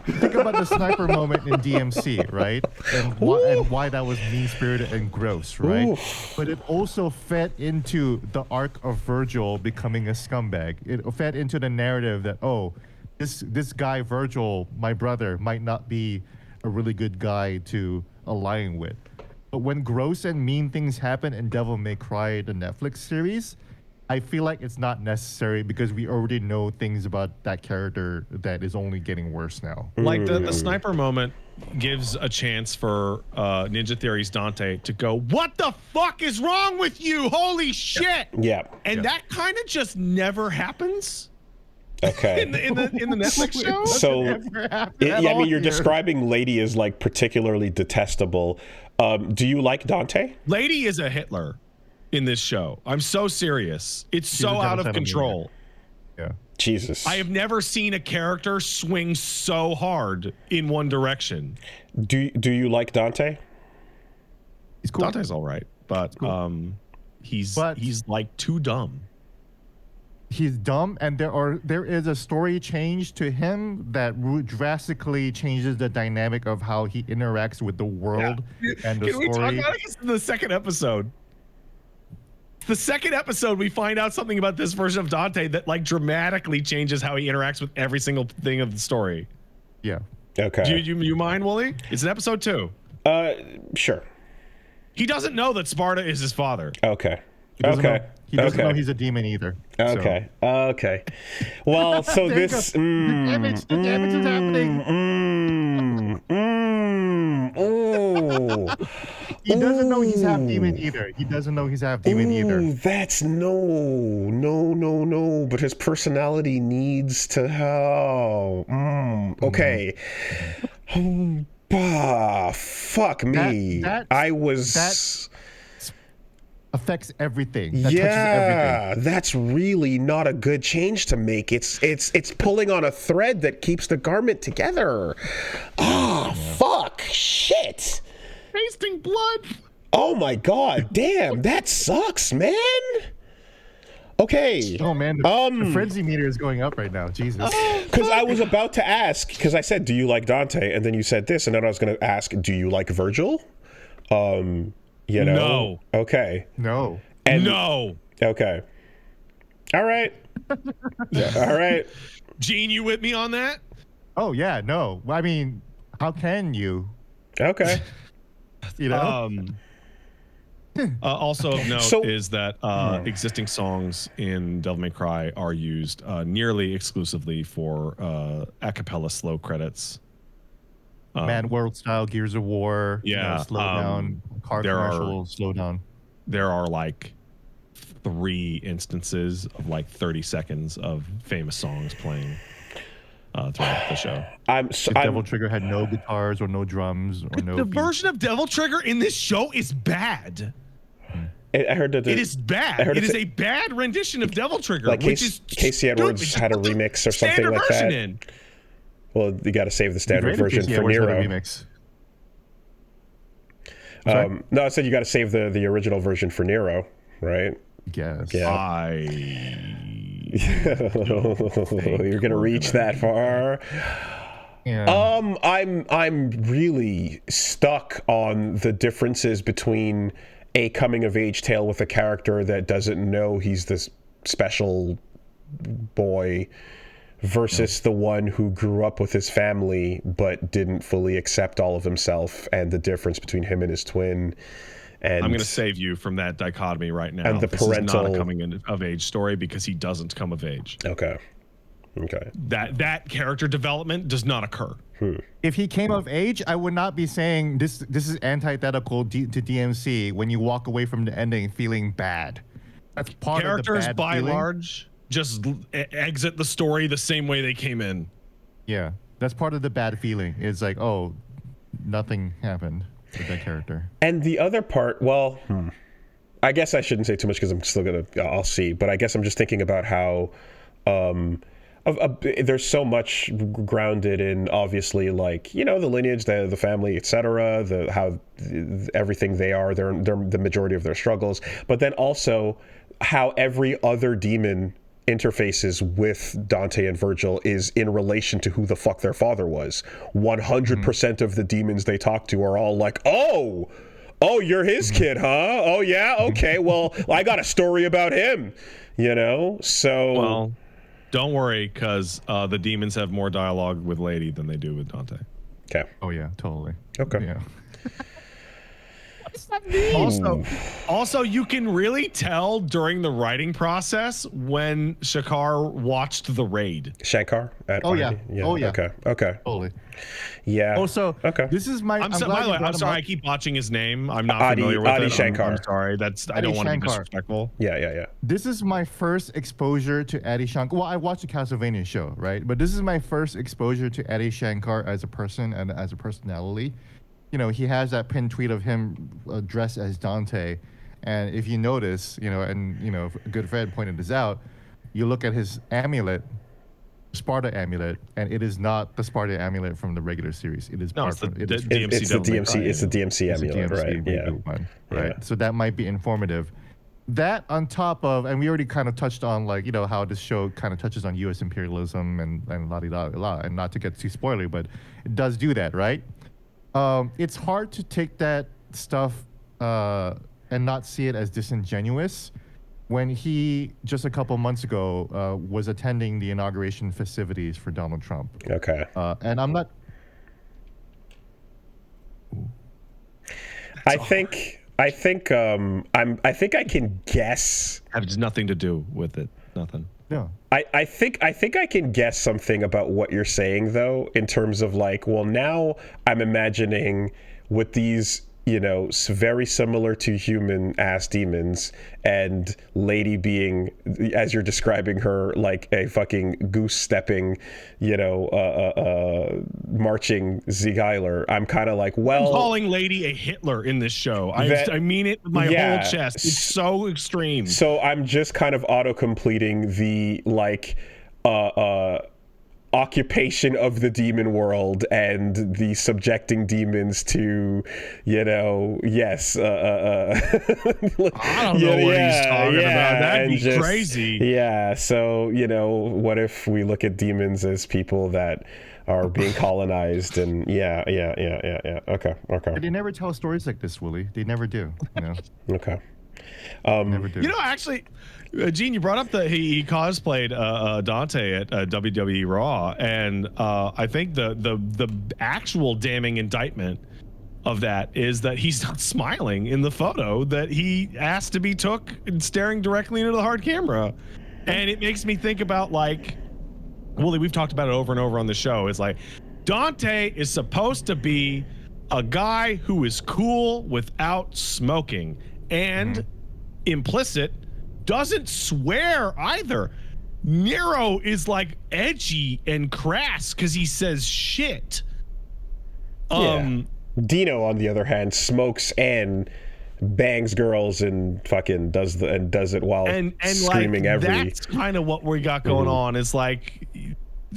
Think about the sniper moment in DMC, right? And why that was mean-spirited and gross, right? Oof. But it also fed into the arc of Virgil becoming a scumbag. It fed into the narrative that, this guy Virgil, my brother, might not be a really good guy to align with. But when gross and mean things happen in Devil May Cry, the Netflix series, I feel like it's not necessary because we already know things about that character that is only getting worse now. Like the sniper moment gives a chance for Ninja Theory's Dante to go, "What the fuck is wrong with you? Holy shit!" Yeah. And that kind of just never happens. Okay. in the Netflix show. So I mean, you're describing Lady as like particularly detestable. Do you like Dante? Lady is a Hitler in this show. I'm so serious. It's so out of control. Yeah. Jesus. I have never seen a character swing so hard in one direction. Do you like Dante? He's cool. Dante's all right, but he's like too dumb. He's dumb, and there is a story change to him that drastically changes the dynamic of how he interacts with the world and the story. Can we talk about it? It's the second episode. The second episode, we find out something about this version of Dante that like dramatically changes how he interacts with every single thing of the story. Yeah. Okay. Do you mind, Wooly? It's in episode 2. Sure. He doesn't know that Sparta is his father. Okay. He doesn't know he's a demon either. Okay. So. Okay. Well, so this the damage is happening. He doesn't know he's half demon either. He doesn't know he's half demon either. That's no. But his personality needs to have. Okay. Fuck me. That affects everything. That touches everything. That's really not a good change to make. It's pulling on a thread that keeps the garment together. Fuck. Shit. Tasting blood. Oh my god, damn, that sucks, man. Okay. Oh man, the frenzy meter is going up right now. Jesus. Because I was about to ask, because I said, do you like Dante? And then you said this, and then I was going to ask, do you like Virgil? You know? No. Okay. No. And, No. Okay. All right. All right. Gene, you with me on that? Oh yeah, no. I mean, how can you? Okay. You know. Also of note is that existing songs in Devil May Cry are used nearly exclusively for a cappella slow credits. Mad World style Gears of War. Yeah, slow down. Car commercial, slow down. There are like 3 instances of like 30 seconds of famous songs playing throughout the show. Devil Trigger had no guitars or no drums or no. The version of Devil Trigger in this show is bad. I heard that it is bad. It is a bad rendition of Devil Trigger, like which is Casey Edwards had a remix or something like that. Well, you got to save the standard version for Nero. Remix. No, I said you got to save the original version for Nero, right? Yes. Yeah. You're gonna reach that far. Yeah. I'm really stuck on the differences between a coming of age tale with a character that doesn't know he's this special boy versus the one who grew up with his family but didn't fully accept all of himself, and the difference between him and his twin. And I'm going to save you from that dichotomy right now. And the this parental is not a coming of age story because he doesn't come of age. Okay. That character development does not occur. If he came of age, I would not be saying this is antithetical to DMC when you walk away from the ending feeling bad. That's part of the Characters bad by feeling. large just exit the story the same way they came in. Yeah, that's part of the bad feeling. It's like, oh, nothing happened with that character. And the other part, well, I guess I shouldn't say too much because I'm still I'll see, but I guess I'm just thinking about how there's so much grounded in, obviously, like, you know, the lineage, the family, etc., how everything they are, they're the majority of their struggles, but then also how every other demon interfaces with Dante and Virgil is in relation to who the fuck their father was. 100% of the demons they talk to are all like, oh, you're his kid, huh? Oh yeah, okay, well, I got a story about him, you know? So well, don't worry, because the demons have more dialogue with Lady than they do with Dante. Okay. Oh yeah, totally. Okay. Yeah. Also, you can really tell during the writing process when Shakar watched the raid. Shankar? Oh yeah. Okay. Totally. Yeah. Also, okay. This is my. I'm sorry, I keep botching his name. I'm not Adi, familiar with Adi it. Shankar. I'm sorry. I don't want to be Shankar. disrespectful. Yeah. This is my first exposure to Adi Shankar. Well, I watched the Castlevania show, right? But this is my first exposure to Adi Shankar as a person and as a personality. You know, he has that pinned tweet of him dressed as Dante. And if you notice, you know, and, you know, a good friend pointed this out, you look at his amulet, Sparta amulet, and it is not the Sparta amulet from the regular series. It is It's the DMC amulet, right? Yeah. Right. So that might be informative. That on top of, and we already kind of touched on, like, you know, how this show kind of touches on U.S. imperialism and la-di-da-la, and not to get too spoilery, but it does do that, right? It's hard to take that stuff and not see it as disingenuous when he, just a couple months ago, was attending the inauguration festivities for Donald Trump. Okay. And I'm not... I think I can guess. Has nothing to do with it. Nothing. No. I think I can guess something about what you're saying, though, in terms of, like, well, now I'm imagining with these you know, very similar to human ass demons, and lady being, as you're describing her, like a fucking goose stepping, you know, marching Zegeiler. I'm kind of like, well, I'm calling lady a Hitler in this show. I mean it with my whole chest. It's so extreme. So I'm just kind of auto completing the like occupation of the demon world and the subjecting demons to, you know, yes, I don't know what he's talking about. That'd be just crazy. Yeah, so, you know, what if we look at demons as people that are being colonized? And yeah. Okay. They never tell stories like this, Willie. They never do. You know? Okay. Never do. You know, actually, Gene, you brought up that he cosplayed Dante at WWE Raw, and I think the actual damning indictment of that is that he's not smiling in the photo that he asked to be took and staring directly into the hard camera. And it makes me think about, like, Willie, we've talked about it over and over on the show. It's like Dante is supposed to be a guy who is cool without smoking, and implicit, doesn't swear either. Nero is like edgy and crass because he says shit. Dino, on the other hand, smokes and bangs girls and fucking does it while screaming like, that's kind of what we got going on. Is like,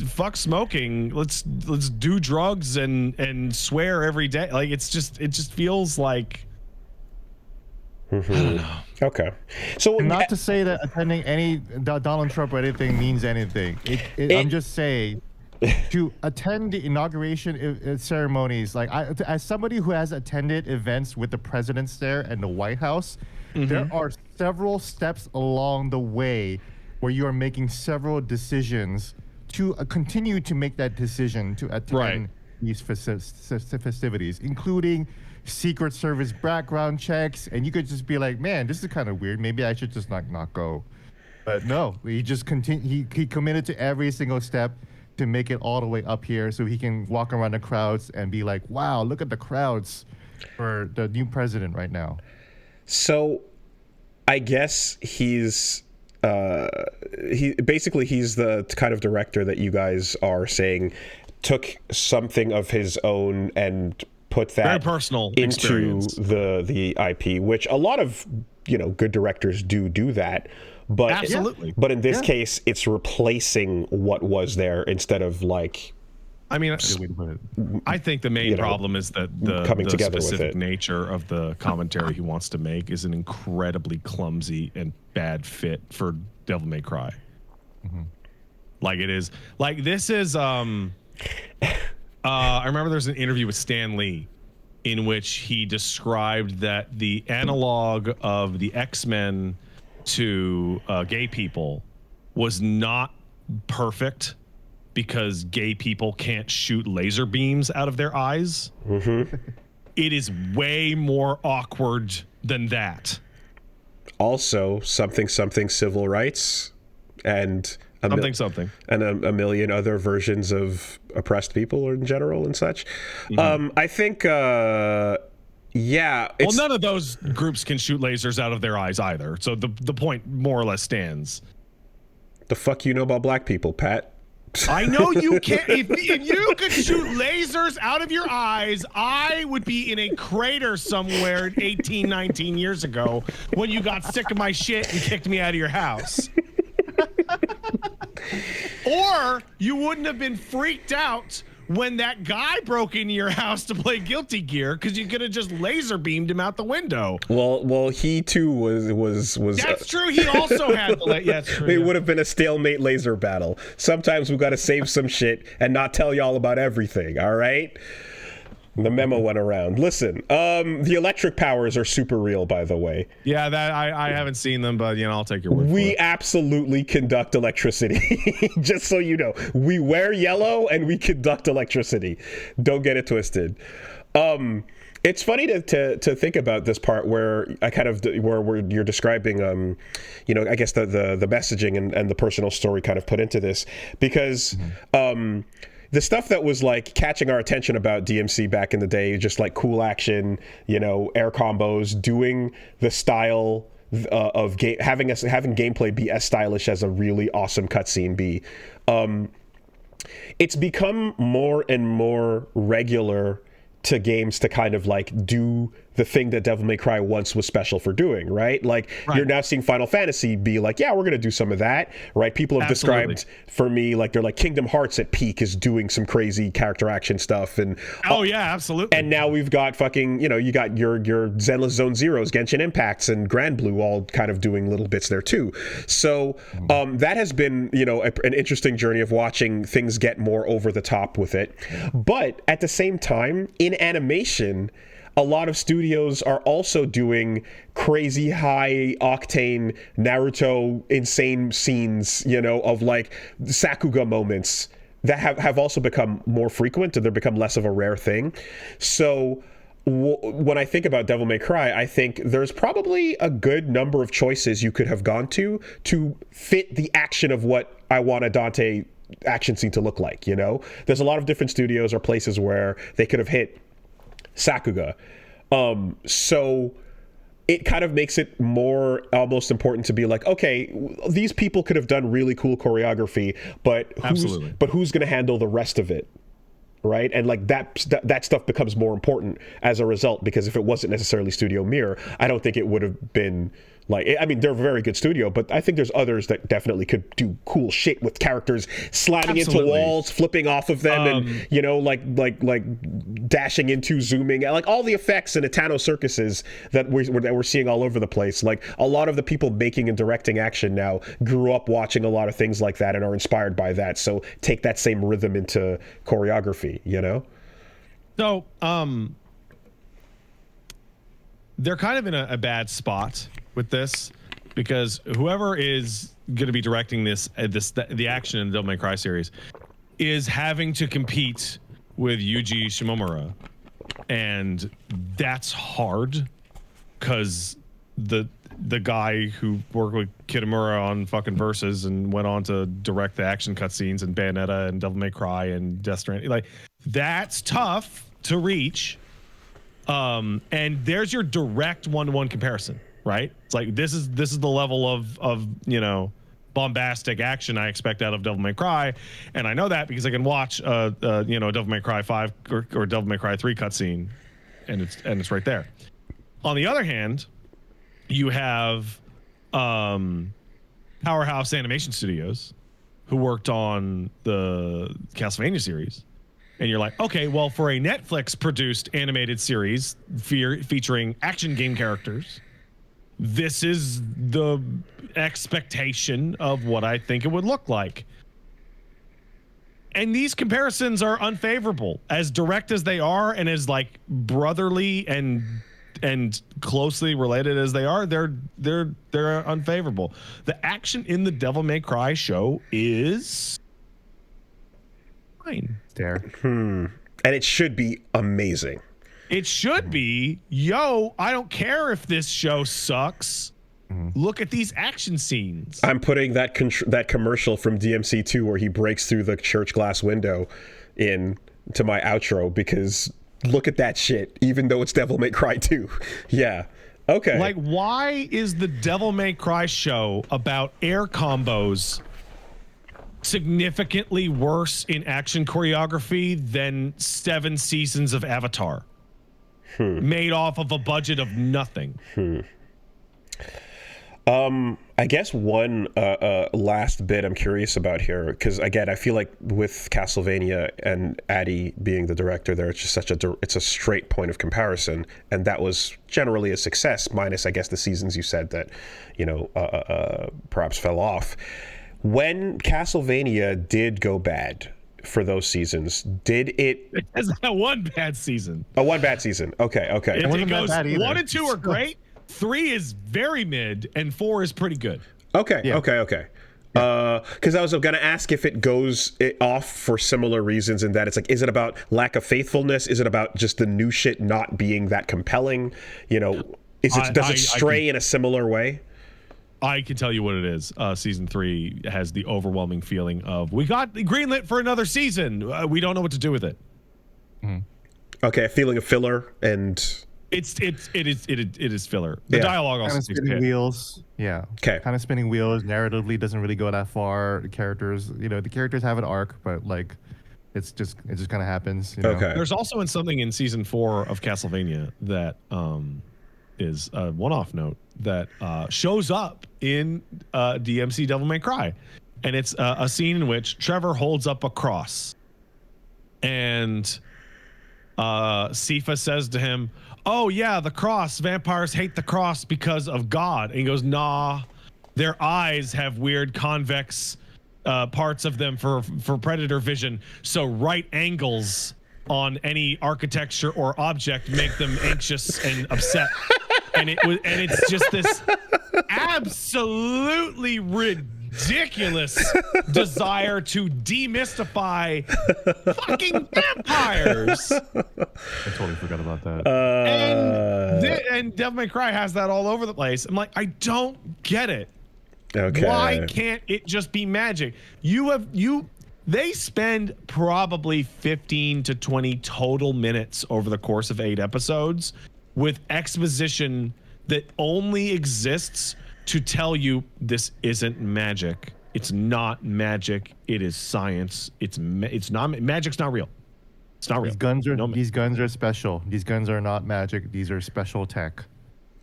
fuck smoking. Let's do drugs and swear every day. Like, it just feels like. I don't know. Okay, so and not to say that attending any Donald Trump or anything means anything. I'm just saying, to attend the inauguration ceremonies, like as somebody who has attended events with the presidents there and the White House, there are several steps along the way where you are making several decisions to continue to make that decision to attend these festivities, including Secret Service background checks, and you could just be like, man, this is kind of weird. Maybe I should just not go. But no, he just continued. He committed to every single step to make it all the way up here so he can walk around the crowds and be like, wow, look at the crowds for the new president right now. So I guess he's the kind of director that you guys are saying took something of his own and put that very personal into the IP, which a lot of, you know, good directors do that. But absolutely. But in this case, it's replacing what was there instead of like. I mean, I think the main problem is that the specific nature of the commentary he wants to make is an incredibly clumsy and bad fit for Devil May Cry. Like, it is like, this is I remember there's an interview with Stan Lee in which he described that the analog of the X-Men to gay people was not perfect because gay people can't shoot laser beams out of their eyes. It is way more awkward than that. Also, something civil rights and something and a million other versions of oppressed people in general and such. I think well, none of those groups can shoot lasers out of their eyes either, so the point more or less stands. The fuck you know about black people, Pat? I know you can't. If you could shoot lasers out of your eyes, I would be in a crater somewhere 18, 19 years ago when you got sick of my shit and kicked me out of your house. Or you wouldn't have been freaked out when that guy broke into your house to play Guilty Gear because you could have just laser beamed him out the window. Well, he too was. That's true. He also had the. Yeah, that's true. It would have been a stalemate laser battle. Sometimes we got to save some shit and not tell y'all about everything. All right. The memo went around. Listen, the electric powers are super real, by the way. Yeah, that I haven't seen them, but I'll take your word for it. We absolutely conduct electricity. Just so you know, we wear yellow and we conduct electricity. Don't get it twisted. It's funny to think about this part where I kind of where you're describing, I guess the messaging and the personal story kind of put into this because. the stuff that was like catching our attention about DMC back in the day, just like cool action, you know, air combos, doing the style of game, having gameplay be as stylish as a really awesome cutscene be. It's become more and more regular to games to kind of like do the thing that Devil May Cry once was special for doing, right? Like you're now seeing Final Fantasy be like, yeah, we're going to do some of that, right? People have described for me, like they're like Kingdom Hearts at peak is doing some crazy character action stuff. And absolutely. And now we've got fucking, you know, you got your Zenless Zone Zeros, Genshin Impacts, and Grand Blue all kind of doing little bits there too. So that has been, you know, an interesting journey of watching things get more over the top with it. But at the same time, in animation, a lot of studios are also doing crazy high octane Naruto insane scenes, you know, of like Sakuga moments that have also become more frequent, and they've become less of a rare thing. So when I think about Devil May Cry, I think there's probably a good number of choices you could have gone to fit the action of what I want a Dante action scene to look like, you know? There's a lot of different studios or places where they could have hit Sakuga. So it kind of makes it more almost important to be like, okay, these people could have done really cool choreography, but who's going to handle the rest of it? Right? And like that stuff becomes more important as a result, because if it wasn't necessarily Studio Mir, I don't think it would have been like, I mean, they're a very good studio, but I think there's others that definitely could do cool shit with characters sliding into walls, flipping off of them, and, you know, like dashing into, zooming, like all the effects and Itano circuses that we're seeing all over the place. Like a lot of the people making and directing action now grew up watching a lot of things like that and are inspired by that. So take that same rhythm into choreography, you know? So, they're kind of in a bad spot with this, because whoever is going to be directing the action in the Devil May Cry series is having to compete with Yuji Shimomura, and that's hard because the guy who worked with Kitamura on fucking Versus and went on to direct the action cutscenes in Bayonetta and Devil May Cry and Death Stranding, like that's tough to reach. And there's your direct one-to-one comparison, right? It's like this is the level of you know, bombastic action I expect out of Devil May Cry, and I know that because I can watch you know, Devil May Cry 5 or Devil May Cry 3 cutscene, and it's right there. On the other hand, you have Powerhouse Animation Studios, who worked on the Castlevania series. And you're like, okay, well, for a Netflix-produced animated series featuring action game characters, this is the expectation of what I think it would look like. And these comparisons are unfavorable. As direct as they are, and as like brotherly and closely related as they are, they're unfavorable. The action in the Devil May Cry show is fine. There. And it should be amazing. It should be. Yo, I don't care if this show sucks. Look at these action scenes. I'm putting that commercial from DMC2 where he breaks through the church glass window in to my outro, because look at that shit, even though it's Devil May Cry 2. Yeah. Okay. Like, why is the Devil May Cry show about air combos significantly worse in action choreography than 7 seasons of Avatar made off of a budget of nothing? I guess one last bit I'm curious about here, because again, I feel like with Castlevania and Addy being the director there, it's just it's a straight point of comparison, and that was generally a success, minus I guess the seasons you said that, you know, perhaps fell off. When Castlevania did go bad for those seasons, did it? It's not one bad season. Oh, one bad season. Okay. It goes 1 and 2 are great. 3 is very mid, and 4 is pretty good. Okay. Because I was going to ask if it goes off for similar reasons, in that it's like, is it about lack of faithfulness? Is it about just the new shit not being that compelling? You know, does it stray in a similar way? I can tell you what it is. Season 3 has the overwhelming feeling of we got greenlit for another season. We don't know what to do with it. Okay, a feeling of filler and. It is filler. The dialogue also kind of spinning wheels. Yeah. Okay. Kind of spinning wheels. Narratively doesn't really go that far. The characters have an arc, but like, it just kind of happens. You know? Okay. There's also something in season 4 of Castlevania that is a one-off note that shows up in DMC Devil May Cry, and it's a scene in which Trevor holds up a cross, and Sifa says to him, "Oh yeah, the cross. Vampires hate the cross because of God." And he goes, "Nah, their eyes have weird convex parts of them for predator vision. So right angles on any architecture or object make them anxious and upset." And it's just this absolutely ridiculous desire to demystify fucking vampires. I totally forgot about that. And Devil May Cry has that all over the place. I'm like, I don't get it. Okay. Why can't it just be magic? They spend probably 15 to 20 total minutes over the course of 8 episodes with exposition that only exists to tell you this isn't magic. It's not magic. It is science. It's not magic's not real. It's not real. These guns are special. These guns are not magic. These are special tech.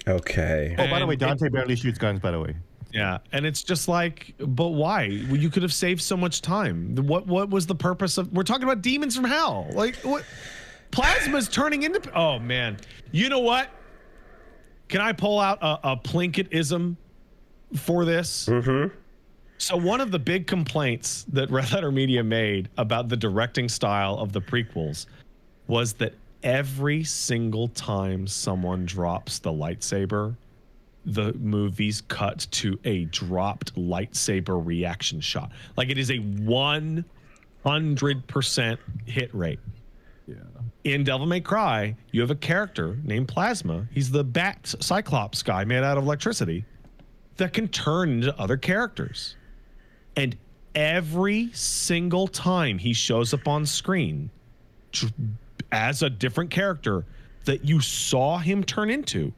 Okay. Oh, by the way, Dante barely shoots guns. By the way. Yeah, and it's just like, but why? Well, you could have saved so much time. What was the purpose of? We're talking about demons from hell. Like what? Plasma's turning into. Oh man, you know what? Can I pull out a Plinkett-ism for this? Mm-hmm. So one of the big complaints that Red Letter Media made about the directing style of the prequels was that every single time someone drops the lightsaber, the movies cut to a dropped lightsaber reaction shot. Like it is a 100% hit rate. Yeah. In Devil May Cry, you have a character named Plasma. He's the bat Cyclops guy made out of electricity that can turn into other characters. And every single time he shows up on screen as a different character that you saw him turn into,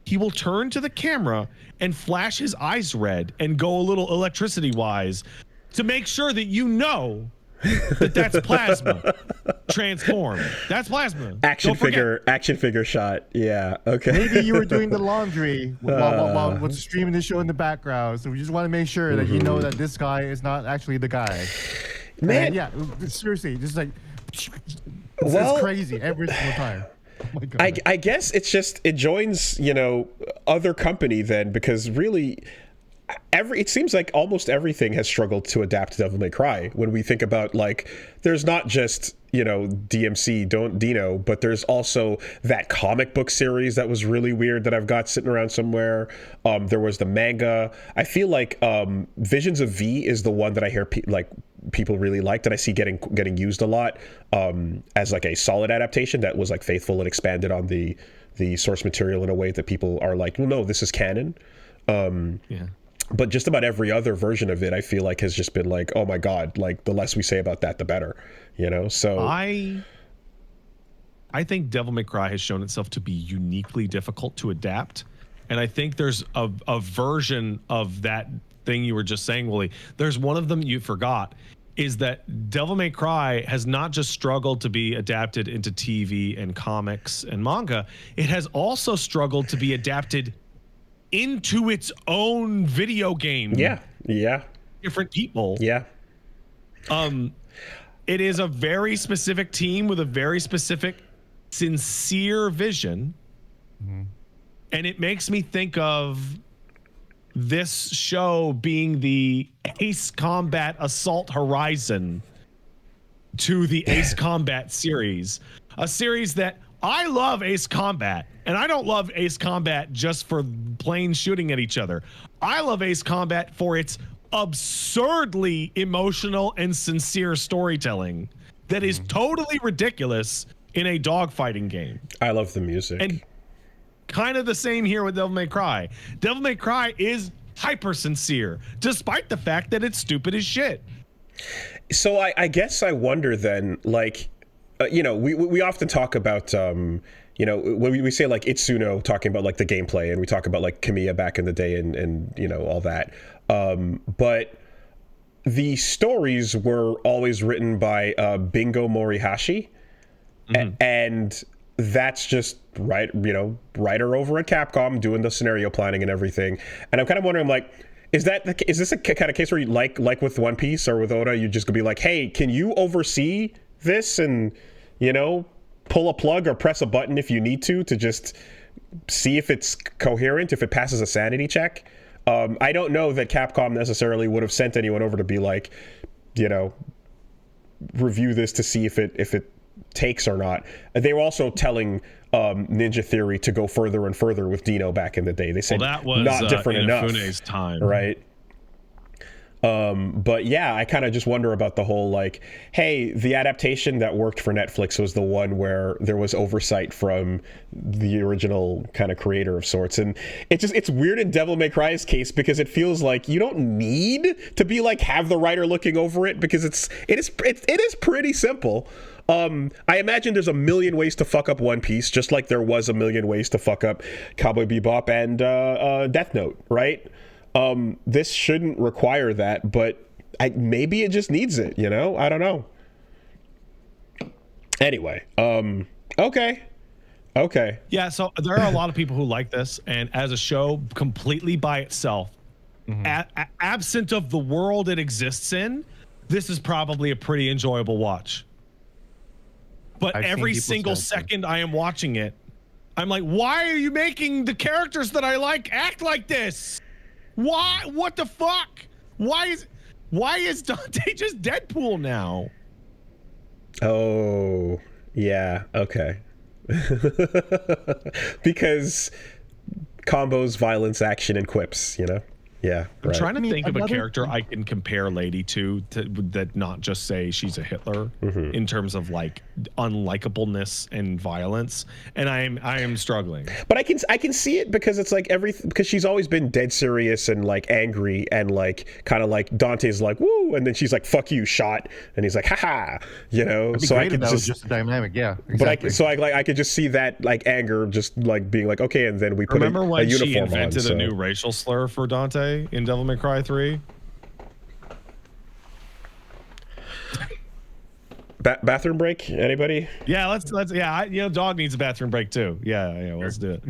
he will turn to the camera and flash his eyes red and go a little electricity-wise to make sure that you know that's Plasma transformed. That's Plasma. Action figure shot. Yeah. Okay. Maybe you were doing the laundry while streaming the show in the background, so we just want to make sure that you know that this guy is not actually the guy. Man, and yeah, seriously, just like it's crazy every single time. Oh my God. I guess it joins other company then, because really it seems like almost everything has struggled to adapt to Devil May Cry. When we think about, like, there's not just DMC Dino, but there's also that comic book series that was really weird that I've got sitting around somewhere. There was the manga. I feel like Visions of V is the one that I hear people really liked, and I see getting used a lot as like a solid adaptation that was like faithful and expanded on the source material in a way that people are like, well, no, this is canon. Yeah. But just about every other version of it, I feel like, has just been like, oh my God, like the less we say about that, the better, So I think Devil May Cry has shown itself to be uniquely difficult to adapt. And I think there's a version of that thing you were just saying, Wooly. There's one of them you forgot, is that Devil May Cry has not just struggled to be adapted into TV and comics and manga. It has also struggled to be adapted into its own video game. Yeah. Different people. Yeah. It is a very specific team with a very specific, sincere vision. Mm-hmm. And it makes me think of this show being the Ace Combat Assault Horizon to the Ace Combat series. A series that I love Ace Combat, and I don't love Ace Combat just for plain shooting at each other. I love Ace Combat for its absurdly emotional and sincere storytelling that is totally ridiculous in a dogfighting game. I love the music. And kind of the same here with Devil May Cry. Devil May Cry is hyper sincere, despite the fact that it's stupid as shit. So I guess I wonder then, like, we often talk about, when we say like Itsuno talking about like the gameplay, and we talk about like Kamiya back in the day and all that. But the stories were always written by Bingo Morihashi, and that's just writer over at Capcom doing the scenario planning and everything. And I'm kind of wondering, like, is this a kind of case where you like with One Piece or with Oda, you just gonna be like, hey, can you oversee this and pull a plug or press a button if you need to just see if it's coherent, if it passes a sanity check? I don't know that Capcom necessarily would have sent anyone over to be like, review this to see if it takes or not. They were also telling Ninja Theory to go further and further with Dino back in the day. They said that was not different enough. Inafune's time, right? But yeah, I kind of just wonder about the whole, like, hey, the adaptation that worked for Netflix was the one where there was oversight from the original kind of creator of sorts. And it's weird in Devil May Cry's case, because it feels like you don't need to be like, have the writer looking over it, because it is pretty simple. I imagine there's a million ways to fuck up One Piece, just like there was a million ways to fuck up Cowboy Bebop and Death Note, right? This shouldn't require that, but maybe it just needs it, I don't know. Anyway, okay. Yeah, so there are a lot of people who like this, and as a show completely by itself, absent of the world it exists in, this is probably a pretty enjoyable watch. But every single second I am watching it, I'm like, why are you making the characters that I like act like this? Why? What the fuck? Why is Dante just Deadpool now? Oh, yeah. Okay. Because combos, violence, action, and quips, Yeah, I'm right. trying to think of a character I can compare Lady to that not just say she's a Hitler in terms of like unlikableness and violence, and I am struggling. But I can see it, because it's like because she's always been dead serious and like angry and like kind of like Dante's like woo, and then she's like fuck you shot, and he's like haha, So I could just a dynamic, yeah. Exactly. But I could just see that like anger just like being like okay, and then we put Remember when a uniform she invented on, a new racial slur for Dante in Devil May Cry 3? Bathroom break? Anybody? Yeah, let's dog needs a bathroom break too. Yeah, let's do it.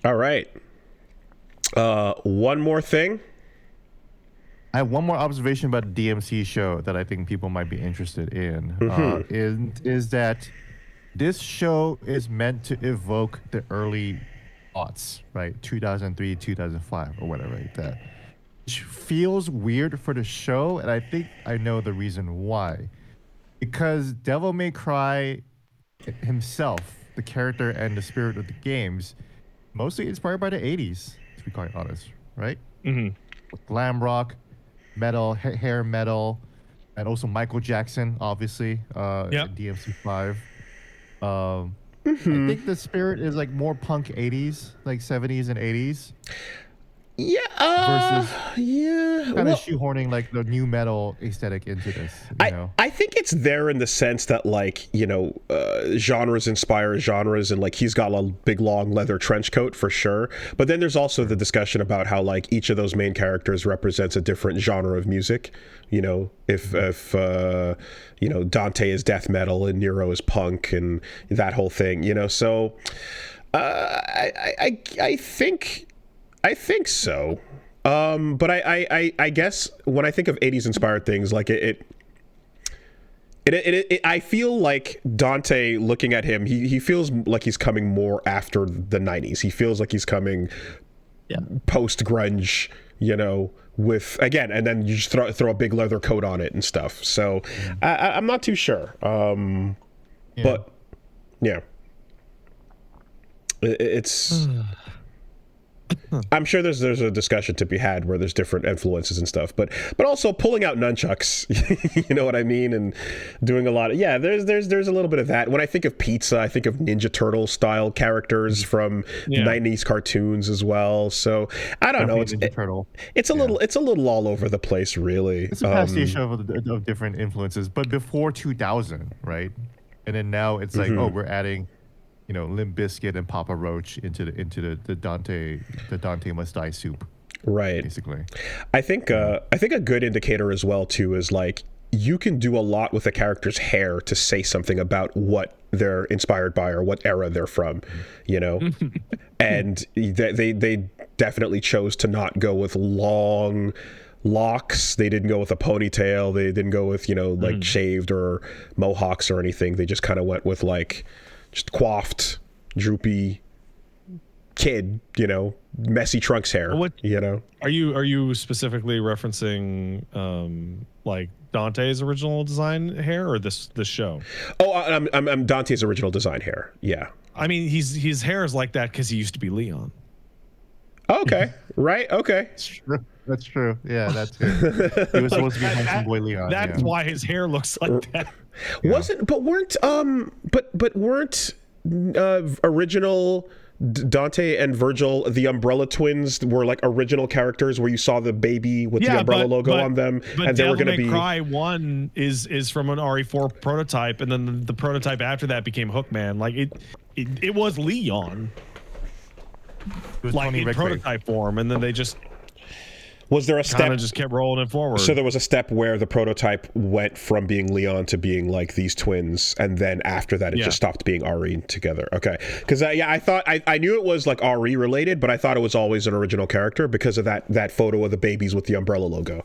All right. One more thing. I have one more observation about the DMC show that I think people might be interested in. Is that this show is meant to evoke the early aughts, right? 2003, 2005, or whatever like that. Which feels weird for the show, and I think I know the reason why. Because Devil May Cry himself, the character and the spirit of the games, mostly inspired by the 80s, to be quite honest, right? Glam rock, metal, hair metal, and also Michael Jackson, obviously, in DMC5. I think the spirit is like more punk 80s, like 70s and 80s. Yeah. Versus kind of shoehorning like the new metal aesthetic into this. I think it's there in the sense that like, genres inspire genres, and like he's got a big long leather trench coat for sure. But then there's also the discussion about how like each of those main characters represents a different genre of music. If Dante is death metal and Nero is punk and that whole thing, so I think so. But I guess when I think of 80s inspired things, like it I feel like Dante, looking at him, he feels like he's coming more after the 90s. He feels like he's coming post grunge, with, again, and then you just throw a big leather coat on it and stuff. So I'm not too sure. But yeah, it's I'm sure there's a discussion to be had where there's different influences and stuff, but also pulling out nunchucks, you know what I mean, and doing a lot of there's a little bit of that. When I think of pizza, I think of Ninja Turtle style characters from 90s cartoons as well. So I don't know. It's a little all over the place, really. It's a pastiche of different influences, but before 2000, right? And then now it's like, we're adding, Limp Bizkit and Papa Roach into the Dante Must Die soup. Right. Basically. I think a good indicator as well too is like you can do a lot with a character's hair to say something about what they're inspired by or what era they're from, and they definitely chose to not go with long locks. They didn't go with a ponytail. They didn't go with like shaved or mohawks or anything. They just kind of went with like just coiffed, droopy kid, messy trunks hair. Are you specifically referencing like Dante's original design hair or this show? Oh, I'm Dante's original design hair. Yeah. I mean, his hair is like that because he used to be Leon. Okay. Right. Okay. That's true. Yeah, that's it. He was supposed to be Handsome Boy Leon. That's why his hair looks like that. Weren't original Dante and Virgil, the Umbrella Twins, were like original characters where you saw the baby with the Umbrella logo on them, and they were going to be. Devil May Cry 1 is from an RE4 prototype, and then the prototype after that became Hookman. Like it was Leon, like in prototype form, and then they just. Was there a step? Just kept rolling it forward. So there was a step where the prototype went from being Leon to being like these twins, and then after that, it just stopped being RE together. Okay, because I thought I knew it was like RE related, but I thought it was always an original character because of that photo of the babies with the Umbrella logo.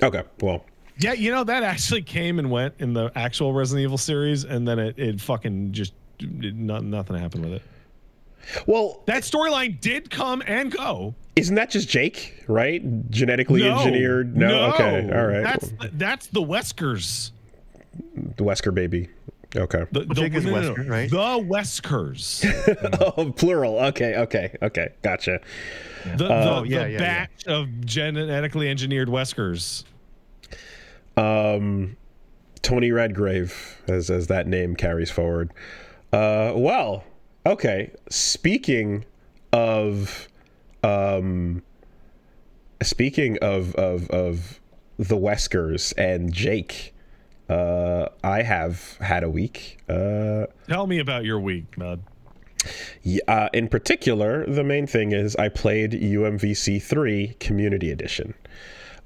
Okay, well. Yeah, that actually came and went in the actual Resident Evil series, and then it fucking just nothing happened with it. Well, that storyline did come and go. Isn't that just Jake, right? Genetically engineered? No. Okay. All right. That's the Weskers. The Wesker baby. Okay. Jake is Wesker, right? The Weskers. Oh, plural. Okay. Gotcha. The batch of genetically engineered Weskers. Tony Redgrave, as that name carries forward. Well. Okay, speaking of the Weskers and Jake, I have had a week. Tell me about your week, Mud. Yeah, in particular, the main thing is I played UMVC 3 Community Edition.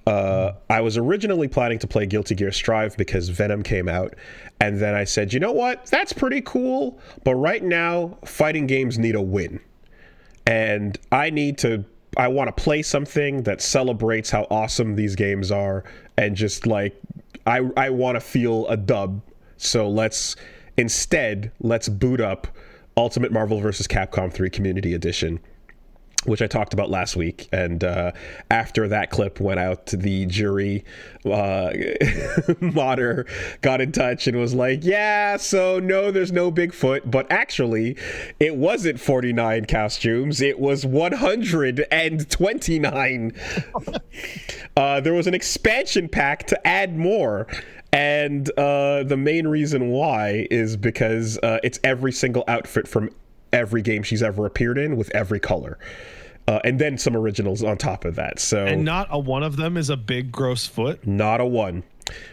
I was originally planning to play Guilty Gear Strive because Venom came out, and then I said, you know what, that's pretty cool, but right now fighting games need a win, and I want to play something that celebrates how awesome these games are, and just like I want to feel a dub. So let's boot up Ultimate Marvel vs. Capcom 3 Community Edition, which I talked about last week. And after that clip went out, the jury modder got in touch and was like, yeah, so no, there's no Bigfoot, but actually it wasn't 49 costumes, it was 129. There was an expansion pack to add more. And the main reason why is because it's every single outfit from every game she's ever appeared in with every color. And then some originals on top of that. So, and not a one of them is a big gross foot. Not a one,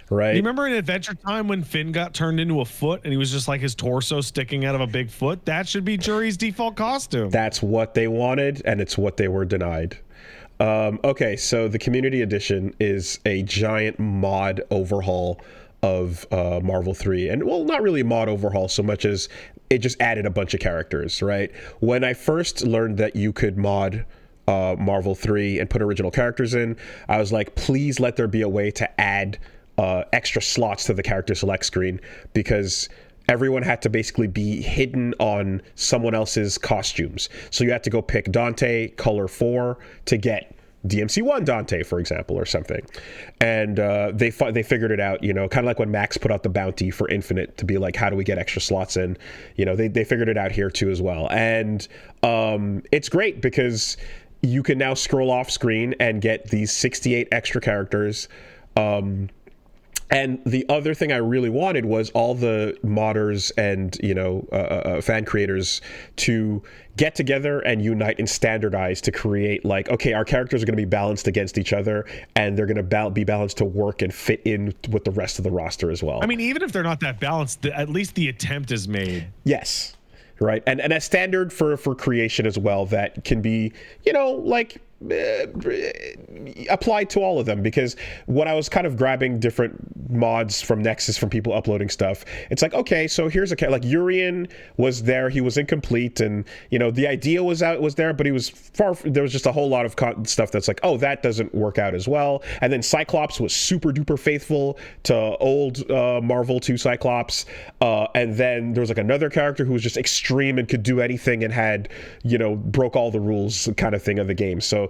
right? You remember in Adventure Time when Finn got turned into a foot and he was just like his torso sticking out of a big foot? That should be Jury's default costume. That's what they wanted, and it's what they were denied. Okay, so the Community Edition is a giant mod overhaul of Marvel 3, and well, not really a mod overhaul so much as it just added a bunch of characters, right? When I first learned that you could mod Marvel 3 and put original characters in, I was like, please let there be a way to add extra slots to the character select screen, because everyone had to basically be hidden on someone else's costumes. So you had to go pick Dante color 4 to get DMC1 Dante, for example, or something. And they figured it out, you know, kind of like when Max put out the bounty for Infinite to be like, how do we get extra slots in? You know, they figured it out here too as well. And it's great because you can now scroll off screen and get these 68 extra characters. And the other thing I really wanted was all the modders and, you know, fan creators to get together and unite and standardize to create, like, okay, our characters are going to be balanced against each other, and they're going to be balanced to work and fit in with the rest of the roster as well. I mean, even if they're not that balanced, at least the attempt is made. Yes. Right. And a standard for creation as well that can be, you know, like applied to all of them. Because when I was kind of grabbing different mods from Nexus from people uploading stuff, it's like, okay, so here's like Urian was there, he was incomplete, and you know the idea was there, but he was there was just a whole lot of stuff that's like, oh, that doesn't work out as well. And then Cyclops was super duper faithful to old Marvel 2 Cyclops, and then there was like another character who was just extreme and could do anything and had, you know, broke all the rules kind of thing of the game. So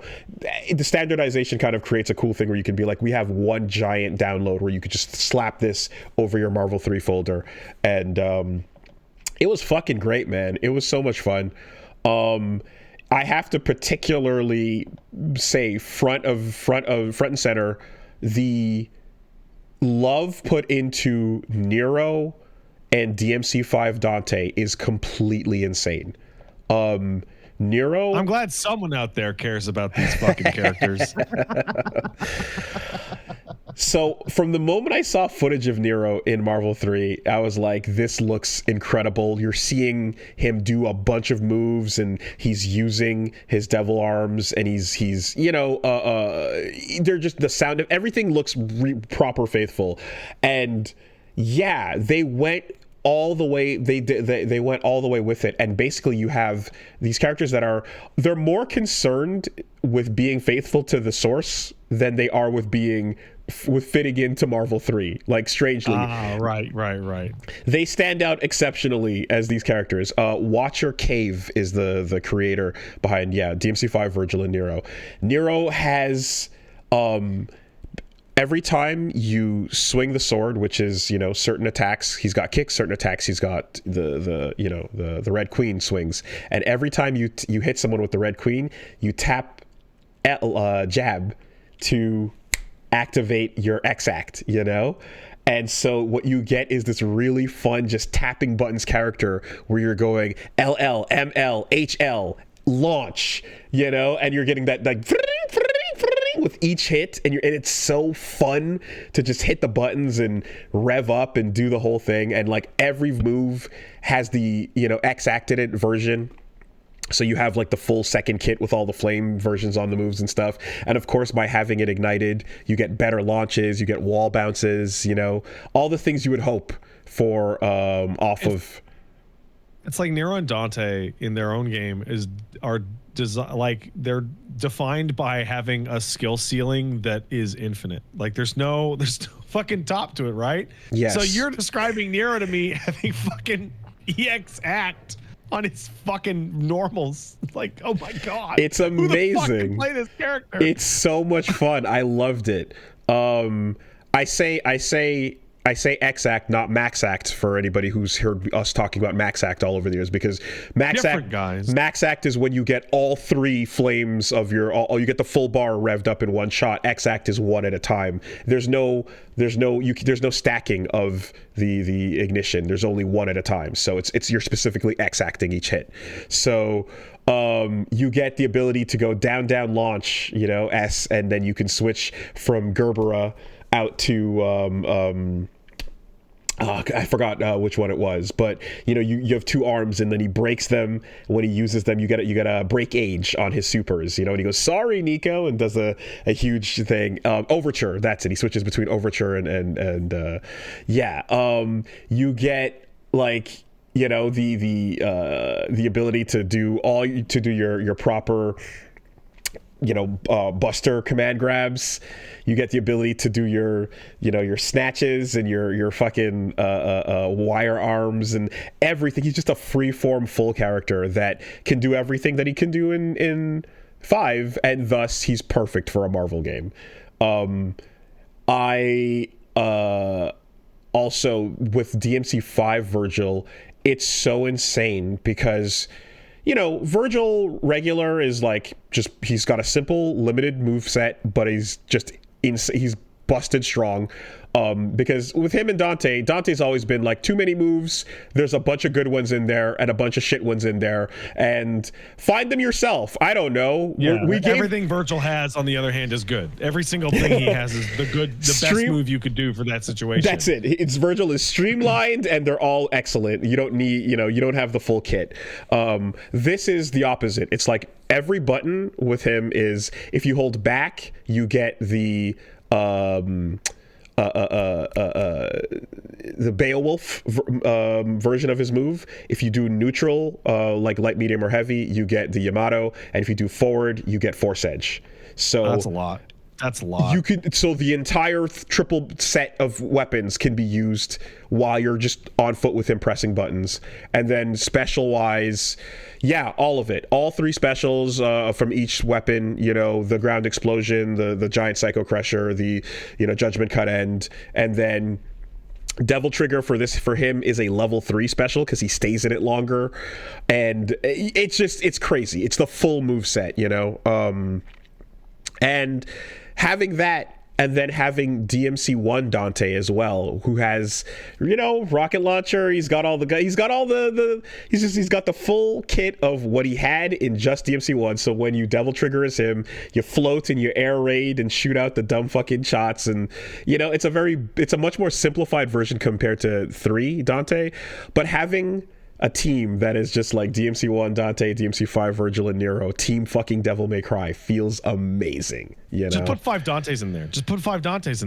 the standardization kind of creates a cool thing where you can be like, we have one giant download where you could just slap this over your Marvel 3 folder. And it was fucking great, man. It was so much fun. I have to particularly say front and center, the love put into Nero and DMC5 Dante is completely insane. Nero, I'm glad someone out there cares about these fucking characters. So from the moment I saw footage of Nero in Marvel 3, I was like, this looks incredible. You're seeing him do a bunch of moves, and he's using his devil arms, and he's you know, they're just, the sound of everything looks proper faithful. And yeah, they went all the way, they went all the way with it. And basically you have these characters that they're more concerned with being faithful to the source than they are with fitting into Marvel 3, like, strangely. Right. They stand out exceptionally as these characters. Watcher Cave is the creator behind, DMC5, Virgil, and Nero. Nero has every time you swing the sword, which is, you know, certain attacks, he's got kicks, certain attacks, he's got the Red Queen swings. And every time you hit someone with the Red Queen, you tap jab to activate your X-Act, you know? And so what you get is this really fun, just tapping buttons character where you're going LL, ML, HL, launch, you know? And you're getting that, like, with each hit, and it's so fun to just hit the buttons and rev up and do the whole thing. And like every move has the, you know, X-acted version So you have like the full second kit with all the flame versions on the moves and stuff. And of course, by having it ignited, you get better launches, you get wall bounces, you know, all the things you would hope for It's like Nero and Dante in their own game are like they're defined by having a skill ceiling that is infinite. Like there's no fucking top to it, right? Yes. So you're describing Nero to me having fucking EX act on his fucking normals. Like, oh my god, it's amazing. Who the fuck can play this character? It's so much fun. I loved it. I say X Act, not Max Act, for anybody who's heard us talking about Max Act all over the years, because Max Act is when you get all three flames of you get the full bar revved up in one shot. X Act is one at a time. There's no stacking of the ignition. There's only one at a time. So you're specifically X Acting each hit. So you get the ability to go down launch, you know, S, and then you can switch from Gerbera out to I forgot which one it was, but you know, you have two arms, and then he breaks them. When he uses them, you get a break age on his supers, you know, and he goes, "Sorry, Nico," and does a huge thing. Overture, that's it. He switches between Overture and you get, like, you know, the ability to do your proper, you know, Buster command grabs. You get the ability to do your snatches and your fucking wire arms and everything. He's just a free-form full character that can do everything that he can do in 5, and thus he's perfect for a Marvel game. I also, with DMC5 Virgil, it's so insane because, you know, Virgil regular is like, just, he's got a simple limited move set, but he's busted strong. Because with him and Dante's always been like, too many moves, there's a bunch of good ones in there and a bunch of shit ones in there, and find them yourself. I don't know. Yeah, everything Virgil has, on the other hand, is good. Every single thing he has is the best move you could do for that situation. That's it. Virgil is streamlined and they're all excellent. You don't need, you don't have the full kit. This is the opposite. It's like every button with him is, if you hold back, you get the Beowulf version of his move. If you do neutral, like light, medium, or heavy, you get the Yamato, and if you do forward, you get Force Edge. So that's a lot. So the entire triple set of weapons can be used while you're just on foot with him pressing buttons. And then special wise, yeah, all of it. All 3 specials from each weapon, you know, the ground explosion, the giant psycho crusher, the, you know, judgment cut end, and then Devil Trigger for him is a level 3 special because he stays in it longer. And it's crazy. It's the full move set, you know. And having that, and then having DMC1 Dante as well, who has, you know, rocket launcher. He's got he's got the full kit of what he had in just DMC1. So when you Devil Trigger as him, you float and you air raid and shoot out the dumb fucking shots, and you know, it's a much more simplified version compared to 3 Dante, but having a team that is just like DMC1 Dante, DMC5 Virgil, and Nero, team fucking Devil May Cry feels amazing. You know? Just put 5 Dantes in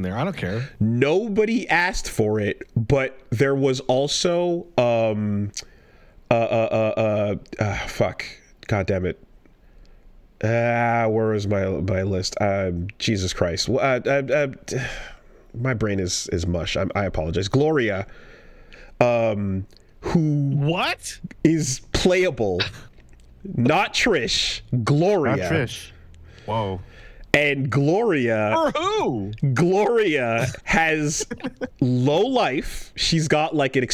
there. I don't care. Nobody asked for it, but there was also fuck, god damn it. Where is my list? Jesus Christ. My brain is mush. I apologize. Gloria. Who is playable? Not Trish. Gloria. Not Trish. Whoa. And Gloria. For who? Gloria has low life. She's got like a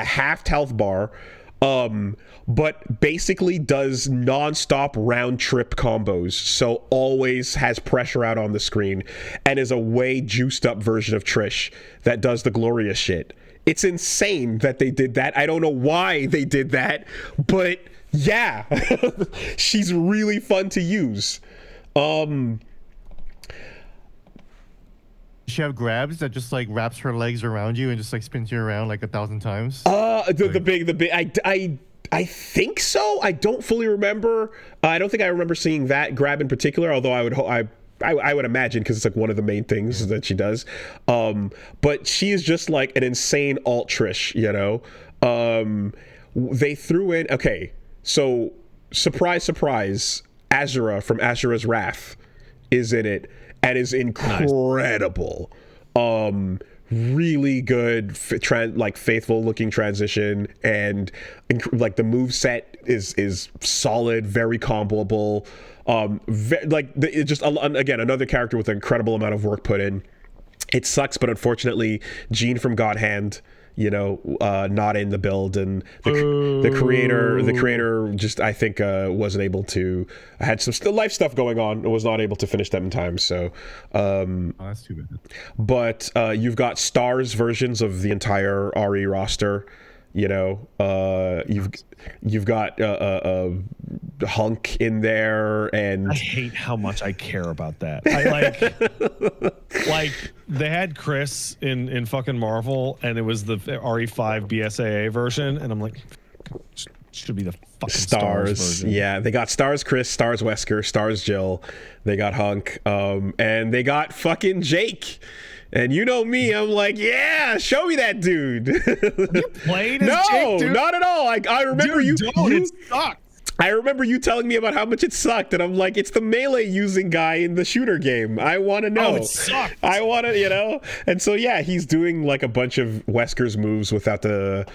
half health bar. But basically does non-stop round trip combos, so always has pressure out on the screen, and is a way juiced up version of Trish that does the Gloria shit. It's insane that they did that. I don't know why they did that, but yeah, she's really fun to use. She have grabs that just like wraps her legs around you and just like spins you around like 1,000 times. I think so. I don't fully remember. I don't think I remember seeing that grab in particular, although I would imagine, because it's like one of the main things that she does. But she is just like an insane alt Trish, you know? They threw in, okay, so surprise, surprise, Azura from Azura's Wrath is in it and is incredible. Really good, like faithful looking transition, and like the move set is solid, very comboable. It's just again another character with an incredible amount of work put in. It sucks, but unfortunately, Jean from God Hand, you know, not in the build, and the creator just, I think, wasn't able to, had some still life stuff going on and was not able to finish them in time. So that's too bad. But you've got Stars versions of the entire RE roster, you know. You've got Hunk in there, and I hate how much I care about that. I like they had Chris in fucking Marvel, and it was the RE5 BSAA version, and I'm like, should be the fucking Stars version. Yeah, they got Stars Chris, Stars Wesker, Stars Jill, they got Hunk, and they got fucking Jake. And you know me, I'm like, yeah, show me that dude. You played as no, Jake, dude? Not at all. I remember it sucked. I remember you telling me about how much it sucked, and I'm like, it's the melee using guy in the shooter game. I want to know. Oh, it sucked. I want to, you know. And so yeah, he's doing like a bunch of Wesker's moves without the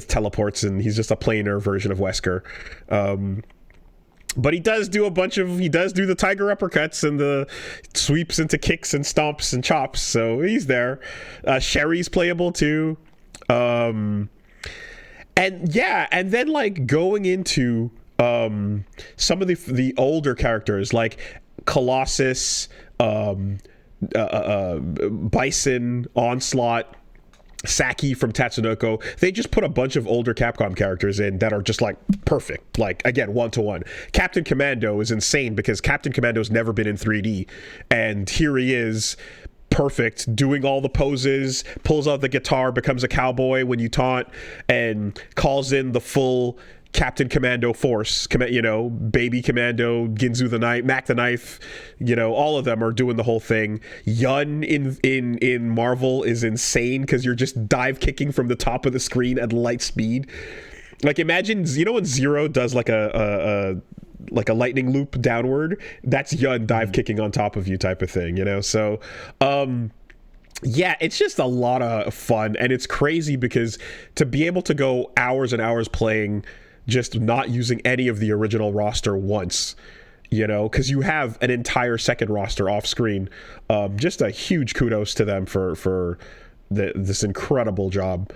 teleports, and he's just a plainer version of Wesker. But he does do the tiger uppercuts and the sweeps into kicks and stomps and chops. So he's there. Sherry's playable too. And then like going into some of the older characters like Colossus, Bison, Onslaught, Saki from Tatsunoko. They just put a bunch of older Capcom characters in that are just like perfect, like again 1-to-1. Captain Commando is insane because Captain Commando's never been in 3D, and here he is, perfect, doing all the poses, pulls out the guitar, becomes a cowboy when you taunt, and calls in the full Captain Commando force, you know, Baby Commando, Ginzu the Knife, Mac the Knife, you know, all of them are doing the whole thing. Yun in Marvel is insane because you're just dive kicking from the top of the screen at light speed. Like imagine, you know, when Zero does like a lightning loop downward, that's Yun dive kicking on top of you type of thing, you know. So yeah, it's just a lot of fun, and it's crazy because to be able to go hours and hours playing just not using any of the original roster once, you know, because you have an entire second roster off screen. Just a huge kudos to them for this incredible job.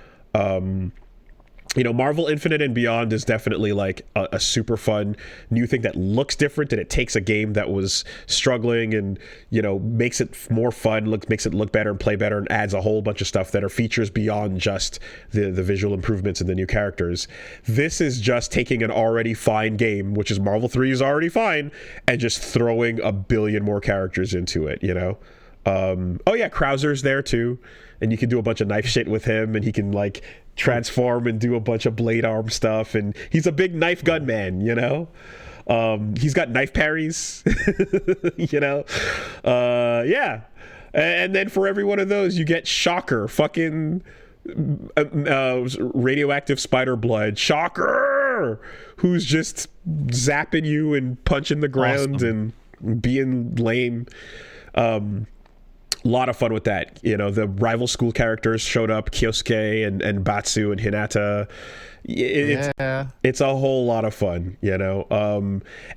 You know, Marvel Infinite and Beyond is definitely like a super fun new thing that looks different, and it takes a game that was struggling and, you know, makes it more fun, makes it look better and play better, and adds a whole bunch of stuff that are features beyond just the visual improvements and the new characters. This is just taking an already fine game, which is Marvel 3 is already fine, and just throwing a billion more characters into it, you know? Oh yeah, Krauser's there too, and you can do a bunch of knife shit with him, and he can like transform and do a bunch of blade arm stuff, and he's a big knife gun man, you know. He's got knife parries. You know. Yeah, and then for every one of those you get Shocker, fucking radioactive spider blood Shocker, who's just zapping you and punching the ground and being lame. A lot of fun with that. You know, the rival school characters showed up, Kyosuke and Batsu and Hinata. It's a whole lot of fun, you know.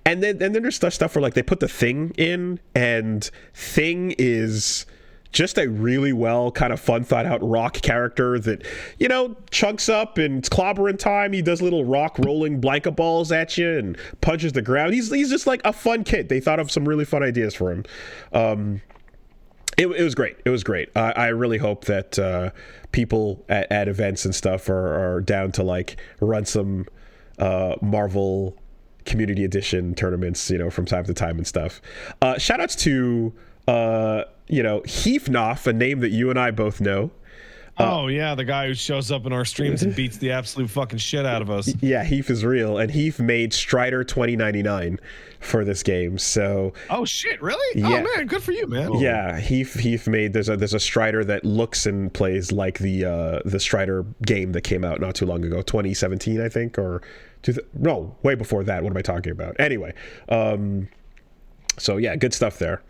And then there's stuff where like they put the Thing in, and Thing is just a really well kind of fun thought out rock character that, you know, chunks up and it's clobbering time. He does little rock rolling blanket balls at you and punches the ground. He's just like a fun kid. They thought of some really fun ideas for him. It was great. It was great. I really hope that people at events and stuff are down to like run some Marvel Community Edition tournaments, you know, from time to time and stuff. Shout outs to, you know, Heafnoff, a name that you and I both know. Oh yeah, the guy who shows up in our streams and beats the absolute fucking shit out of us. Yeah, Heath is real, and Heath made Strider 2099 for this game. So Oh shit, really? Yeah. Oh man, good for you, man. yeah, Heath made there's a Strider that looks and plays like the Strider game that came out not too long ago, 2017, I think, or no, way before that. What am I talking about? Anyway, so yeah, good stuff there.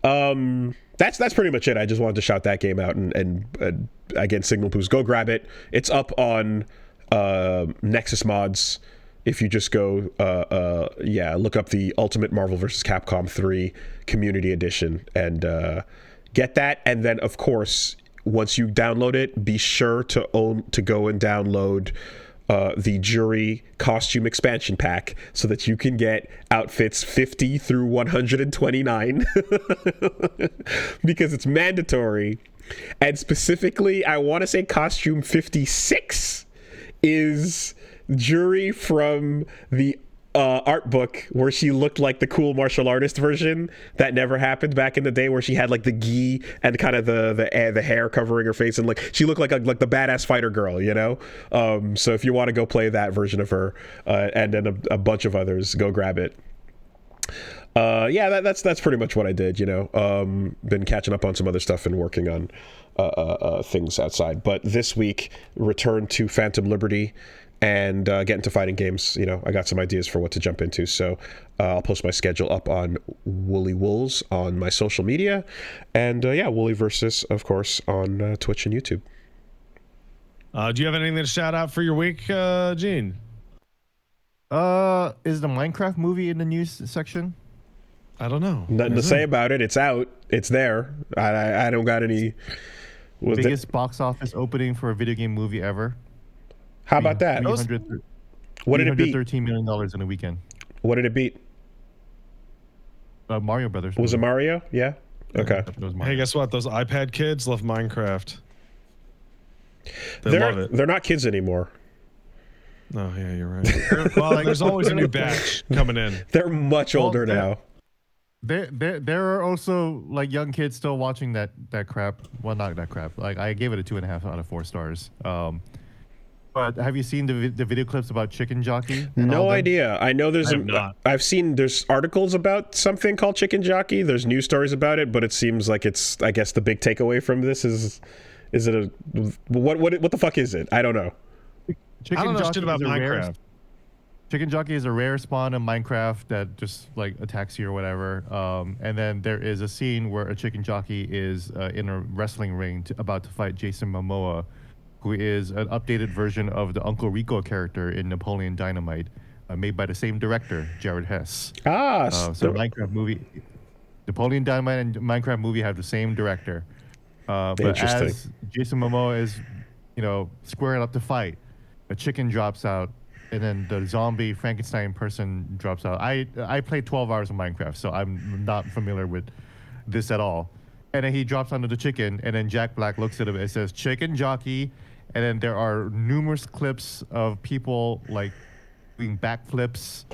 That's pretty much it. I just wanted to shout that game out, and again, Signal Poos, go grab it. It's up on Nexus Mods. If you just go look up the Ultimate Marvel vs. Capcom 3 Community Edition and get that. And then of course, once you download it, be sure to go and download the Jury costume expansion pack so that you can get outfits 50 through 129 because it's mandatory. And specifically, I want to say costume 56 is Jury from the art book where she looked like the cool martial artist version that never happened back in the day, where she had like the gi and kind of the hair covering her face, and like she looked like the badass fighter girl, you know. So if you want to go play that version of her and then a bunch of others, go grab it. That's pretty much what I did, you know. Been catching up on some other stuff and working on things outside, but this week returned to Phantom Liberty and get into fighting games. You know, I got some ideas for what to jump into, so I'll post my schedule up on Woolly Wolves on my social media, and Woolly Versus, of course, on Twitch and YouTube. Do you have anything to shout out for your week, Gene? Is the Minecraft movie in the news section? I don't know. Nothing to say about it. It's out. It's there. I don't got any. Biggest box office opening for a video game movie ever. How about that? What did it beat? $13 million in a weekend. What did it beat? Mario Brothers. Was it Mario? Yeah. Okay. Hey, guess what? Those iPad kids love Minecraft. They love it. They're not kids anymore. Oh yeah, you're right. Well, there's always a new batch coming in. They're much older now. There are also like young kids still watching that crap. Well, not that crap. Like I gave it a 2.5 out of 4 stars. But have you seen the video clips about Chicken Jockey? No idea. I know I've seen there's articles about something called Chicken Jockey. There's news stories about it, but it seems like it's, I guess the big takeaway from this is it what the fuck is it? I don't know. I don't know shit about Minecraft. Chicken Jockey is a rare spawn in Minecraft that just like attacks you or whatever. And then there is a scene where a chicken jockey is in a wrestling ring about to fight Jason Momoa, who is an updated version of the Uncle Rico character in Napoleon Dynamite, made by the same director, Jared Hess. So Minecraft movie, Napoleon Dynamite and Minecraft movie have the same director. But as Jason Momoa is, squaring up to fight, a chicken drops out, and then the zombie Frankenstein person drops out. I played 12 hours of Minecraft, so I'm not familiar with this at all. And then he drops onto the chicken, and then Jack Black looks at him and says, "Chicken Jockey." And then there are numerous clips of people like doing backflips,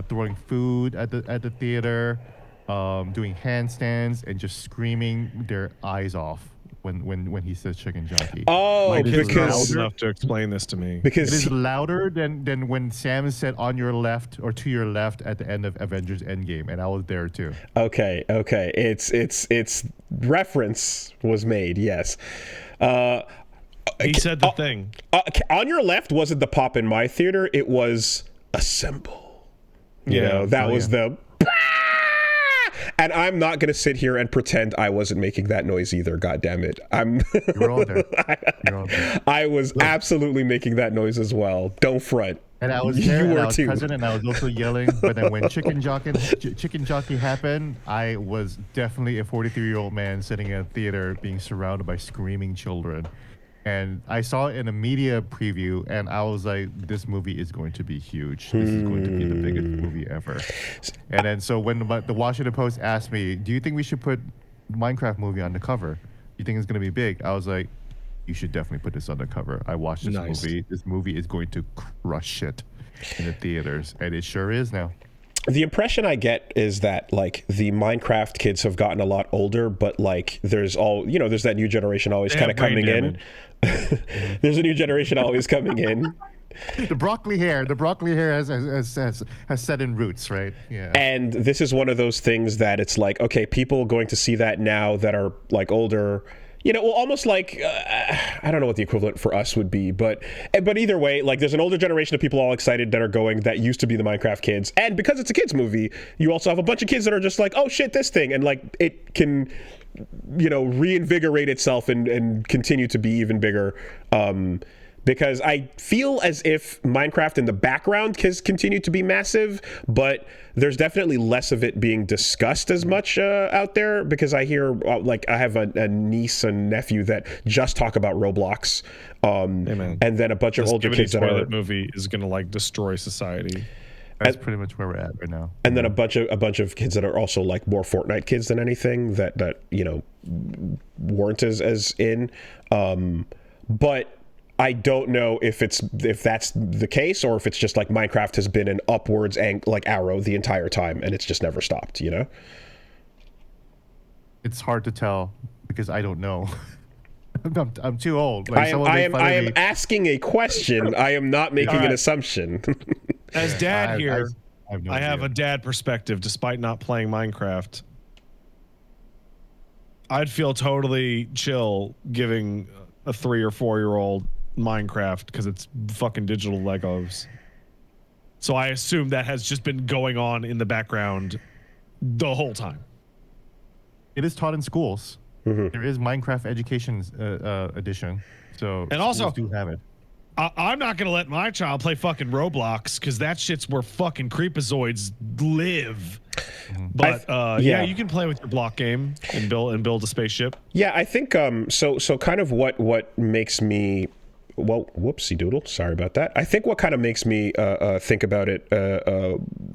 throwing food at the theater, doing handstands, and just screaming their eyes off when he says Chicken Jockey. Oh, because enough to explain this to me. Because it is louder than when Sam said "on your left" or "to your left" at the end of Avengers Endgame, and I was there too. Okay. It's reference was made. Yes. He said the thing. On your left wasn't the pop in my theater. It was assemble. That was the. And I'm not going to sit here and pretend I wasn't making that noise either. God damn it. You're on there. I was absolutely making that noise as well. Don't front. And I was there, and I was present, and I was also yelling. But then when Chicken Jockey happened, I was definitely a 43-year-old man sitting in a theater being surrounded by screaming children. And I saw it in a media preview, and I was like, this movie is going to be huge. This is going to be the biggest movie ever. And then so when the Washington Post asked me, do you think we should put Minecraft movie on the cover? You think it's going to be big? I was like, you should definitely put this on the cover. I watched this movie. This movie is going to crush it in the theaters, and it sure is now. The impression I get is that like the Minecraft kids have gotten a lot older, but like there's that new generation always kind of coming in. There's a new generation always coming in. The broccoli hair has set in roots, right? Yeah. And this is one of those things that it's like, okay, people going to see that now that are like older. Almost like I don't know what the equivalent for us would be, but either way, like there's an older generation of people all excited that are going that used to be the Minecraft kids, and because it's a kids movie, you also have a bunch of kids that are just like, oh shit, this thing, and like it can, reinvigorate itself and continue to be even bigger. Because I feel as if Minecraft in the background has continued to be massive, but there's definitely less of it being discussed as much out there, because I hear, I have a niece and nephew that just talk about Roblox, and then a bunch of older kids that are... That movie is going to, like, destroy society. That's pretty much where we're at right now. And then a bunch of kids that are also, like, more Fortnite kids than anything that weren't as in. But... I don't know if that's the case, or if it's just like Minecraft has been an upwards arrow the entire time and it's just never stopped, It's hard to tell because I don't know. I'm too old. I am asking a question. I am not making an assumption. As dad here, I have a dad perspective despite not playing Minecraft. I'd feel totally chill giving a 3 or 4 year old Minecraft because it's fucking digital Legos. So I assume that has just been going on in the background the whole time. It is taught in schools. Mm-hmm. There is Minecraft Education edition. So and also do have it. I'm not going to let my child play fucking Roblox because that shit's where fucking creepazoids live. But you can play with your block game and build a spaceship. Yeah, I think so kind of what makes me, well, whoopsie doodle, sorry about that. I think what kind of makes me think about it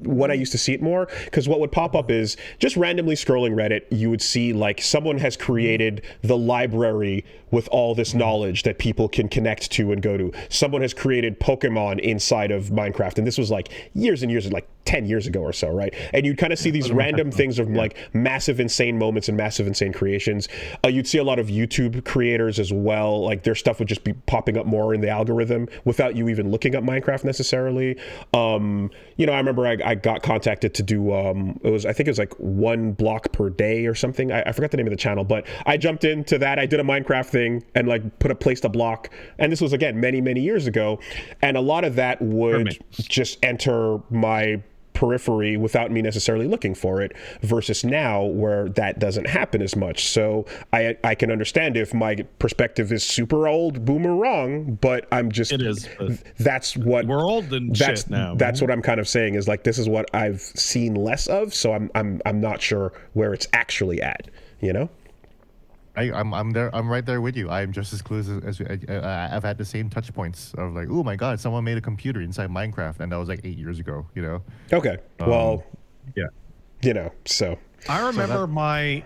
when I used to see it more, because what would pop up is just randomly scrolling Reddit, you would see like someone has created the library with all this knowledge that people can connect to and go to. Someone has created Pokemon inside of Minecraft, and this was like years and years, like 10 years ago or so, right? And you'd kind of see these random things of like massive insane moments and massive insane creations. You'd see a lot of YouTube creators as well, like their stuff would just be popping up more in the algorithm without you even looking up Minecraft necessarily. I remember I got contacted to do I think it was like 1 block per day or something. I forgot the name of the channel, but I jumped into that. I did a Minecraft thing and like placed a block, and this was again many years ago, and a lot of that would just enter my periphery without me necessarily looking for it, versus now where that doesn't happen as much. So I can understand if my perspective is super old, boomer wrong, but I'm just, it is, that's what we're old and shit now. That's what I'm kind of saying is like, this is what I've seen less of. So I'm not sure where it's actually at, I'm there. I'm right there with you. I'm just as clueless as I've had the same touch points of like, oh my god, someone made a computer inside Minecraft, and that was like 8 years ago. Okay. Well, yeah. So I remember my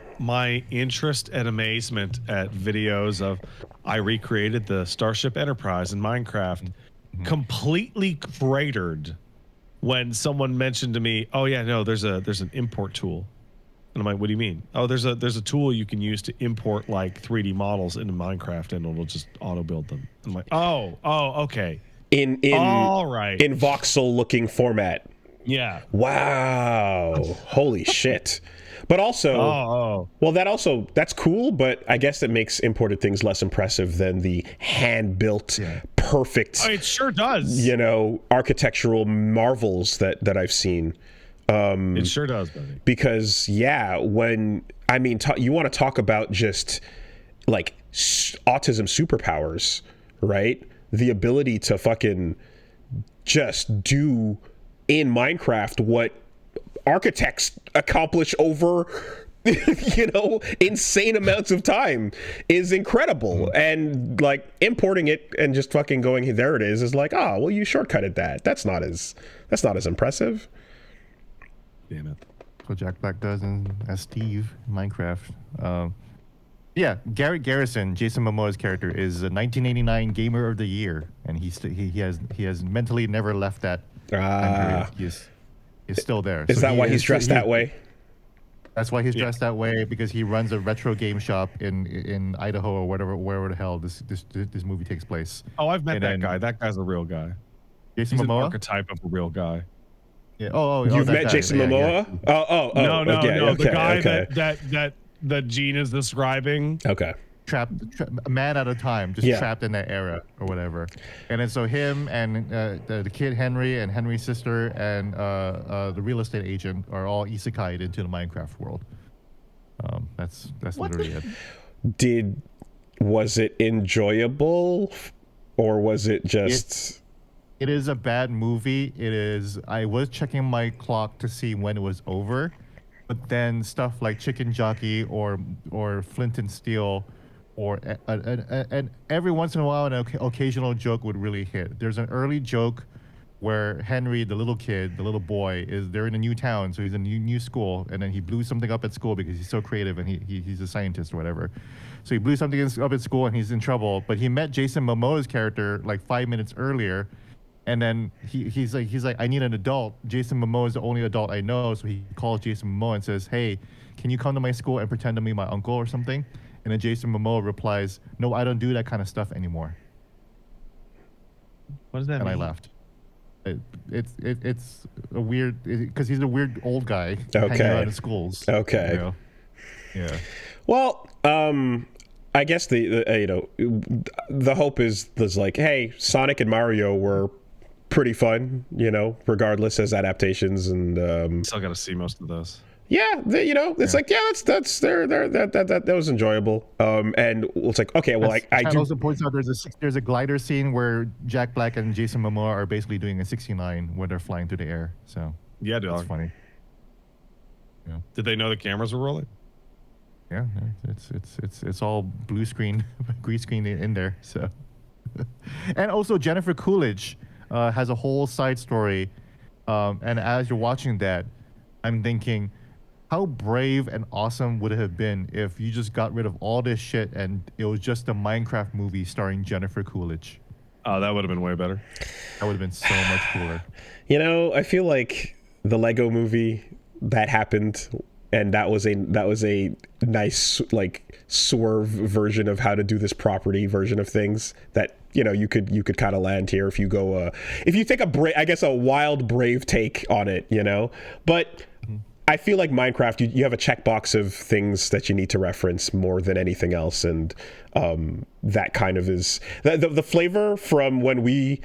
interest and amazement at videos of I recreated the Starship Enterprise in Minecraft, completely cratered when someone mentioned to me, "Oh yeah, no, there's an import tool." And I'm like, what do you mean? Oh, there's a tool you can use to import like 3D models into Minecraft, and it'll just auto build them. I'm like, oh, okay. In all right, in voxel looking format. Yeah. Wow. Holy shit. But also, well, that's cool, but I guess it makes imported things less impressive than the hand-built, perfect. Oh, it sure does. Architectural marvels that I've seen. It sure does, buddy. Because when you want to talk about just like autism superpowers, right? The ability to fucking just do in Minecraft what architects accomplish over insane amounts of time is incredible. And like importing it and just fucking going, hey, there it is like, oh well, you shortcutted that. That's not as impressive. Damn it. What Jack Black does as Steve in Minecraft. Garrett Garrison, Jason Momoa's character, is a 1989 Gamer of the Year, and he has mentally never left that. is still there. Is that why he's dressed that way? That's why he's dressed that way, because he runs a retro game shop in Idaho or wherever the hell this movie takes place. Oh, I've met that guy. That guy's a real guy. Jason He's Momoa? an archetype of a real guy. Yeah. You've met guy. Jason Momoa? Yeah. No. Okay, The guy okay. that Gene is describing. Okay. Trapped a man at a time, just trapped in that era or whatever. And then so him and the kid Henry and Henry's sister and the real estate agent are all isekai'd into the Minecraft world. That's literally it. Was it enjoyable, or was it just? It is a bad movie. It is. I was checking my clock to see when it was over, but then stuff like Chicken Jockey or Flint and Steel, or and every once in a while an occasional joke would really hit. There's an early joke where Henry, the little kid, the little boy, they're in a new town, so he's in a new school, and then he blew something up at school because he's so creative and he's a scientist or whatever. So he blew something up at school and he's in trouble. But he met Jason Momoa's character like 5 minutes earlier, and then he's like, I need an adult. Jason Momoa is the only adult I know, so he calls Jason Momoa and says, hey, can you come to my school and pretend to be my uncle or something? And then Jason Momoa replies, no, I don't do that kind of stuff anymore. What does that mean? And I laughed. It's a weird, because he's a weird old guy hanging out in schools. Okay. You know? Yeah. Well, I guess the hope is like, hey, Sonic and Mario were pretty fun, regardless as adaptations, and still got to see most of those. Yeah, it's like, yeah, that's there that was enjoyable. And it's like, okay, well, I do. Also points out there's a glider scene where Jack Black and Jason Momoa are basically doing a 69 where they're flying through the air. So yeah, dude, that's funny. Yeah. Did they know the cameras were rolling? Yeah, it's all blue screen, green screen in there. So, and also Jennifer Coolidge has a whole side story, and as you're watching that, I'm thinking, how brave and awesome would it have been if you just got rid of all this shit and it was just a Minecraft movie starring Jennifer Coolidge? Oh, that would have been way better. That would have been so much cooler. I feel like the Lego movie that happened, and that was a nice like swerve version of how to do this property version of things that you could kind of land here if you go if you take a wild brave take on it, but I feel like Minecraft, you have a checkbox of things that you need to reference more than anything else, and that kind of is the flavor from when we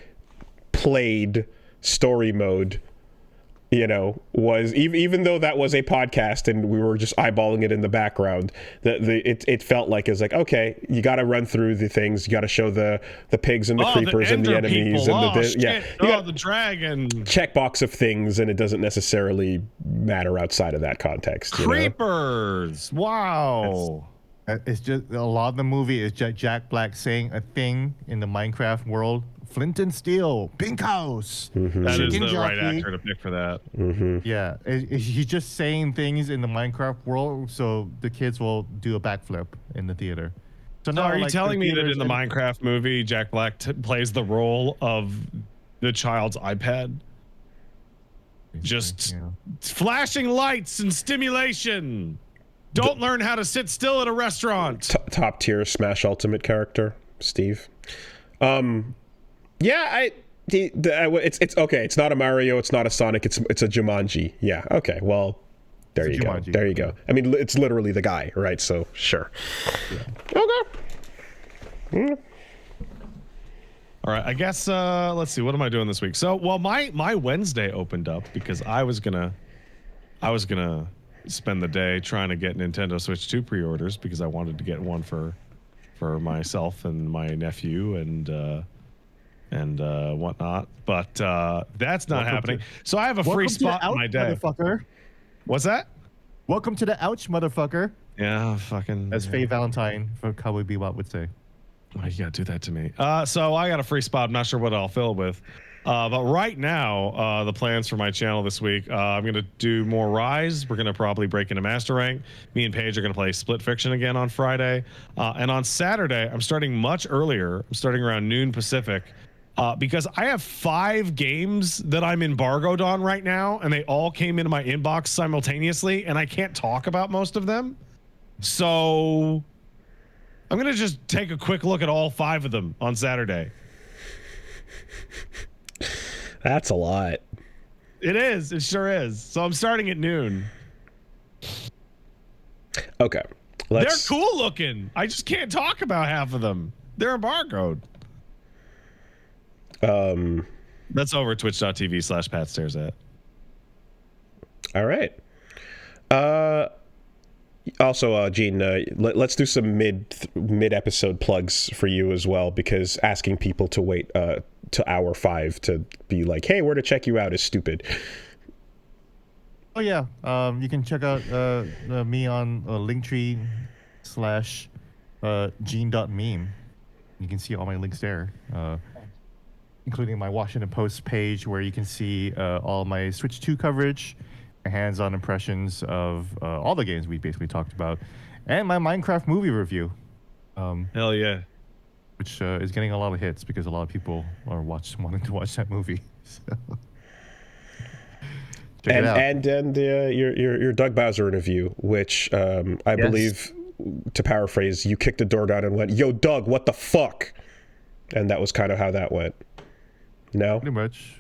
played story mode. Was even though that was a podcast and we were just eyeballing it in the background, it felt like it's like, okay, you got to run through the things, you got to show the pigs and the creepers and the enemies people. and the dragon checkbox of things, and it doesn't necessarily matter outside of that context. Creepers, wow. It's just a lot of the movie is Jack Black saying a thing in the Minecraft world. Flint and Steel, Pink House. Mm-hmm. That is the right actor to pick for that. Mm-hmm. Yeah, he's just saying things in the Minecraft world, so the kids will do a backflip in the theater. So now, are you telling me that in the Minecraft movie, Jack Black plays the role of the child's iPad? Just flashing lights and stimulation. Don't learn how to sit still at a restaurant. Top tier Smash Ultimate character, Steve. Yeah, it's okay. It's not a Mario. It's not a Sonic. It's a Jumanji. Yeah. Okay. Well, there you go. There you go. I mean, it's literally the guy, right? So sure. Yeah. Okay. Mm. All right. I guess. Let's see. What am I doing this week? So, well, my Wednesday opened up because I was gonna spend the day trying to get Nintendo Switch 2 pre-orders because I wanted to get one for myself and my nephew and whatnot, but that's not happening. So I have a free spot in my day. Motherfucker. What's that? Welcome to the ouch, motherfucker. Yeah, fucking. As Faye Valentine from Cowboy Bebop would say. Why you gotta do that to me? So I got a free spot. I'm not sure what I'll fill it with. But right now, the plans for my channel this week, I'm going to do more Rise. We're going to probably break into Master Rank. Me and Paige are going to play Split Fiction again on Friday. And on Saturday, I'm starting much earlier. I'm starting around noon Pacific. because I have 5 games that I'm embargoed on right now, and they all came into my inbox simultaneously, and I can't talk about most of them. So I'm going to just take a quick look at all 5 of them on Saturday. That's a lot. It is. It sure is. So I'm starting at noon. Okay. They're cool looking. I just can't talk about half of them. They're embargoed. That's over at twitch.tv/PatStaresAt. All right. Also, Gene, let's do some mid episode plugs for you as well, because asking people to wait to hour 5 to be like, hey, where to check you out is stupid. Oh yeah, you can check out me on linktree/gene.meme. You can see all my links there, including my Washington Post page, where you can see all my Switch 2 coverage, my hands-on impressions of all the games we basically talked about, and my Minecraft movie review. Hell yeah. Which is getting a lot of hits because a lot of people are wanting to watch that movie. So. And your Doug Bowser interview, which I believe, to paraphrase, you kicked the door down and went, "Yo, Doug, what the fuck?" And that was kind of how that went. No, pretty much.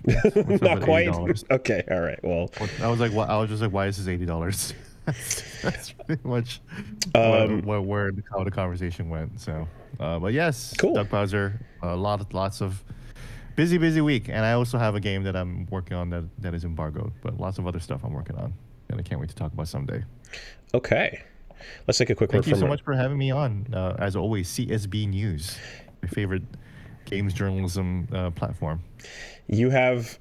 Not quite. Okay, all right. Well, I was like, I was just like, why is this $80? That's pretty much where how the conversation went. So, but yes, cool. Doug Bowser, lots of busy week, and I also have a game that I'm working on that is embargoed, but lots of other stuff I'm working on, and I can't wait to talk about someday. Okay, let's take a quick. Thank you so much for having me on. As always, CSB News, my favorite games journalism platform. You have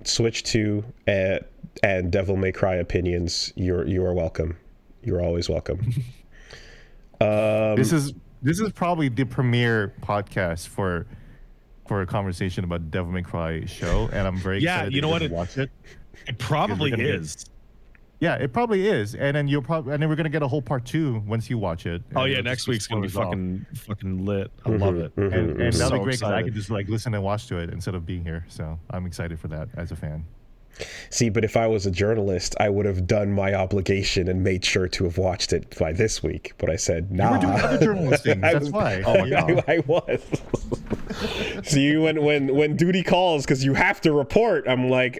Switch 2 and Devil May Cry opinions. You are welcome. You're always welcome. This is probably the premier podcast for a conversation about Devil May Cry show, and I'm very excited to watch it. It probably is. Yeah, it probably is, and then we're gonna get a whole part 2 once you watch it. Oh yeah, next week's gonna be fucking lit. I love it. And that'll so be great because I excited. can just like listen and watch to it instead of being here. So I'm excited for that as a fan. See, but if I was a journalist, I would have done my obligation and made sure to have watched it by this week. But I said, nah. You were doing other journalist things. That's why. Oh my God. I was. See, when duty calls because you have to report, I'm like,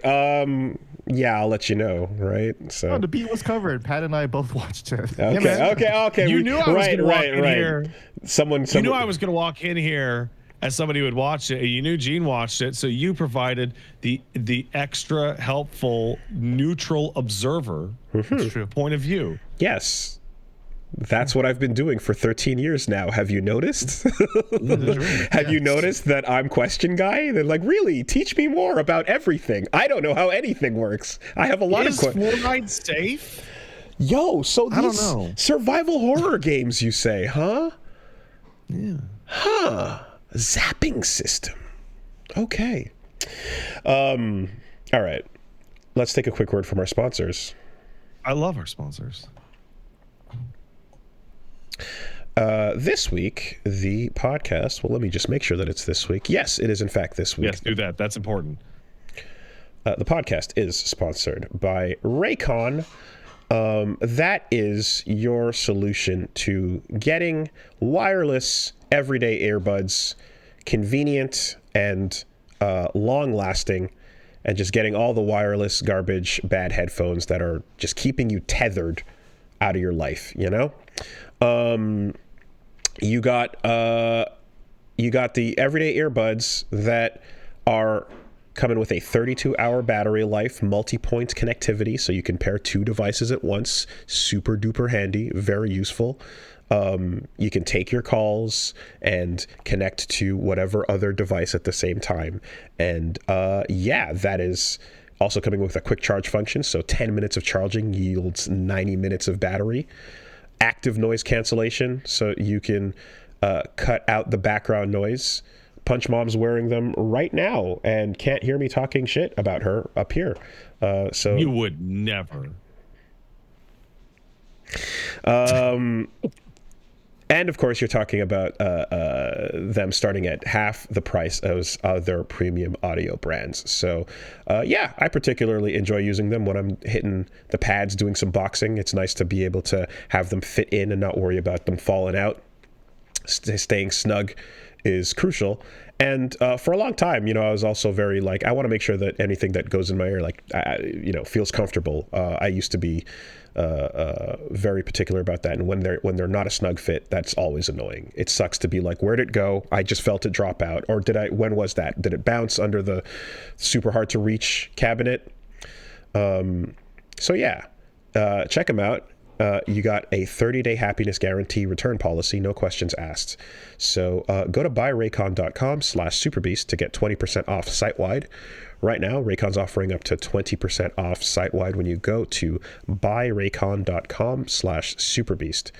yeah, I'll let you know, right? So no, the beat was covered. Pat and I both watched it. Okay. You knew I was going to walk in here. Someone. You knew I was going to walk in here as somebody who would watch it. You knew Gene watched it, so you provided the extra helpful neutral observer point of view. Yes. That's what I've been doing for 13 years now. Have you noticed? Have you noticed that I'm question guy? They're like, really? Teach me more about everything. I don't know how anything works. I have a lot of questions. Is Fortnite safe? Yo, so I don't these know. survival horror games, you say, huh? Yeah. Huh. Zapping system. Okay. All right. Let's take a quick word from our sponsors. I love our sponsors. This week, the podcast, well, let me just make sure that it's this week. Yes, it is in fact this week. Yes, do that. That's important. The podcast is sponsored by Raycon. That is your solution to getting wireless everyday earbuds, convenient and long-lasting, and just getting all the wireless garbage, bad headphones that are just keeping you tethered out of your life, you know? You got the everyday earbuds that are coming with a 32-hour battery life, multi-point connectivity, so you can pair 2 devices at once. Super duper handy, very useful. You can take your calls and connect to whatever other device at the same time. And yeah, that is also coming with a quick charge function, so 10 minutes of charging yields 90 minutes of battery. Active noise cancellation, so you can cut out the background noise. Punch Mom's wearing them right now and can't hear me talking shit about her up here. So you would never. And of course, you're talking about them starting at half the price of other premium audio brands. So, yeah, I particularly enjoy using them when I'm hitting the pads doing some boxing. It's nice to be able to have them fit in and not worry about them falling out. Staying snug is crucial. And for a long time, I was also very like, I want to make sure that anything that goes in my ear, like, feels comfortable. I used to be very particular about that. And when they're not a snug fit, that's always annoying. It sucks to be like, where'd it go? I just felt it drop out. Or when was that? Did it bounce under the super hard to reach cabinet? So yeah, check them out. You got a 30-day happiness guarantee return policy, no questions asked. So go to buyraycon.com/superbeast to get 20% off site-wide. Right now, Raycon's offering up to 20% off site-wide when you go to buyraycon.com/superbeast.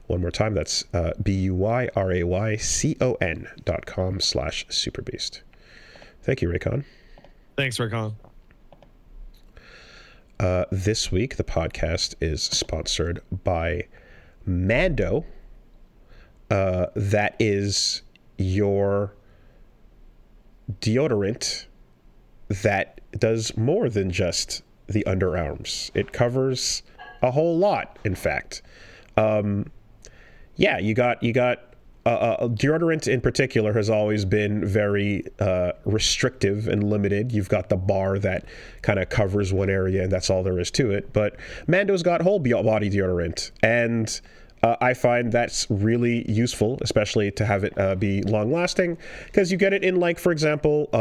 One more time, that's buyraycon.com/superbeast. Thank you, Raycon. Thanks, Raycon. This week, the podcast is sponsored by Mando. That is your deodorant that does more than just the underarms. It covers a whole lot, in fact. Yeah, you got deodorant in particular has always been very restrictive and limited. You've got the bar that kind of covers one area, and that's all there is to it. But Mando's got whole body deodorant, and I find that's really useful, especially to have it be long-lasting, because you get it in, like, for example,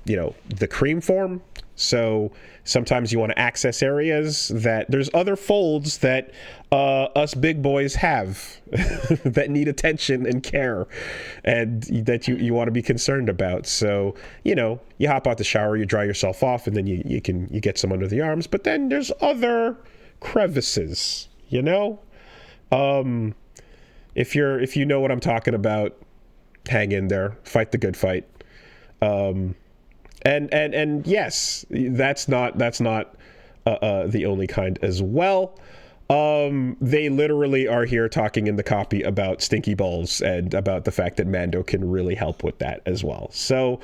the cream form. So sometimes you want to access areas that there's other folds that us big boys have that need attention and care, and that you want to be concerned about. So, you hop out the shower, you dry yourself off, and then you get some under the arms. But then there's other crevices, If you know what I'm talking about, hang in there, fight the good fight. And yes, that's not the only kind as well. They literally are here talking in the copy about stinky balls and about the fact that Mando can really help with that as well. So,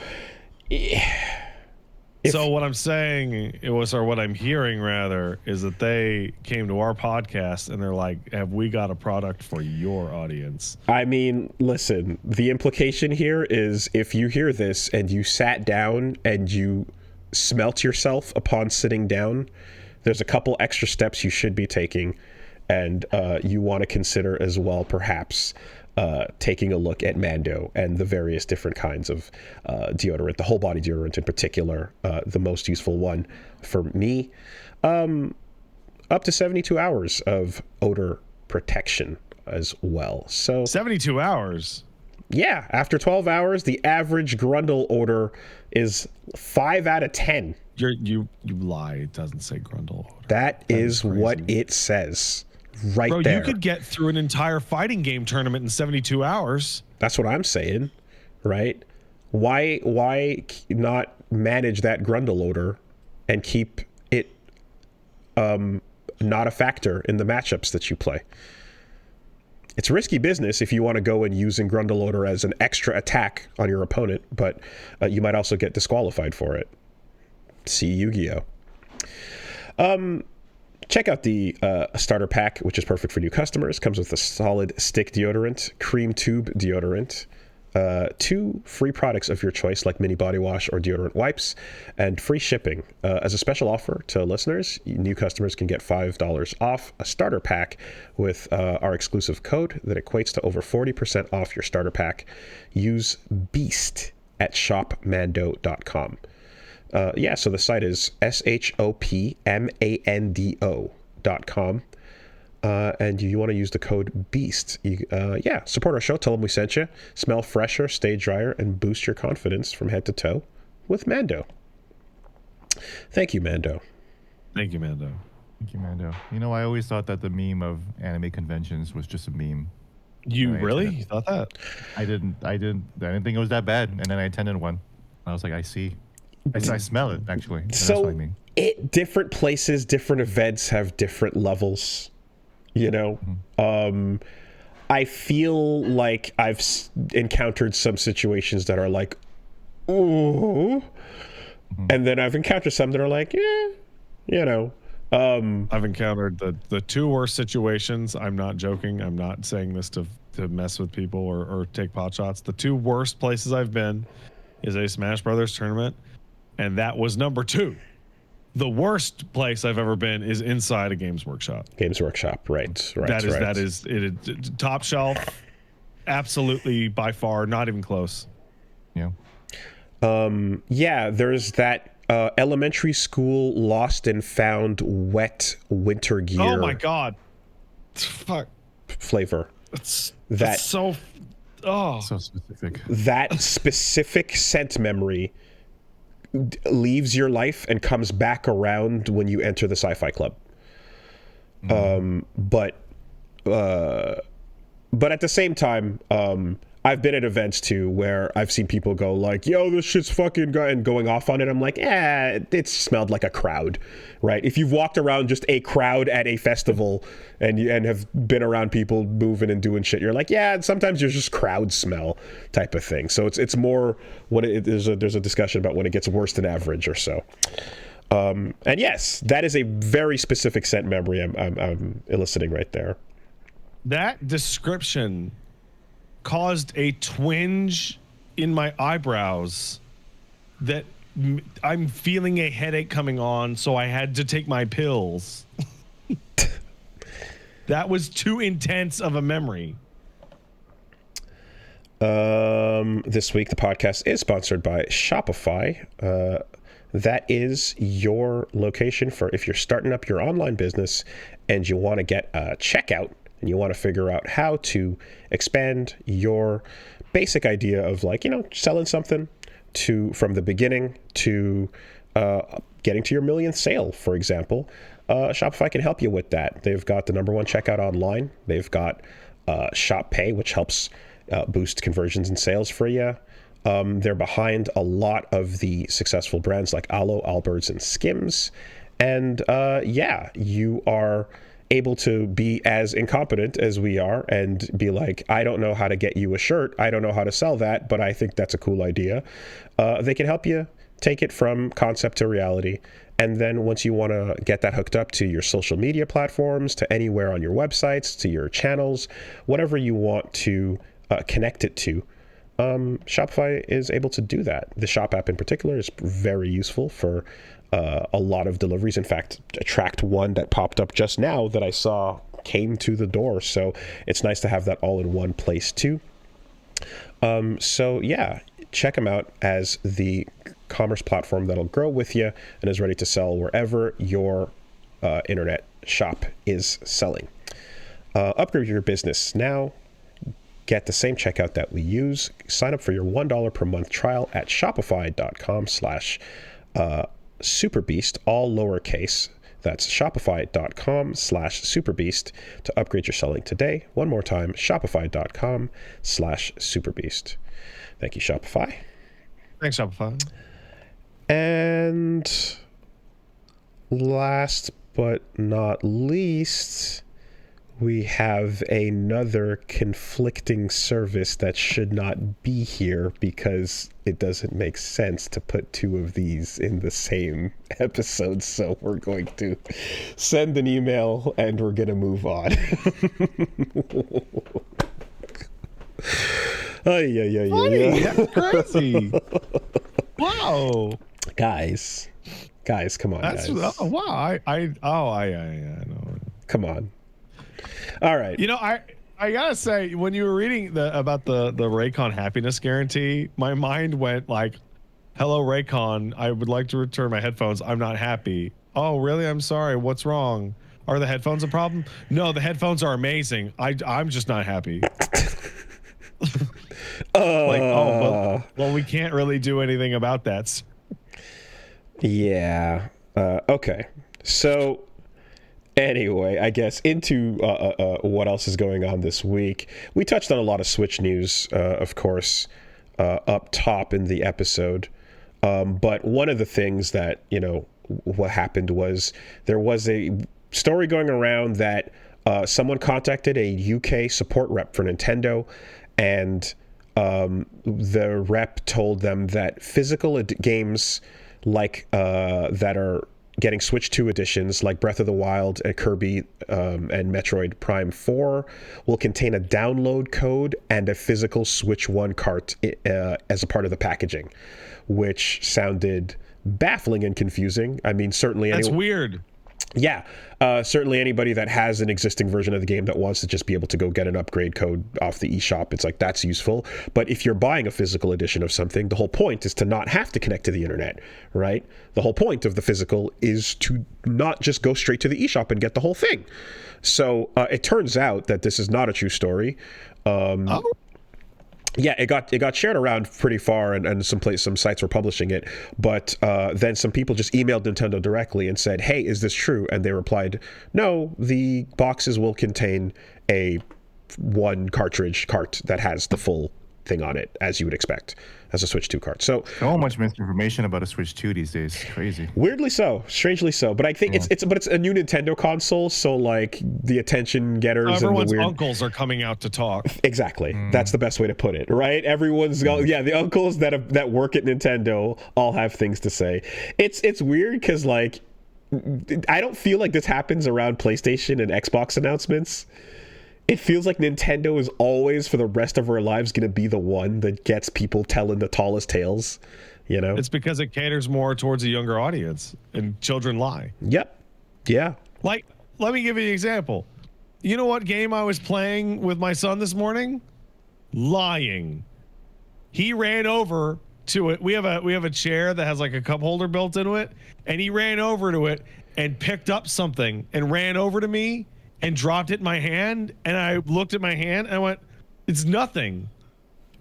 what I'm saying what I'm hearing rather, is that they came to our podcast and they're like, have we got a product for your audience? I mean, listen, the implication here is if you hear this and you sat down and you smelt yourself upon sitting down, there's a couple extra steps you should be taking, and you want to consider as well, perhaps, taking a look at Mando and the various different kinds of deodorant, the whole body deodorant in particular, the most useful one for me. Up to 72 hours of odor protection as well. So 72 hours? Yeah, after 12 hours, the average Grundle odor is 5 out of 10. You lie. It doesn't say Grundle odor. That is what it says. Right. Bro, there. You could get through an entire fighting game tournament in 72 hours. That's what I'm saying, right? Why not manage that Grundle odor and keep it not a factor in the matchups that you play? It's risky business if you want to go and using Grundle odor as an extra attack on your opponent, but you might also get disqualified for it. See Yu-Gi-Oh! Check out the starter pack, which is perfect for new customers. Comes with a solid stick deodorant, cream tube deodorant, 2 free products of your choice like mini body wash or deodorant wipes, and free shipping. As a special offer to listeners, new customers can get $5 off a starter pack with our exclusive code that equates to over 40% off your starter pack. Use BEAST at shopmando.com. So the site is shopmando.com. And you want to use the code BEAST. Support our show. Tell them we sent you. Smell fresher, stay drier, and boost your confidence from head to toe with Mando. Thank you, Mando. Thank you, Mando. Thank you, Mando. I always thought that the meme of anime conventions was just a meme. You really? You thought that? I didn't think it was that bad. And then I attended one. And I was like, I see. I smell it, actually. So that's what I mean. Different places, different events have different levels. I feel like I've encountered some situations that are like, ooh, and then I've encountered some that are like, yeah, you know. I've encountered the two worst situations. I'm not joking. I'm not saying this to mess with people or take pot shots. The two worst places I've been is a Smash Brothers tournament, and that was number 2. The worst place I've ever been is inside a Games Workshop. Games Workshop, right. That is top shelf, absolutely by far, not even close. Yeah. Yeah, there's that elementary school lost and found wet winter gear. Oh my god. Fuck. Flavor. That's That so So specific. that specific scent memory leaves your life and comes back around when you enter the sci-fi club. But at the same time, I've been at events too where I've seen people go like, yo, this shit's fucking and going off on it. I'm like, it smelled like a crowd, right? If you've walked around just a crowd at a festival and have been around people moving and doing shit, you're like, yeah, sometimes there's just crowd smell type of thing. So it's more when there's a discussion about when it gets worse than average or so. And yes, that is a very specific scent memory I'm eliciting right there. That description caused a twinge in my eyebrows that I'm feeling a headache coming on, so I had to take my pills. That was too intense of a memory. This week, the podcast is sponsored by Shopify. That is your location for if you're starting up your online business and you want to get a checkout and you want to figure out how to expand your basic idea of selling something from the beginning to getting to your millionth sale, for example. Shopify can help you with that. They've got the #1 checkout online. They've got Shop Pay, which helps boost conversions and sales for you. They're behind a lot of the successful brands like Alo, Allbirds, and Skims. And you are able to be as incompetent as we are and be like, I don't know how to get you a shirt. I don't know how to sell that, but I think that's a cool idea. They can help you take it from concept to reality. And then once you want to get that hooked up to your social media platforms, to anywhere on your websites, to your channels, whatever you want to connect it to, Shopify is able to do that. The Shop app in particular is very useful for a lot of deliveries. In fact, I tracked one that popped up just now that I saw came to the door. So it's nice to have that all in one place too. Check them out as the commerce platform that'll grow with you and is ready to sell wherever your internet shop is selling. Upgrade your business now. Get the same checkout that we use. Sign up for your $1 per month trial at shopify.com/superbeast, all lowercase. That's shopify.com/superbeast to upgrade your selling today. One more time, shopify.com/superbeast. Thank you, Shopify. Thanks, Shopify. And last but not least, we have another conflicting service that should not be here because it doesn't make sense to put two of these in the same episode. So we're going to send an email and we're going to move on. Funny, that's crazy. Wow. Guys, come on, guys. Wow. I know. Come on. All right. I gotta say, when you were reading about the Raycon happiness guarantee, my mind went like, hello Raycon, I would like to return my headphones. I'm not happy. Oh, really? I'm sorry. What's wrong? Are the headphones a problem? No, the headphones are amazing. I'm just not happy. Well, we can't really do anything about that. Yeah. Okay. So anyway, I guess into what else is going on this week. We touched on a lot of Switch news, of course, up top in the episode. But one of the things that, what happened was there was a story going around that someone contacted a UK support rep for Nintendo, and the rep told them that physical games like that are getting Switch 2 editions like Breath of the Wild and Kirby and Metroid Prime 4 will contain a download code and a physical Switch 1 cart as a part of the packaging, which sounded baffling and confusing. I mean, certainly that's weird. Yeah, certainly anybody that has an existing version of the game that wants to just be able to go get an upgrade code off the eShop, it's like, that's useful. But if you're buying a physical edition of something, the whole point is to not have to connect to the internet, right? The whole point of the physical is to not just go straight to the eShop and get the whole thing. So it turns out that this is not a true story. Yeah, it got shared around pretty far, and some sites were publishing it. But then some people just emailed Nintendo directly and said, "Hey, is this true?" And they replied, "No, the boxes will contain a one cartridge cart that has the full thing on it, as you would expect, as a Switch 2 cart." So much misinformation about a Switch 2 these days. It's crazy. Weirdly so, strangely so. But I think it's a new Nintendo console, so like the attention getters, everyone's and the weird uncles are coming out to talk. Exactly. That's the best way to put it, right? Everyone's the uncles that work at Nintendo all have things to say. It's weird because like I don't feel like this happens around PlayStation and Xbox announcements. It feels like Nintendo is always, for the rest of our lives, going to be the one that gets people telling the tallest tales, you know? It's because it caters more towards a younger audience, and children lie. Yep. Yeah. Like, let me give you an example. You know what game I was playing with my son this morning? Lying. He ran over to it. We have a chair that has like a cup holder built into it, and he ran over to it and picked up something and ran over to me and dropped it in my hand, and I looked at my hand and I went, "It's nothing."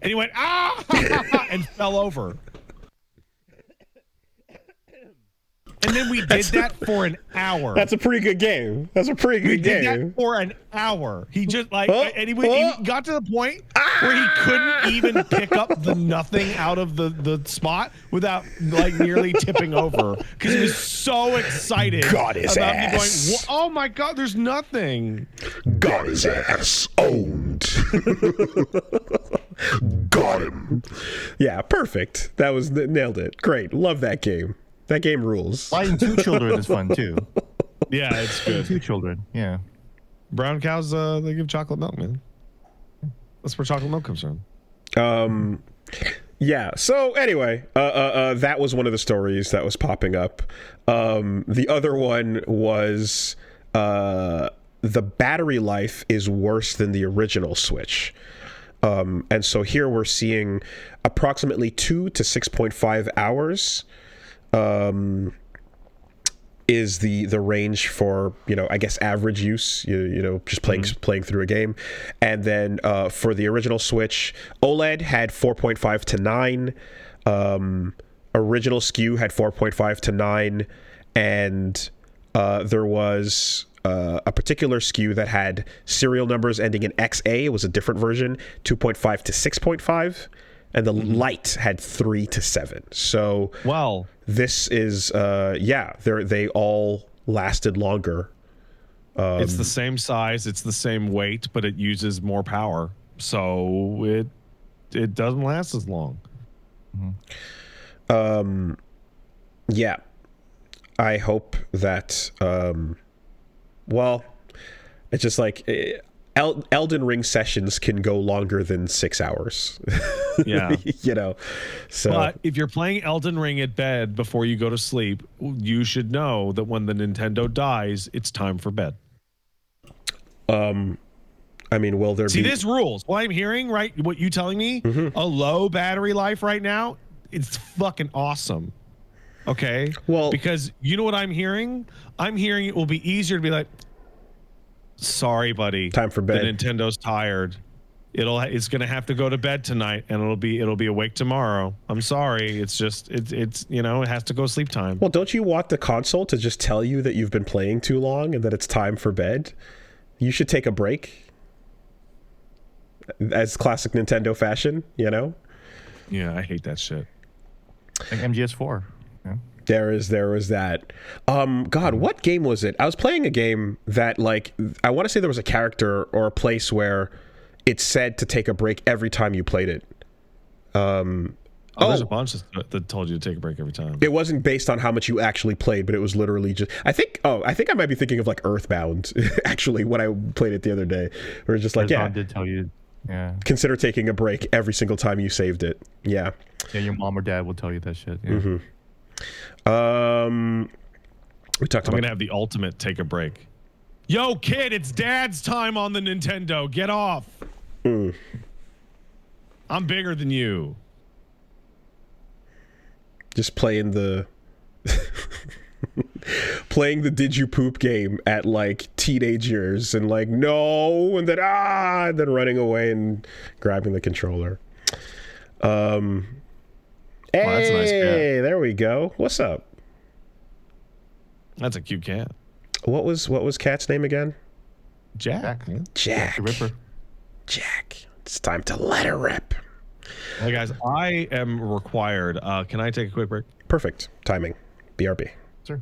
And he went, "Ah!" and fell over. And then we did that for an hour. That's a pretty good game. That's a pretty good game. We did that for an hour. He just and he got to the point where he couldn't even pick up the nothing out of the spot without like nearly tipping over because he was so excited Got his about ass. me going, "Oh my God, there's nothing." Got his ass owned. Got him. Yeah, perfect. That was nailed it. Great. Love that game. That game rules. Buying two children is fun too. Yeah, it's good. Two children. Yeah. Brown cows, they give chocolate milk, man. That's where chocolate milk comes from. Yeah. So anyway, that was one of the stories that was popping up. The other one was the battery life is worse than the original Switch. And so here we're seeing approximately 2 to 6.5 hours is the range for, I guess, average use, just playing through a game. And then for the original Switch, OLED had 4.5 to 9. Original SKU had 4.5 to 9. And there was a particular SKU that had serial numbers ending in XA. It was a different version, 2.5 to 6.5. And the Lite had 3 to 7. So this is they all lasted longer. It's the same size, it's the same weight, but it uses more power, so it doesn't last as long. Yeah, I hope that it's just like Elden Ring sessions can go longer than 6 hours. Yeah. So. But if you're playing Elden Ring at bed before you go to sleep, you should know that when the Nintendo dies, it's time for bed. I mean, will there be... See, this rules. What I'm hearing, right, what you telling me, a low battery life right now, it's fucking awesome. Okay? Well... Because you know what I'm hearing? I'm hearing it will be easier to be like, "Sorry, buddy. Time for bed. The Nintendo's tired. It's gonna have to go to bed tonight, and it'll be awake tomorrow. I'm sorry. It's just it has to go sleep time." Well, don't you want the console to just tell you that you've been playing too long and that it's time for bed? You should take a break, as classic Nintendo fashion. Yeah, I hate that shit. Like MGS4. Yeah. There was that. God, what game was it? I was playing a game that, like, I want to say there was a character or a place where it said to take a break every time you played it. There's a bunch that told you to take a break every time. It wasn't based on how much you actually played, but it was literally just. I think I might be thinking of like Earthbound. Actually, when I played it the other day, where it's just like, Earthbound did tell you, consider taking a break every single time you saved it. Yeah. Yeah, your mom or dad will tell you that shit. Yeah. We talked I'm about. gonna have the ultimate take a break. Yo, kid, it's dad's time on the Nintendo. Get off. I'm bigger than you. Just playing the did you poop game at like teenage years and like no and then and then running away and grabbing the controller. Hey, that's a nice cat. There we go. What's up? That's a cute cat. What was Cat's name again? Jack. Jack. The Ripper. Jack. It's time to let her rip. Hey guys, I am required. Can I take a quick break? Perfect timing. BRB. Sure.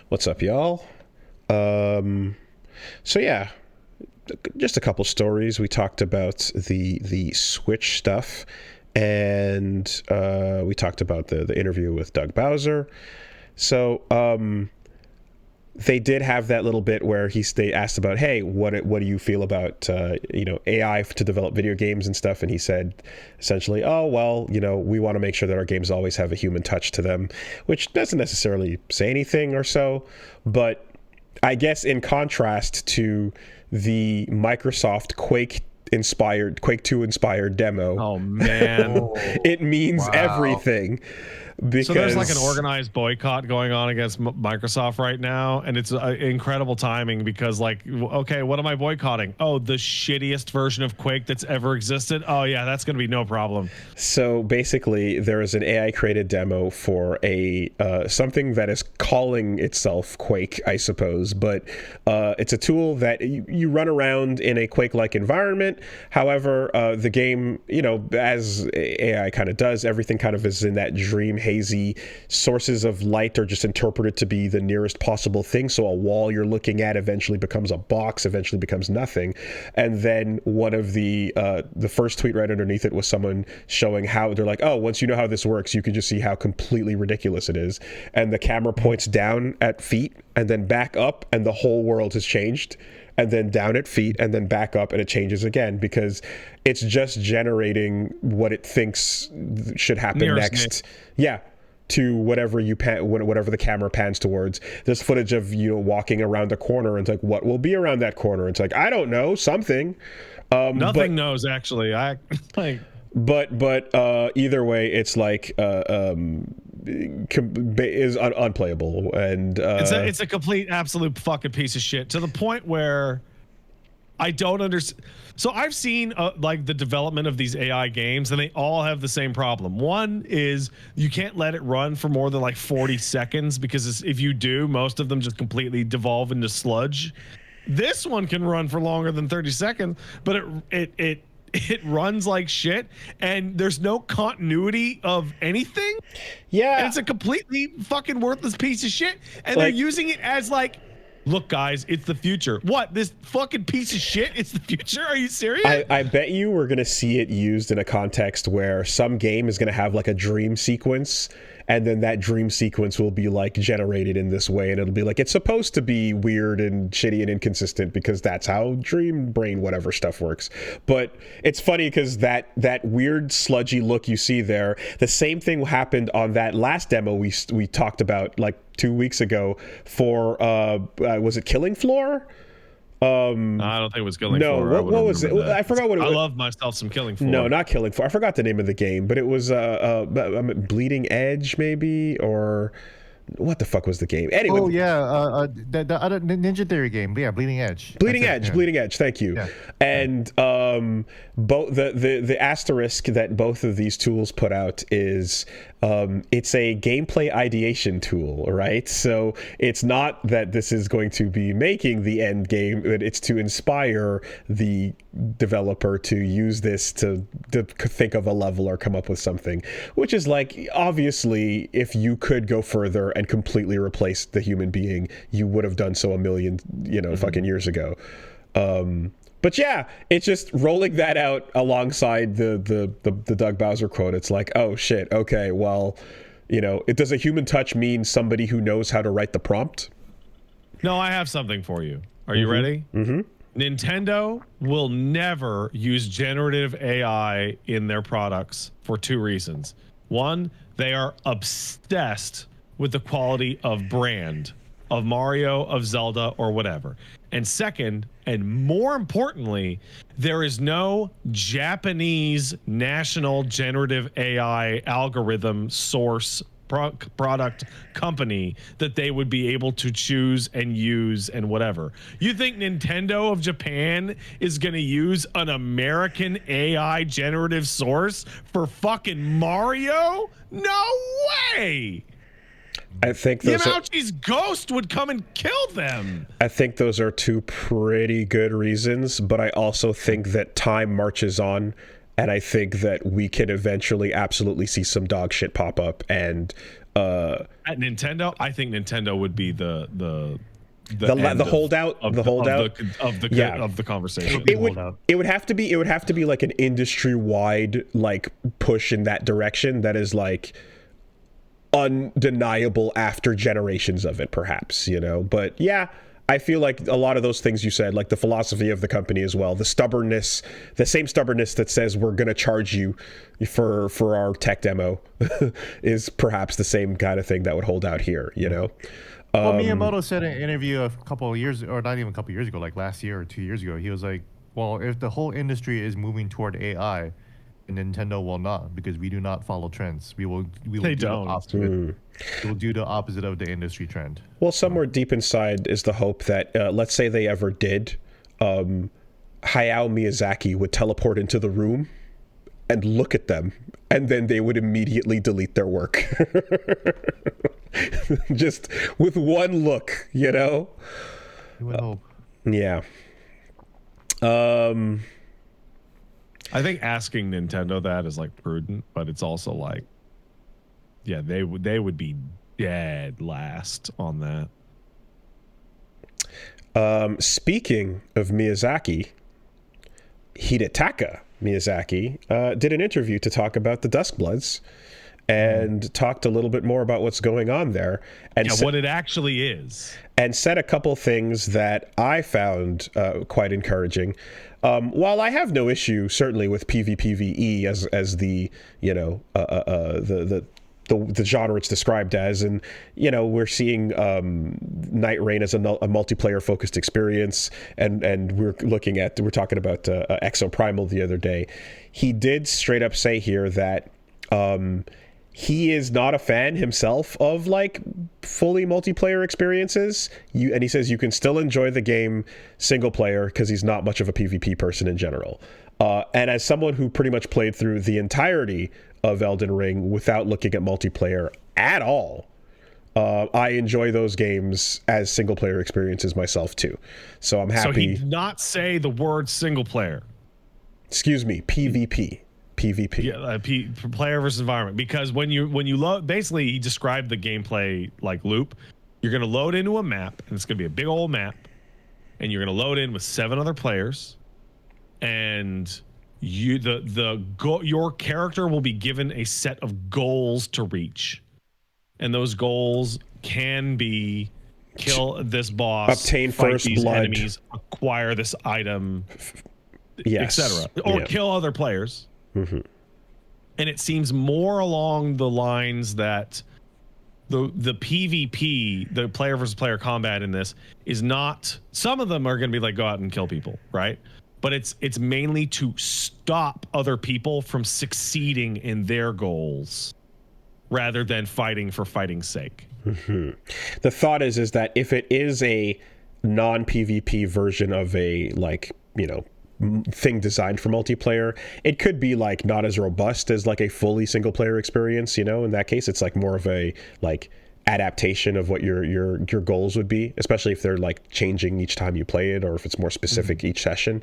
What's up, y'all? So yeah, just a couple stories. We talked about the Switch stuff, and we talked about the interview with Doug Bowser. So they did have that little bit where they asked about, hey, what do you feel about AI to develop video games and stuff? And he said essentially, oh well, we want to make sure that our games always have a human touch to them, which doesn't necessarily say anything or so, but I guess in contrast to the Microsoft Quake 2 inspired demo, oh man, it means everything. Because so there's like an organized boycott going on against Microsoft right now, and it's incredible timing because, like, okay, what am I boycotting? Oh, the shittiest version of Quake that's ever existed. Oh yeah, that's going to be no problem. So basically, there is an AI created demo for a something that is calling itself Quake, I suppose, but it's a tool that you run around in a Quake-like environment. However, the game, as AI kind of does, everything kind of is in that dream hazy. Sources of light are just interpreted to be the nearest possible thing. So a wall you're looking at eventually becomes a box, eventually becomes nothing. And then one of the first tweet right underneath it was someone showing how they're like, oh, once you know how this works, you can just see how completely ridiculous it is. And the camera points down at feet and then back up, and the whole world has changed. And then down at feet and then back up, and it changes again because it's just generating what it thinks should happen next. Yeah, to whatever whatever the camera pans towards. There's footage of walking around a corner, and it's like, what will be around that corner? It's like, I don't know, something. Nothing knows actually. But either way, it's like is unplayable, and it's a complete absolute fucking piece of shit to the point where I don't understand. So I've seen like the development of these AI games, and they all have the same problem. One is you can't let it run for more than like 40 seconds because if you do, most of them just completely devolve into sludge. This one can run for longer than 30 seconds, but it runs like shit, and there's no continuity of anything. Yeah, and it's a completely fucking worthless piece of shit, and they're using it as like, look guys, it's the future. What, this fucking piece of shit, it's the future? Are you serious? I bet you we're gonna see it used in a context where some game is gonna have like a dream sequence, and then that dream sequence will be like generated in this way, and it'll be like, it's supposed to be weird and shitty and inconsistent because that's how dream brain whatever stuff works. But it's funny because that weird sludgy look you see there, the same thing happened on that last demo we talked about like 2 weeks ago for was it Killing Floor? I don't think it was Killing Floor. No, what was it? I forgot what it was. I love myself some Killing Floor. No, not Killing Floor. I forgot the name of the game, but it was Bleeding Edge, maybe, or what the fuck was the game? Anyway. Oh yeah, the other Ninja Theory game. Yeah, Bleeding Edge. Bleeding Edge. Thank you. Yeah. And both the asterisk that both of these tools put out is it's a gameplay ideation tool, right? So it's not that this is going to be making the end game, but it's to inspire the developer to use this to think of a level or come up with something, which is like, obviously, if you could go further and completely replace the human being, you would have done so a million, fucking years ago. But yeah, it's just rolling that out alongside the Doug Bowser quote. It's like, oh shit, okay, well, it does a human touch mean somebody who knows how to write the prompt? No, I have something for you. Are you ready? Mm-hmm. Nintendo will never use generative AI in their products for two reasons. One, they are obsessed with the quality of brand of Mario, of Zelda, or whatever. And second, and more importantly, there is no Japanese national generative AI algorithm source product company that they would be able to choose and use and whatever. You think Nintendo of Japan is going to use an American AI generative source for fucking Mario? No way! I think Yamauchi's ghost would come and kill them. I think those are two pretty good reasons, but I also think that time marches on, and I think that we can eventually absolutely see some dog shit pop up, and At Nintendo, I think Nintendo would be the holdout of the conversation. It would have to be like an industry wide like push in that direction that is like undeniable after generations of it, perhaps, you know. But yeah, I feel like a lot of those things you said, like the philosophy of the company as well, the stubbornness, the same stubbornness that says we're going to charge you for our tech demo is perhaps the same kind of thing that would hold out here, you know. Well, Miyamoto said in an interview a couple of years, or not even a couple of years ago, like last year or 2 years ago, he was like, well, if the whole industry is moving toward AI, Nintendo will not, because we do not follow trends. We will do the opposite. We will do the opposite of the industry trend. Well, somewhere deep inside is the hope that, let's say they ever did, Hayao Miyazaki would teleport into the room and look at them, and then they would immediately delete their work. Just with one look, you know? You would hope. Yeah. I think asking Nintendo that is like prudent, but it's also like, yeah, they would be dead last on that. Speaking of Miyazaki, Hidetaka Miyazaki did an interview to talk about the Duskbloods and talked a little bit more about what's going on there. And what it actually is. And said a couple things that I found quite encouraging. While I have no issue, certainly, with PvPvE as the, you know, the genre it's described as, and, you know, we're seeing Nightreign as a multiplayer-focused experience, and we're talking about Exoprimal the other day. He did straight up say here that he is not a fan himself of like fully multiplayer experiences. And he says you can still enjoy the game single player because he's not much of a PvP person in general. And as someone who pretty much played through the entirety of Elden Ring without looking at multiplayer at all, I enjoy those games as single player experiences myself too. So I'm happy. So he did not say the word single player. Excuse me, PvP. Yeah, player versus environment. Because when you load, basically he described the gameplay like loop. You're going to load into a map, and it's going to be a big old map, and you're going to load in with 7 other players, and your character will be given a set of goals to reach, and those goals can be kill this boss, obtain fight first these blood, enemies, acquire this item, yes, etc., or kill other players. Mm-hmm. And it seems more along the lines that the PvP, the player versus player combat in this, is not. Some of them are going to be like go out and kill people, right? But it's mainly to stop other people from succeeding in their goals, rather than fighting for fighting's sake. Mm-hmm. The thought is that if it is a non-PvP version of a, like, you know, thing designed for multiplayer, it could be like not as robust as like a fully single player experience, you know. In that case, it's like more of a like adaptation of what your goals would be, especially if they're like changing each time you play it, or if it's more specific each session.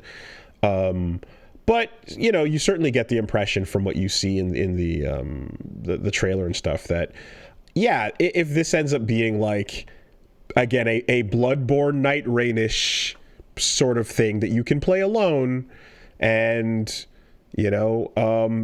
But you know, you certainly get the impression from what you see in the trailer and stuff that, yeah, if this ends up being like, again, a Bloodborne Nightreign-ish sort of thing that you can play alone, and you know,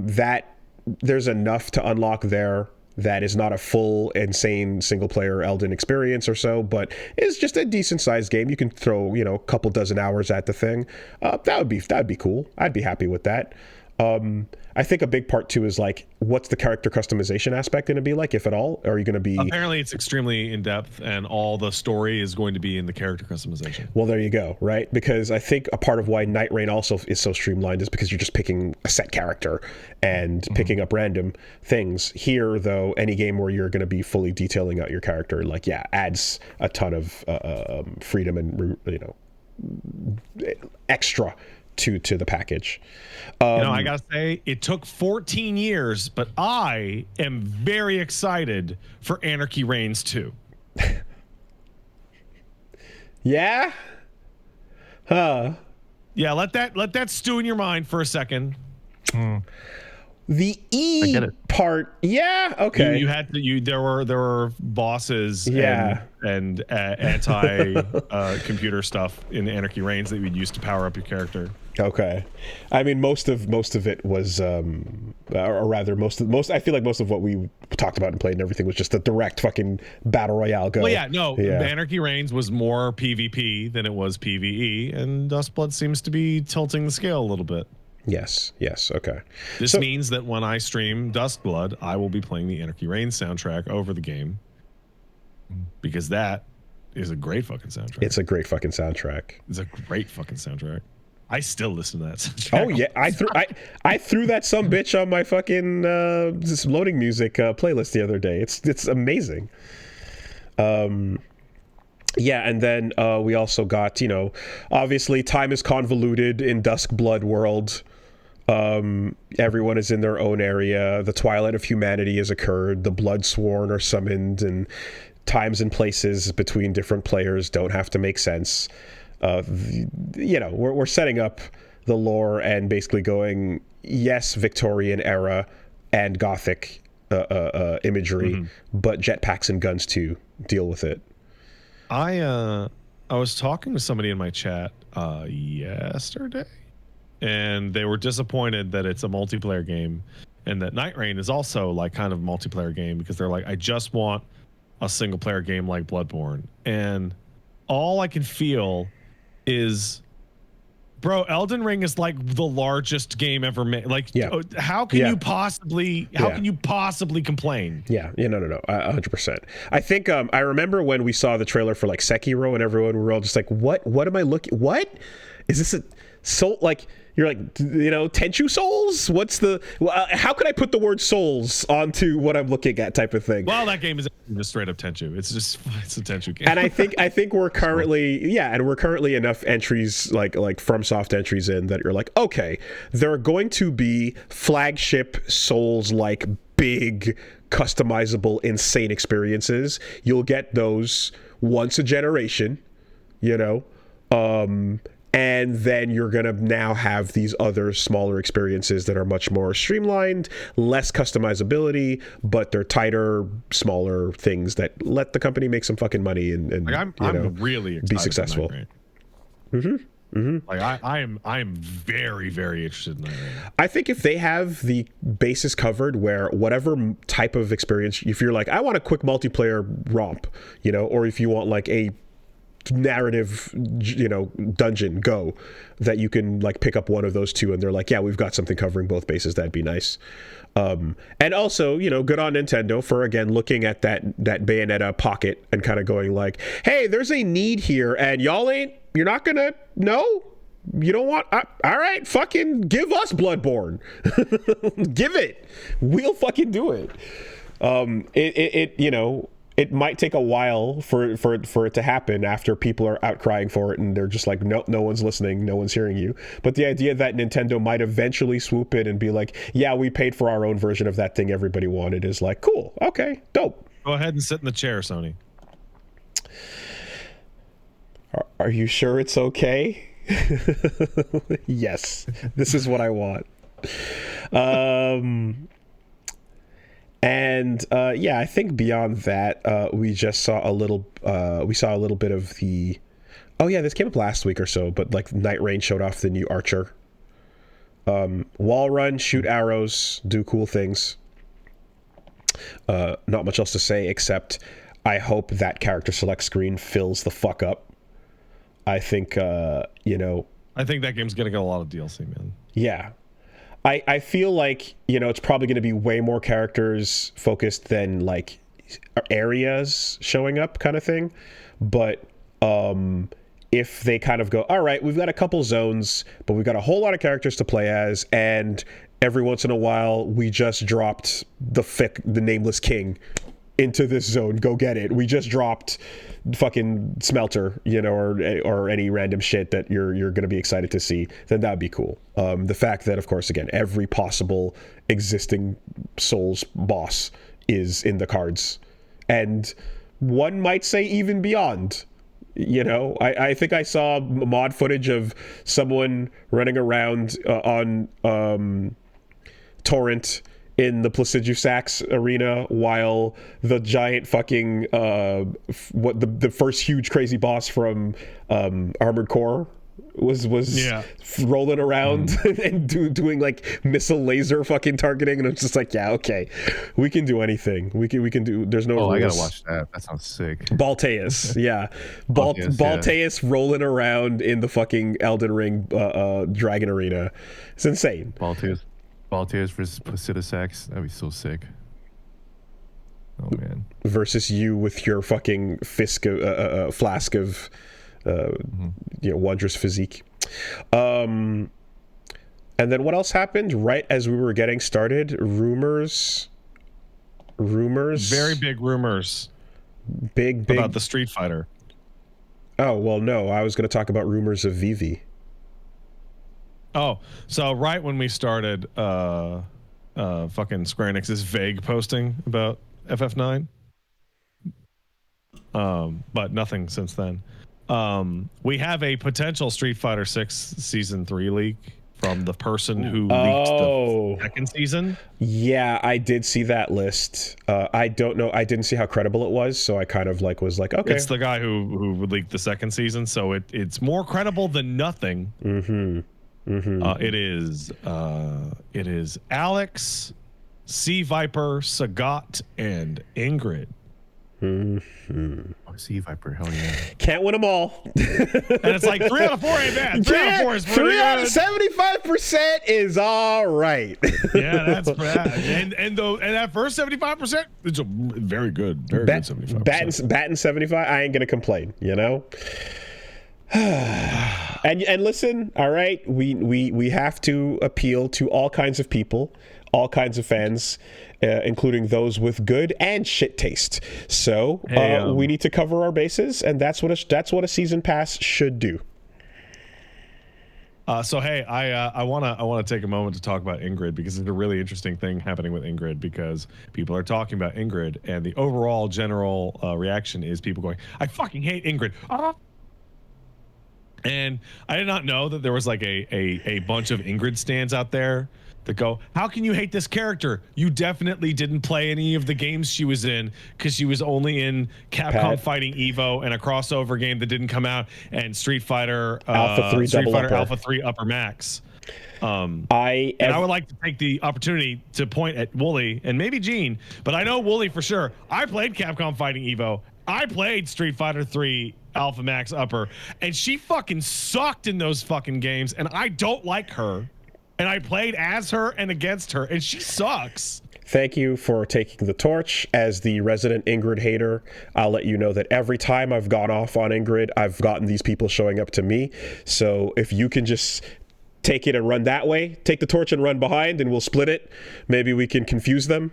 that there's enough to unlock there that is not a full insane single player Elden experience or so, but is just a decent sized game. You can throw, you know, a couple dozen hours at the thing. That'd be cool. I'd be happy with that. I think a big part too is like, what's the character customization aspect going to be like, if at all? Are you going to be? Apparently, it's extremely in depth, and all the story is going to be in the character customization. Well, there you go, right? Because I think a part of why Nightreign also is so streamlined is because you're just picking a set character and picking up random things. Here, though, any game where you're going to be fully detailing out your character, like, yeah, adds a ton of freedom and, you know, extra to the package. You know, I gotta say, it took 14 years, but I am very excited for Anarchy Reigns 2. Yeah? Huh. Yeah, let that stew in your mind for a second. The I get E it. part, yeah, okay. You had to. There were bosses Yeah. and anti computer stuff in Anarchy Reigns that you would use to power up your character. Okay, I mean most of it was, or rather most. I feel like most of what we talked about and played and everything was just a direct fucking battle royale go. Well, yeah, no, Anarchy Reigns was more PvP than it was PvE, and Duskblood seems to be tilting the scale a little bit. Yes, okay. This means that when I stream Duskblood, I will be playing the Anarchy Reigns soundtrack over the game, because that is a great fucking soundtrack. It's a great fucking soundtrack. It's a great fucking soundtrack. I still listen to that soundtrack. Oh yeah, I threw that some bitch on my fucking this loading music playlist the other day. It's amazing. Yeah, and then we also got, obviously time is convoluted in Duskblood world. Everyone is in their own area. The twilight of humanity has occurred. The Bloodsworn are summoned, and times and places between different players don't have to make sense. We're setting up the lore and basically going, yes, Victorian era and Gothic imagery, but jetpacks and guns too. Deal with it. I was talking to somebody in my chat yesterday, and they were disappointed that it's a multiplayer game, and that Nightreign is also like kind of a multiplayer game, because they're like, I just want a single player game like Bloodborne. And all I can feel is, bro, Elden Ring is like the largest game ever made. Like, how can you possibly complain? No, 100%. I think I remember when we saw the trailer for like Sekiro, and everyone, we were all just like, what am I looking, what is this, a soul, like, you're like, Tenchu souls? What's the, how can I put the word souls onto what I'm looking at, type of thing? Well, that game is just straight up Tenchu. It's a Tenchu game. And I think we're currently, enough entries, like FromSoft entries in, that you're like, okay, there are going to be flagship souls, like big customizable insane experiences. You'll get those once a generation, and then you're going to now have these other smaller experiences that are much more streamlined, less customizability, but they're tighter, smaller things that let the company make some fucking money and I'm really excited, be successful. Like I am very, very interested in that. I think if they have the bases covered, where whatever type of experience, if you're like, I want a quick multiplayer romp, or if you want like a narrative, dungeon go, that you can like pick up one of those two, and they're like, yeah, we've got something covering both bases, that'd be nice. And also, good on Nintendo for, again, looking at that Bayonetta pocket and kind of going like, hey, there's a need here, and you're not gonna, no, you don't want, all right, fucking give us Bloodborne. Give it, we'll fucking do it. It might take a while for it to happen, after people are outcrying for it and they're just like, no one's listening, no one's hearing you. But the idea that Nintendo might eventually swoop in and be like, yeah, we paid for our own version of that thing everybody wanted, is like, cool, okay, dope. Go ahead and sit in the chair, Sony. Are you sure it's okay? Yes, this is what I want. And I think beyond that, we just saw a little bit of the, this came up last week or so, but like Nightreign showed off the new Archer. Wall run, shoot arrows, do cool things. Not much else to say, except I hope that character select screen fills the fuck up. I think, I think that game's gonna get a lot of DLC, man. Yeah. I feel like, it's probably going to be way more characters focused than like areas showing up, kind of thing. But if they kind of go, all right, we've got a couple zones, but we've got a whole lot of characters to play as, and every once in a while we just dropped the Nameless King into this zone, go get it. We just dropped fucking Smelter, or any random shit that you're going to be excited to see, then that'd be cool. The fact that, of course, again, every possible existing Souls boss is in the cards, and one might say even beyond. I think I saw mod footage of someone running around on torrent in the Placidusax arena, while the giant fucking the first huge crazy boss from Armored Core was rolling around and doing like missile laser fucking targeting, and I'm just like, yeah, okay, we can do anything. We can do. There's no rules. I gotta watch that. That sounds sick. Balteus, yeah, Balteus rolling around in the fucking Elden Ring dragon arena. It's insane. Balteus versus Placidusax. That'd be so sick. Oh man. Versus you with your fucking flask of wondrous physique. And then what else happened right as we were getting started? Rumors. Very big rumors. Big about the Street Fighter. Oh well, no, I was going to talk about rumors of Vivi. Oh, so right when we started, fucking Square Enix's vague posting about FF9, but nothing since then. We have a potential Street Fighter 6 Season 3 leak from the person who leaked the second season. Yeah, I did see that list. I don't know. I didn't see how credible it was, so I kind of was like, okay. It's the guy who leaked the second season, so it's more credible than nothing. Mm-hmm. Mm-hmm. It is Alex, Sea Viper, Sagat, and Ingrid. Mm-hmm. Oh, Sea Viper, hell yeah! Can't win them all. And it's like 3 out of 4 ain't bad. 3 out of 4 is pretty 3 out of good. 75% is all right. Yeah, that's bad. And that first 75%, it's a very good, very good 75%. Batting 75, I ain't gonna complain. You know. And listen, all right, we have to appeal to all kinds of people, all kinds of fans, including those with good and shit taste. So we need to cover our bases, and that's what a season pass should do. So hey, I want to take a moment to talk about Ingrid, because it's a really interesting thing happening with Ingrid, because people are talking about Ingrid, and the overall general reaction is people going, I fucking hate Ingrid. And I did not know that there was like a bunch of Ingrid stands out there that go, how can you hate this character? You definitely didn't play any of the games she was in, because she was only in Capcom Fighting Evo and a crossover game that didn't come out, and Street Fighter Alpha 3 Upper Max. I would like to take the opportunity to point at Wooly and maybe Gene, but I know Wooly for sure. I played Capcom Fighting Evo. I played Street Fighter 3 Alpha Max Upper, and she fucking sucked in those fucking games, and I don't like her. And I played as her and against her, and she sucks. Thank you for taking the torch. As the resident Ingrid hater, I'll let you know that every time I've gone off on Ingrid, I've gotten these people showing up to me. So if you can just take it and run that way, take the torch and run behind, and we'll split it. Maybe we can confuse them.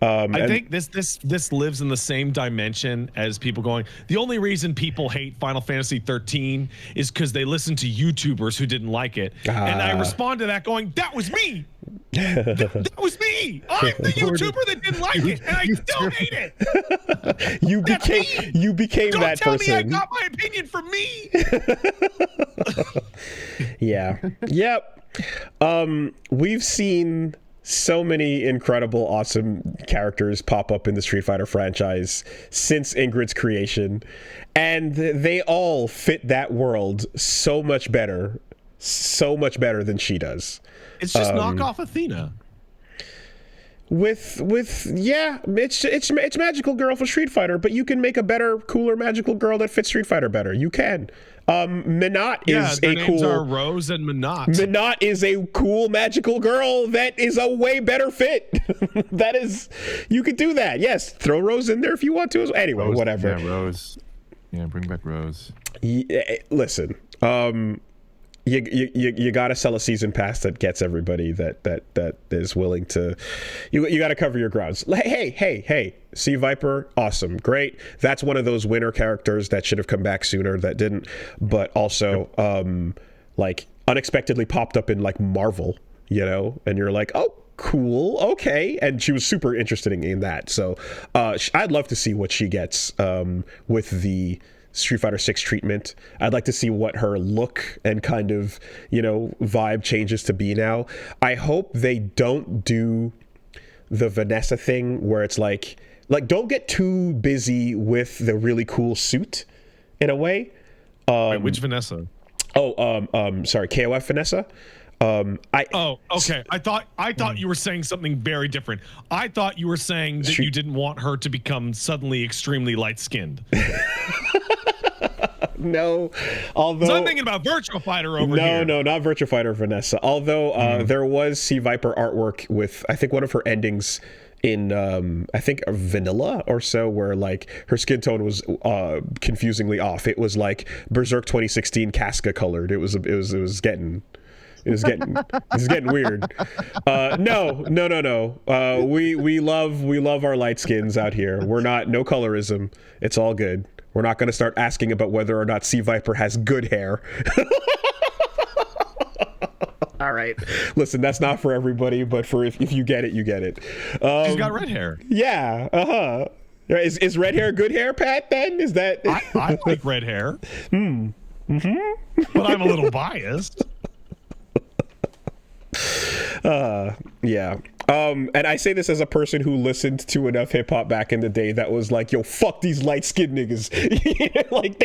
I think this lives in the same dimension as people going, the only reason people hate Final Fantasy 13 is because they listen to YouTubers who didn't like it. And I respond to that going, that was me. That was me. I'm the YouTuber that didn't like it, and I still hate it. You became Don't that tell person. me I got my opinion from me. Yeah. Yep. We've seen so many incredible, awesome characters pop up in the Street Fighter franchise since Ingrid's creation, and they all fit that world so much better than she does. It's just knockoff Athena. It's Magical Girl for Street Fighter, but you can make a better, cooler Magical Girl that fits Street Fighter better. You can. Minot is their a names cool. are Rose and Minot. Minot is a cool magical girl that is a way better fit. That is, you could do that. Yes, throw Rose in there if you want to. Anyway, Rose, whatever. Yeah, Rose. Yeah, bring back Rose. Listen, you got to sell a season pass that gets everybody that is willing to. You got to cover your grounds. Hey, Sea Viper, awesome, great. That's one of those winner characters that should have come back sooner that didn't, but also like unexpectedly popped up in like Marvel, and you're like, oh, cool, okay. And she was super interesting in that. So I'd love to see what she gets with the Street Fighter 6 treatment. I'd like to see what her look and kind of, vibe changes to be now. I hope they don't do the Vanessa thing where it's like don't get too busy with the really cool suit in a way. Wait, which Vanessa? Sorry, KOF Vanessa. Okay. I thought you were saying something very different. I thought you were saying that you didn't want her to become suddenly extremely light-skinned. No, although... So I'm thinking about Virtua Fighter over here. No, not Virtua Fighter Vanessa. Although there was Sea Viper artwork with, I think, one of her endings in, I think, Vanilla or so, where, like, her skin tone was confusingly off. It was, like, Berserk 2016 Casca colored. It was getting... It's getting weird. No. We love our light skins out here. We're no colorism. It's all good. We're not going to start asking about whether or not Sea Viper has good hair. All right. Listen, that's not for everybody, but for if you get it, you get it. She's got red hair. Yeah. Is red hair good hair, Pat? Then is that? I like red hair. But I'm a little biased. Yeah. And I say this as a person who listened to enough hip hop back in the day that was like, yo, fuck these light skinned niggas. Like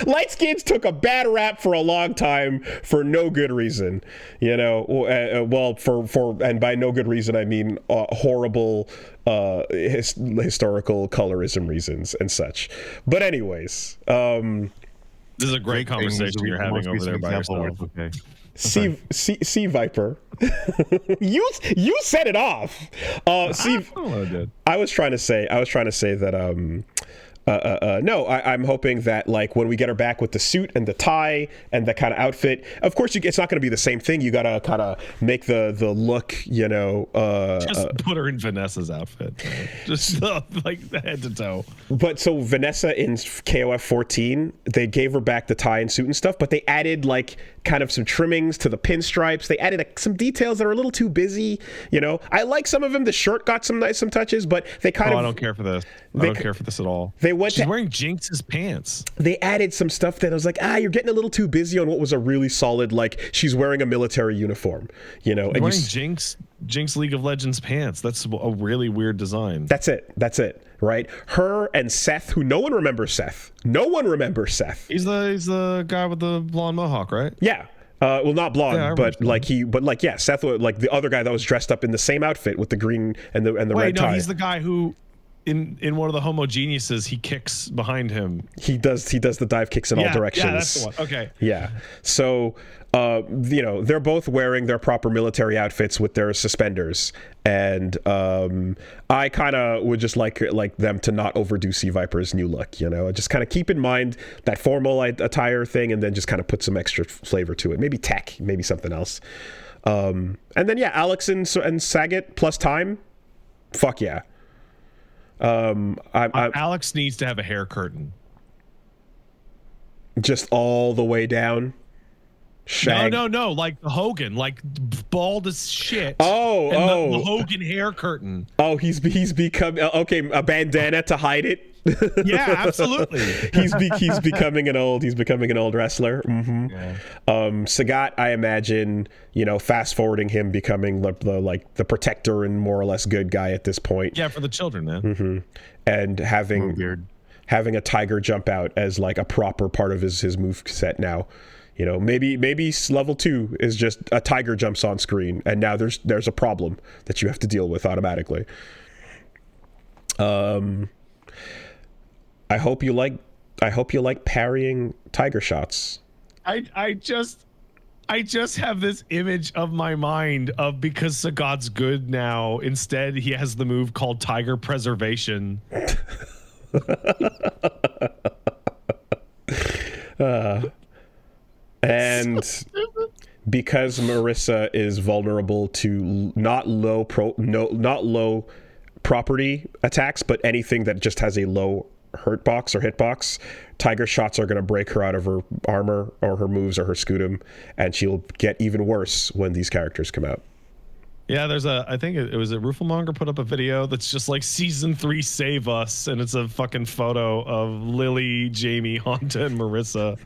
light skins took a bad rap for a long time for no good reason, well, for and by no good reason I mean horrible historical colorism reasons and such. But anyways, this is a great conversation you're having over there by yourself. Okay. Sea Viper. you set it off. I was trying to say that no, I'm hoping that, like, when we get her back with the suit and the tie and that kind of outfit, of course it's not going to be the same thing. You got to kind of make the look, just put her in Vanessa's outfit, just like head to toe. But so Vanessa in KOF 14, they gave her back the tie and suit and stuff, but they added like kind of some trimmings to the pinstripes. They added some details that are a little too busy. I like some of them. The shirt got some touches, but they kind of. I don't care for this. I don't care for this at all. She's wearing Jinx's pants. They added some stuff that I was like, you're getting a little too busy on what was a really solid, like, she's wearing a military uniform, and wearing Jinx League of Legends pants. That's a really weird design. That's it, right? Her and Seth, who no one remembers Seth. He's the guy with the blonde mohawk, right? Yeah. Well, not blonde, yeah, Seth, like the other guy that was dressed up in the same outfit with the green and the red tie. He's the guy who in one of the Homogeneouses, he kicks behind him. He does the dive kicks in all directions. Yeah, that's the one. Okay. Yeah. So, they're both wearing their proper military outfits with their suspenders, and I kind of would just like them to not overdo Sea Viper's new look. Just kind of keep in mind that formal attire thing, and then just kind of put some extra flavor to it. Maybe tech, maybe something else. And then Alex and Sagat plus time. Fuck yeah. Alex needs to have a hair curtain. Just all the way down. Shag. No, like the Hogan, like bald as shit. The Hogan hair curtain. Oh, he's become a bandana to hide it. Yeah, absolutely. he's becoming an old wrestler. Mm-hmm. Yeah. Sagat, I imagine, fast forwarding him becoming the protector and more or less good guy at this point. Yeah, for the children, man. Mm-hmm. And having a tiger jump out as like a proper part of his move set now. Maybe level 2 is just a tiger jumps on screen, and now there's a problem that you have to deal with automatically. I hope you like parrying tiger shots. I just have this image of my mind of, because Sagat's good now, instead he has the move called Tiger Preservation. And because Marissa is vulnerable to not low property attacks, but anything that just has a low hitbox, tiger shots are going to break her out of her armor or her moves or her scutum, and she'll get even worse when these characters come out. Yeah, I think it was a Rooflemonger put up a video that's just like season 3 save us, and it's a fucking photo of Lily, Jamie, Honda, and Marissa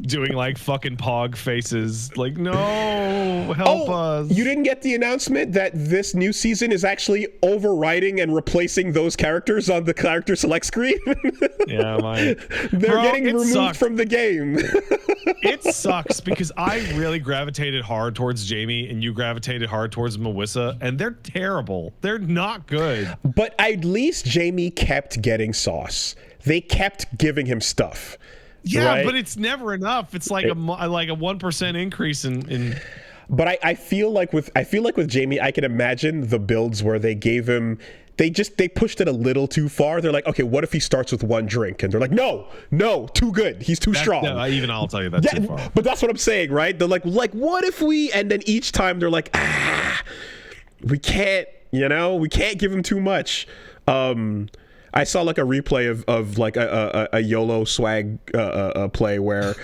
doing like fucking pog faces. Like, no, help us. You didn't get the announcement that this new season is actually overriding and replacing those characters on the character select screen? Yeah, they're getting removed from the game. It sucks because I really gravitated hard towards Jamie and you gravitated hard towards Melissa, and they're terrible. They're not good. But at least Jamie kept getting sauce. They kept giving him stuff. Yeah, right? But it's never enough. It's like a 1% increase in. But I feel like with Jamie, I can imagine the builds where they gave him. They pushed it a little too far. They're like, okay, what if he starts with 1 drink? And they're like, no, too good. He's too strong. No, even I'll tell you that's too far. But that's what I'm saying, right? They're like, what if we? And then each time they're like, we can't, we can't give him too much. I saw like a replay of like a YOLO swag play where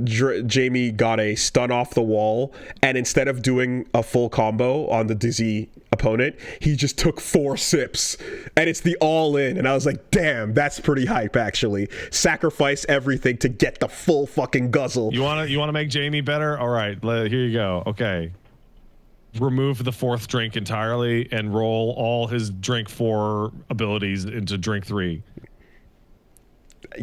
Jamie got a stun off the wall, and instead of doing a full combo on the dizzy opponent, he just took 4 sips, and it's the all in. And I was like, damn, that's pretty hype actually. Sacrifice everything to get the full fucking guzzle. You wanna make Jamie better? All right, here you go. Okay. Remove the 4th drink entirely and roll all his drink 4 abilities into drink 3.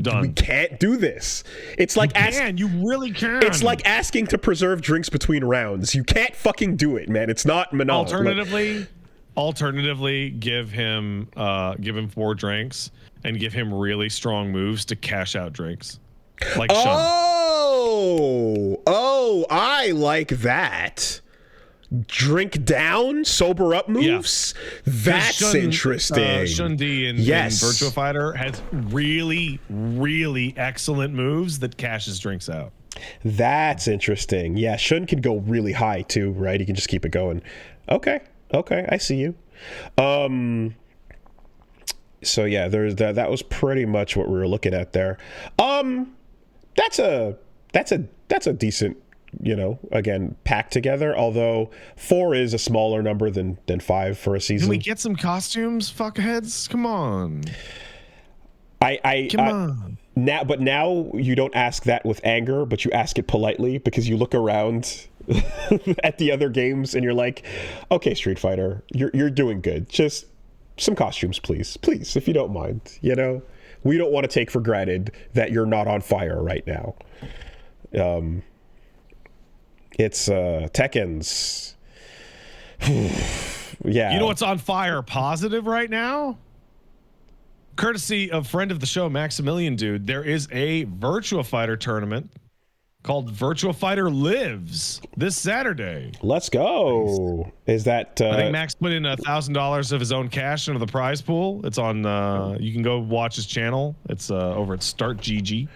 Done. We can't do this. It's like you really can. It's like asking to preserve drinks between rounds. You can't fucking do it, man. It's not Monopoly. Alternatively, give him 4 drinks and give him really strong moves to cash out drinks. Like Shun. Oh, I like that. Drink down, sober up moves. Yeah. That's interesting. Shun D in Virtua Fighter has really, really excellent moves that cashes drinks out. That's interesting. Yeah, Shun can go really high too, right? He can just keep it going. Okay, I see you. So yeah, there's that was pretty much what we were looking at there. That's a decent, again, packed together, although 4 is a smaller number than 5 for a season. Can we get some costumes, fuckheads? Come on. Come on. Now you don't ask that with anger, but you ask it politely, because you look around at the other games and you're like, okay, Street Fighter, you're doing good. Just some costumes, please, if you don't mind. We don't want to take for granted that you're not on fire right now. It's Tekken's. Yeah. You know what's on fire positive right now? Courtesy of friend of the show, Maximilian Dude, there is a Virtua Fighter tournament called Virtua Fighter Lives this Saturday. Let's go. Is that... I think Max put in $1,000 of his own cash into the prize pool. It's on... you can go watch his channel. It's over at Start GG.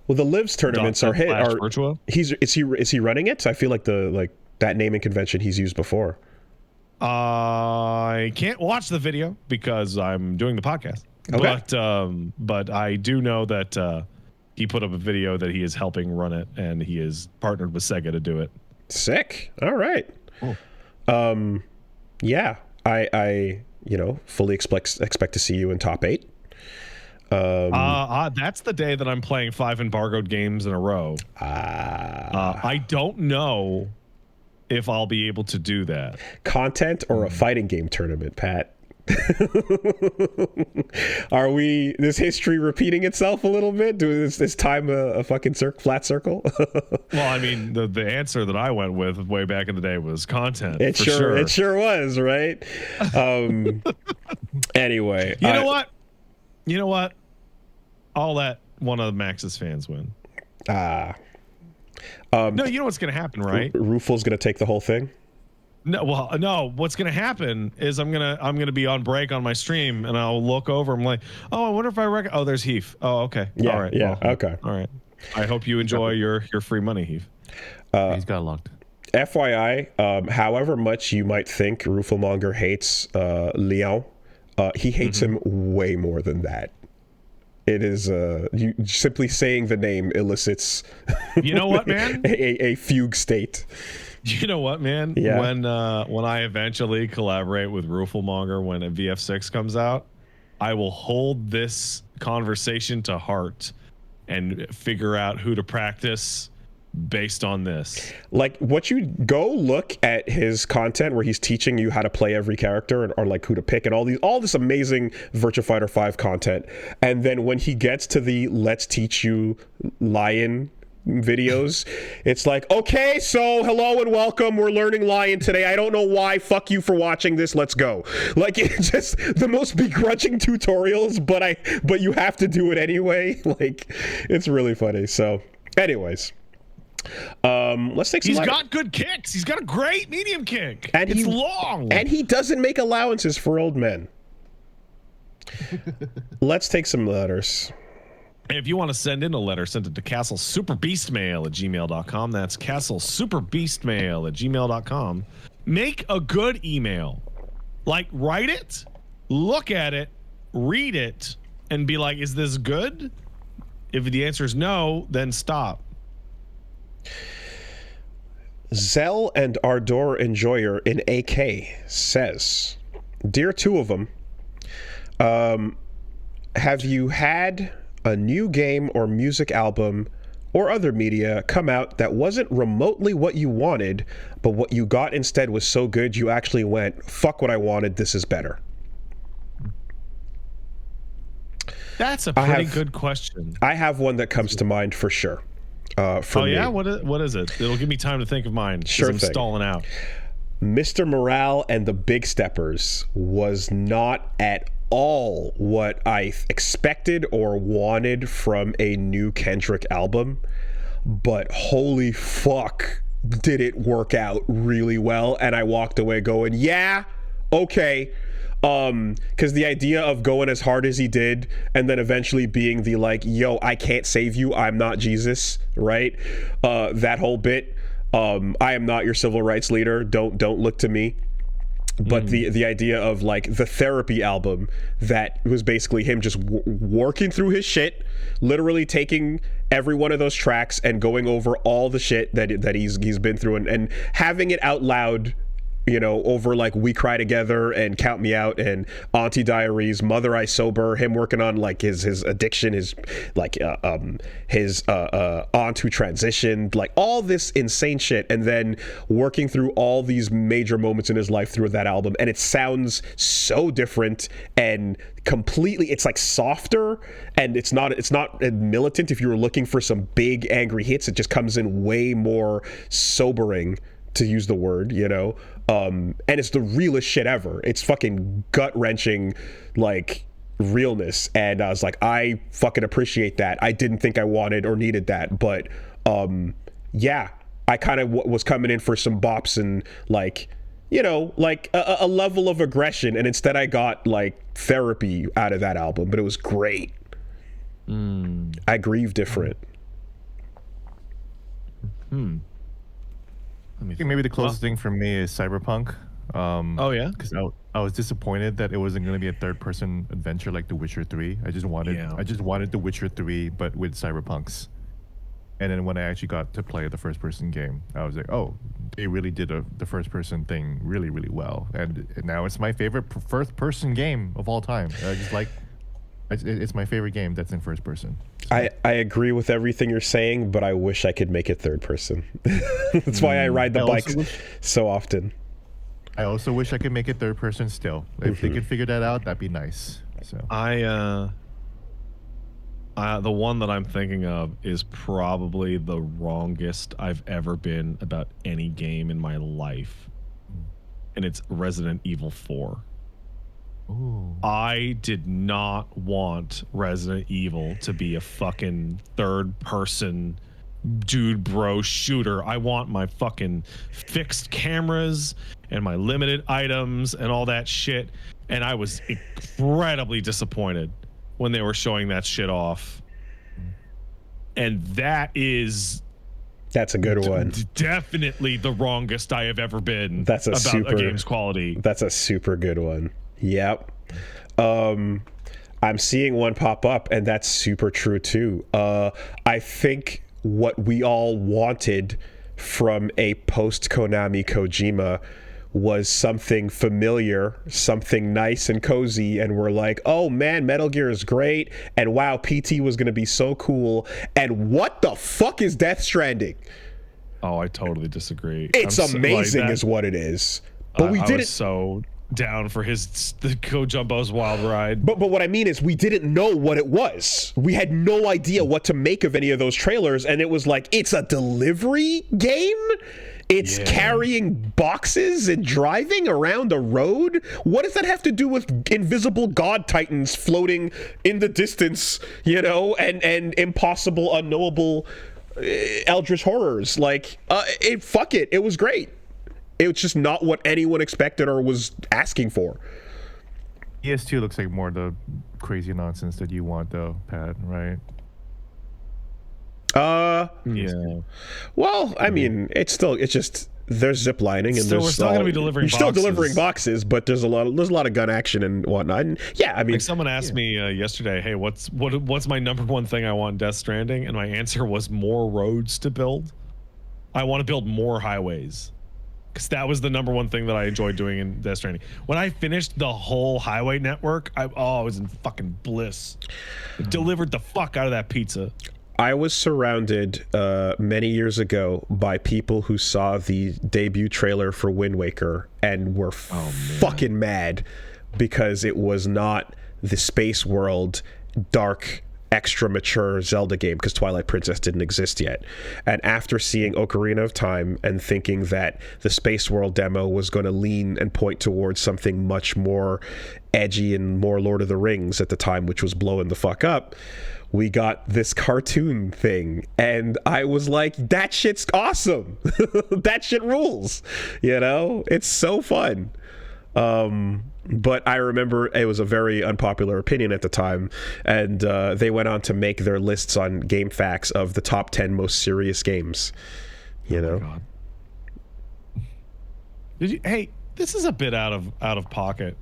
Well, the Lives tournaments are hit. Virtua. Is he running it? I feel like that naming convention he's used before. I can't watch the video because I'm doing the podcast. Okay. But I do know that he put up a video that he is helping run it, and he is partnered with Sega to do it. Sick. All right. Cool. Yeah. I fully expect to see you in top 8. That's the day that I'm playing 5 embargoed games in a row. I don't know if I'll be able to do that. Content or a fighting game tournament, Pat? Are this history repeating itself a little bit? Is this time a fucking flat circle? Well, I mean, the answer that I went with way back in the day was content. It sure was, right? Anyway, you know what? I'll let one of Max's fans win. No, you know what's going to happen, right? Rufal's going to take the whole thing. No. What's going to happen is I'm gonna be on break on my stream, and I'll look over. I'm like, oh, I wonder if Oh, there's Heath. Oh, okay. Yeah. All right. Yeah. Well, okay. All right. I hope you enjoy your free money, Heath. He's got locked. FYI, however much you might think Rufalmonger hates Leon, he hates him way more than that. It is you simply saying the name elicits. You know what, man? a fugue state. You know what, man? Yeah. When I eventually collaborate with Rooflemonger when a VF6 comes out, I will hold this conversation to heart and figure out who to practice based on this. Like, what you go look at his content where he's teaching you how to play every character or like who to pick and all this amazing Virtua Fighter 5 content. And then when he gets to the let's teach you Lion videos, it's like, okay, so hello and welcome, we're learning Lion today. I don't know why, fuck you for watching this, let's go. Like, it's just the most begrudging tutorials, but you have to do it anyway. Like, it's really funny. So anyways, let's take some. He's got good kicks. He's got a great medium kick, and it's long, and he doesn't make allowances for old men. Let's take some letters. If you want to send in a letter, send it to castlesuperbeastmail@gmail.com. That's castlesuperbeastmail@gmail.com. Make a good email. Like, write it, look at it, read it, and be like, is this good? If the answer is no, then stop. Zell and Ardor Enjoyer in AK says, Dear two of them, have you had a new game or music album or other media come out that wasn't remotely what you wanted, but what you got instead was so good you actually went, fuck what I wanted, this is better? That's a pretty good question. I have one that comes to mind for sure. For me. Yeah? What is it? It'll give me time to think of mine. Sure I'm thing. stalling out. Mr. Morale and the Big Steppers was not at all what I expected or wanted from a new Kendrick album, but holy fuck did it work out really well, and I walked away going, yeah, okay. Because the idea of going as hard as he did and then eventually being the like, yo, I can't save you, I'm not Jesus, right? That whole bit, I am not your civil rights leader, don't look to me. But the idea of like the therapy album that was basically him just working through his shit, literally taking every one of those tracks and going over all the shit that he's been through and having it out loud, you know, over like We Cry Together and Count Me Out and Auntie Diaries, Mother I Sober, him working on like his addiction, his like his aunt who transitioned, like all this insane shit, and then working through all these major moments in his life through that album, and it sounds so different and completely, it's like softer, and it's not militant. If you were looking for some big angry hits, it just comes in way more sobering, to use the word, you know. And it's the realest shit ever. It's fucking gut-wrenching, like, realness. And I was like, I fucking appreciate that. I didn't think I wanted or needed that. But, yeah, I kind of was coming in for some bops and, like, you know, like a level of aggression. And instead I got, like, therapy out of that album. But it was great. I grieve different. I think maybe the closest thing for me is Cyberpunk. Oh yeah, because I was disappointed that it wasn't going to be a third-person adventure like The Witcher 3. I just wanted The Witcher 3, but with cyberpunks. And then when I actually got to play the first-person game, I was like, oh, they really did the first-person thing really, really well. And now it's my favorite first-person game of all time. I just like. It's my favorite game that's in first person. So. I agree with everything you're saying, but I wish I could make it third person. That's why I ride the bikes so often. I also wish I could make it third person still. If they could figure that out, that'd be nice. So the one that I'm thinking of is probably the wrongest I've ever been about any game in my life. And it's Resident Evil 4. Ooh. I did not want Resident Evil to be a fucking third-person dude bro shooter. I want my fucking fixed cameras and my limited items and all that shit. And I was incredibly disappointed when they were showing that shit off. And that's a good one. Definitely the wrongest I have ever been about a game's quality. That's a super good one. Yep. I'm seeing one pop up, and that's super true too. I think what we all wanted from a post-Konami Kojima was something familiar, something nice and cozy, and we're like, oh man, Metal Gear is great, and wow, PT was going to be so cool, and what the fuck is Death Stranding? Oh, I totally disagree. It's amazing is what it is. But we I didn't... was so down for the Kojumbo's Wild Ride. But what I mean is we didn't know what it was. We had no idea what to make of any of those trailers, and it was like, it's a delivery game? It's carrying boxes and driving around a road? What does that have to do with invisible god titans floating in the distance, you know, and impossible, unknowable eldritch horrors? Like, fuck it. It was great. It was just not what anyone expected or was asking for. ES2 looks like more the crazy nonsense that you want, though, Pat, right? Yeah. Well, I mean, it's just there's zip lining and we're still going to be delivering you're boxes. Still delivering boxes, but there's a lot of gun action and whatnot. And yeah, I mean, like someone asked me yesterday, hey, what's my number one thing I want in Death Stranding? And my answer was more roads to build. I want to build more highways. Because that was the number one thing that I enjoyed doing in Death Stranding. When I finished the whole highway network, I was in fucking bliss. It delivered the fuck out of that pizza. I was surrounded many years ago by people who saw the debut trailer for Wind Waker and were fucking mad because it was not the space world, dark, extra mature Zelda game, because Twilight Princess didn't exist yet. And after seeing Ocarina of Time and thinking that the space world demo was going to lean and point towards something much more edgy and more Lord of the Rings at the time, which was blowing the fuck up, we got this cartoon thing, and I was like, that shit's awesome. That shit rules. You know, it's so fun. But I remember it was a very unpopular opinion at the time, and they went on to make their lists on GameFAQs of the top 10 most serious games. You know. God. Hey, this is a bit out of pocket,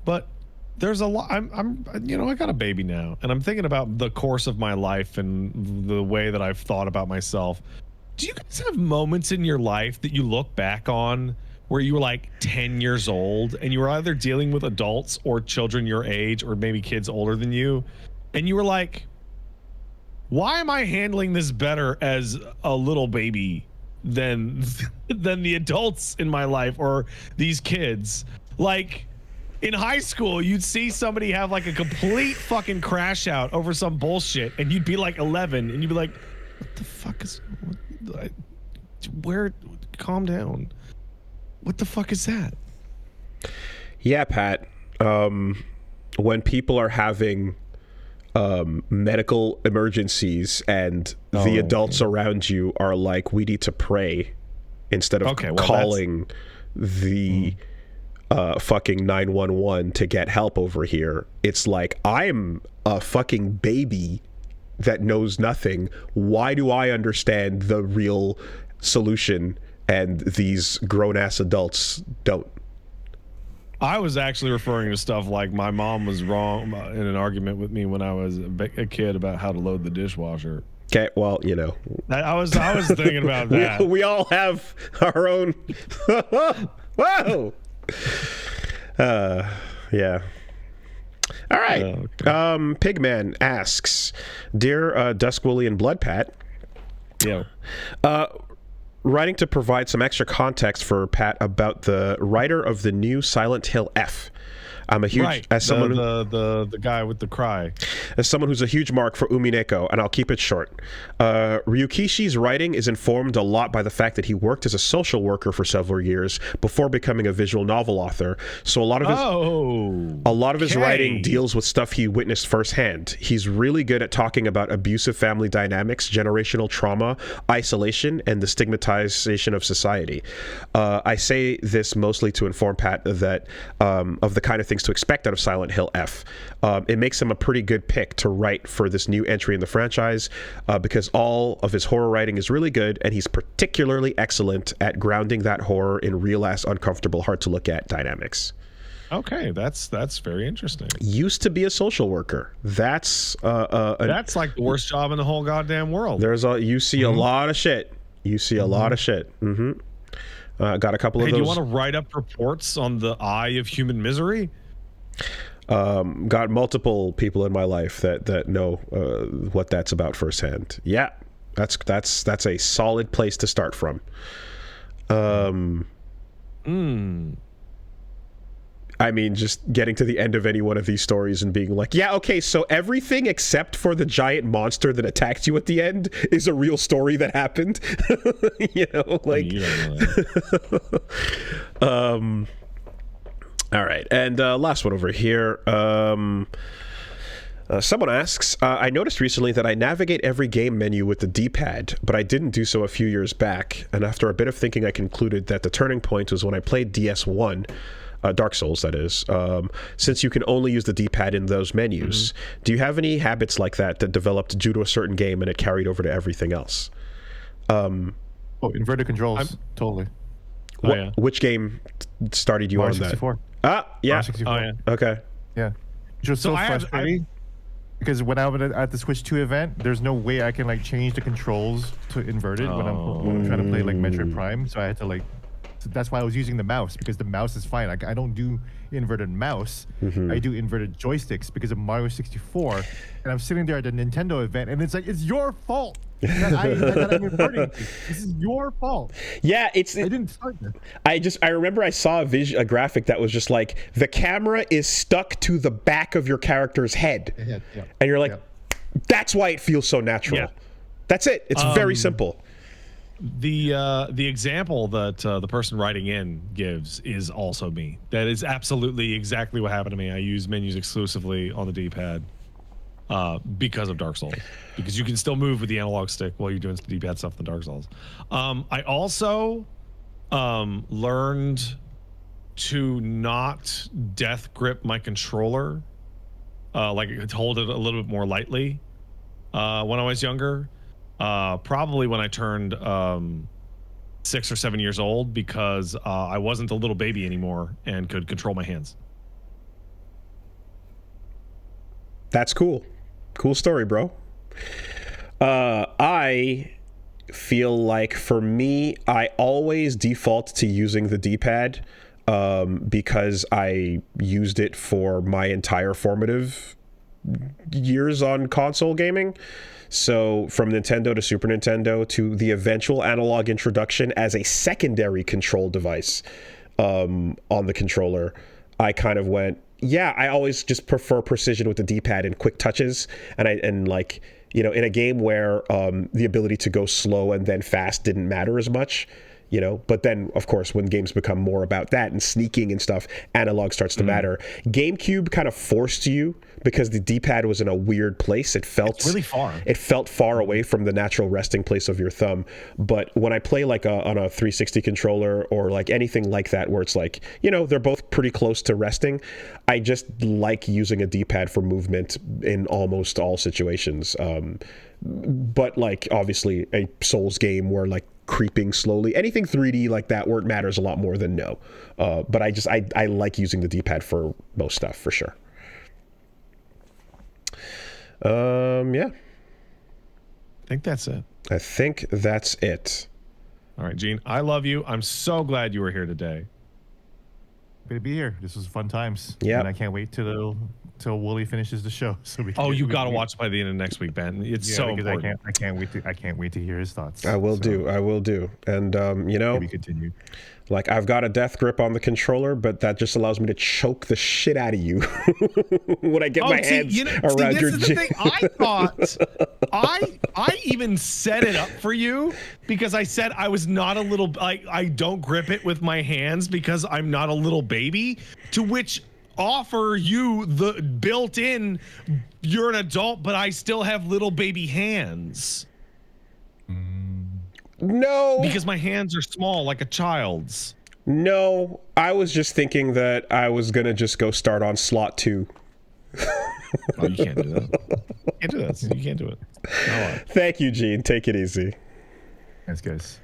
but there's a lot. I'm I got a baby now, and I'm thinking about the course of my life and the way that I've thought about myself. Do you guys have moments in your life that you look back on where you were like 10 years old and you were either dealing with adults or children your age or maybe kids older than you, and you were like, why am I handling this better as a little baby than the adults in my life or these kids? Like, in high school, you'd see somebody have like a complete fucking crash out over some bullshit, and you'd be like 11, and you'd be like, what the fuck is... calm down. What the fuck is that? Yeah, Pat. When people are having medical emergencies and the adults around you are like, we need to pray instead of calling the fucking 911 to get help over here. It's like, I'm a fucking baby that knows nothing. Why do I understand the real solution and these grown-ass adults don't? I was actually referring to stuff like my mom was wrong in an argument with me when I was a kid about how to load the dishwasher. Okay, well, you know, I was thinking about that. We all have our own. Whoa. Yeah. All right. Okay. Pigman asks, Dear Duskwooly and Bloodpat. Yeah. Writing to provide some extra context for Pat about the writer of the new Silent Hill F. I'm a huge the guy with the cry. As someone who's a huge mark for Umineko, and I'll keep it short. Ryukishi's writing is informed a lot by the fact that he worked as a social worker for several years before becoming a visual novel author. So a lot of his writing deals with stuff he witnessed firsthand. He's really good at talking about abusive family dynamics, generational trauma, isolation, and the stigmatization of society. I say this mostly to inform Pat that of the kind of things to expect out of Silent Hill F. It makes him a pretty good pick to write for this new entry in the franchise because all of his horror writing is really good, and he's particularly excellent at grounding that horror in real-ass, uncomfortable, hard-to-look-at dynamics. Okay, that's very interesting. Used to be a social worker. That's like the worst job in the whole goddamn world. You see a lot of shit. You see a lot of shit. Got a couple of Hey, those. do you want to write up reports on the eye of human misery? Got multiple people in my life that know what that's about firsthand. Yeah, that's a solid place to start from. I mean, just getting to the end of any one of these stories and being like, yeah, okay, so everything except for the giant monster that attacked you at the end is a real story that happened. You know, like. You don't know that. All right, and last one over here. Someone asks, I noticed recently that I navigate every game menu with the D-pad, but I didn't do so a few years back, and after a bit of thinking I concluded that the turning point was when I played DS1, Dark Souls that is, since you can only use the D-pad in those menus. Do you have any habits like that developed due to a certain game and it carried over to everything else? Inverted controls, totally. Which game started you Mario on that? 64. Yeah. Mario 64. Oh, yeah. Okay. Yeah. Just so I have- frustrating. Because when I was at the Switch 2 event, there's no way I can like change the controls to inverted when I'm trying to play like Metroid Prime. So I had to like. So that's why I was using the mouse, because the mouse is fine. Like I don't do inverted mouse. I do inverted joysticks because of Mario 64. And I'm sitting there at the Nintendo event, and it's like, it's your fault that I'm inverting. This is your fault. Yeah, I didn't start this. I remember I saw a graphic that was just like, the camera is stuck to the back of your character's head. Yeah. And you're like, that's why it feels so natural. Yeah. That's it. It's very simple. The example that the person writing in gives is also me. That is absolutely exactly what happened to me. I use menus exclusively on the D-pad because of Dark Souls, because you can still move with the analog stick while you're doing the D-pad stuff in Dark Souls. I also learned to not death grip my controller, like hold it a little bit more lightly when I was younger. Probably when I turned 6 or 7 years old, because I wasn't a little baby anymore and could control my hands. That's cool. Cool story, bro. I feel like for me, I always default to using the D-pad because I used it for my entire formative years on console gaming. So from Nintendo to Super Nintendo to the eventual analog introduction as a secondary control device on the controller, I kind of went, yeah, I always just prefer precision with the D-pad and quick touches. And like, you know, in a game where the ability to go slow and then fast didn't matter as much, you know, but then of course when games become more about that and sneaking and stuff, analog starts to matter. GameCube kind of forced you, because the D-pad was in a weird place. It's really far. It felt far away from the natural resting place of your thumb. But when I play like on a 360 controller or like anything like that, where it's like, you know, they're both pretty close to resting, I just like using a D-pad for movement in almost all situations. But like obviously a Souls game where like creeping slowly, anything 3D like that where it matters a lot more than no. But I like using the D-pad for most stuff for sure. Yeah. I think that's it. I think that's it. All right, Gene, I love you. I'm so glad you were here today. Happy to be here. This was fun times. Yeah. And I can't wait till Wooly finishes the show. So we can You got to watch it by the end of next week, Ben. It's so because important. I can't wait to hear his thoughts. I will do. And you know, we continue. Like I've got a death grip on the controller, but that just allows me to choke the shit out of you when I get my hands around your this is the thing. I thought I even set it up for you because I said I was not a little, I don't grip it with my hands because I'm not a little baby, to which offer you the built-in, you're an adult, but I still have little baby hands. No. Because my hands are small like a child's. No, I was just thinking that I was going to just go start on slot 2. Oh, you can't do that. You can't do that. You can't do it. No. Thank you, Gene. Take it easy. Thanks, guys.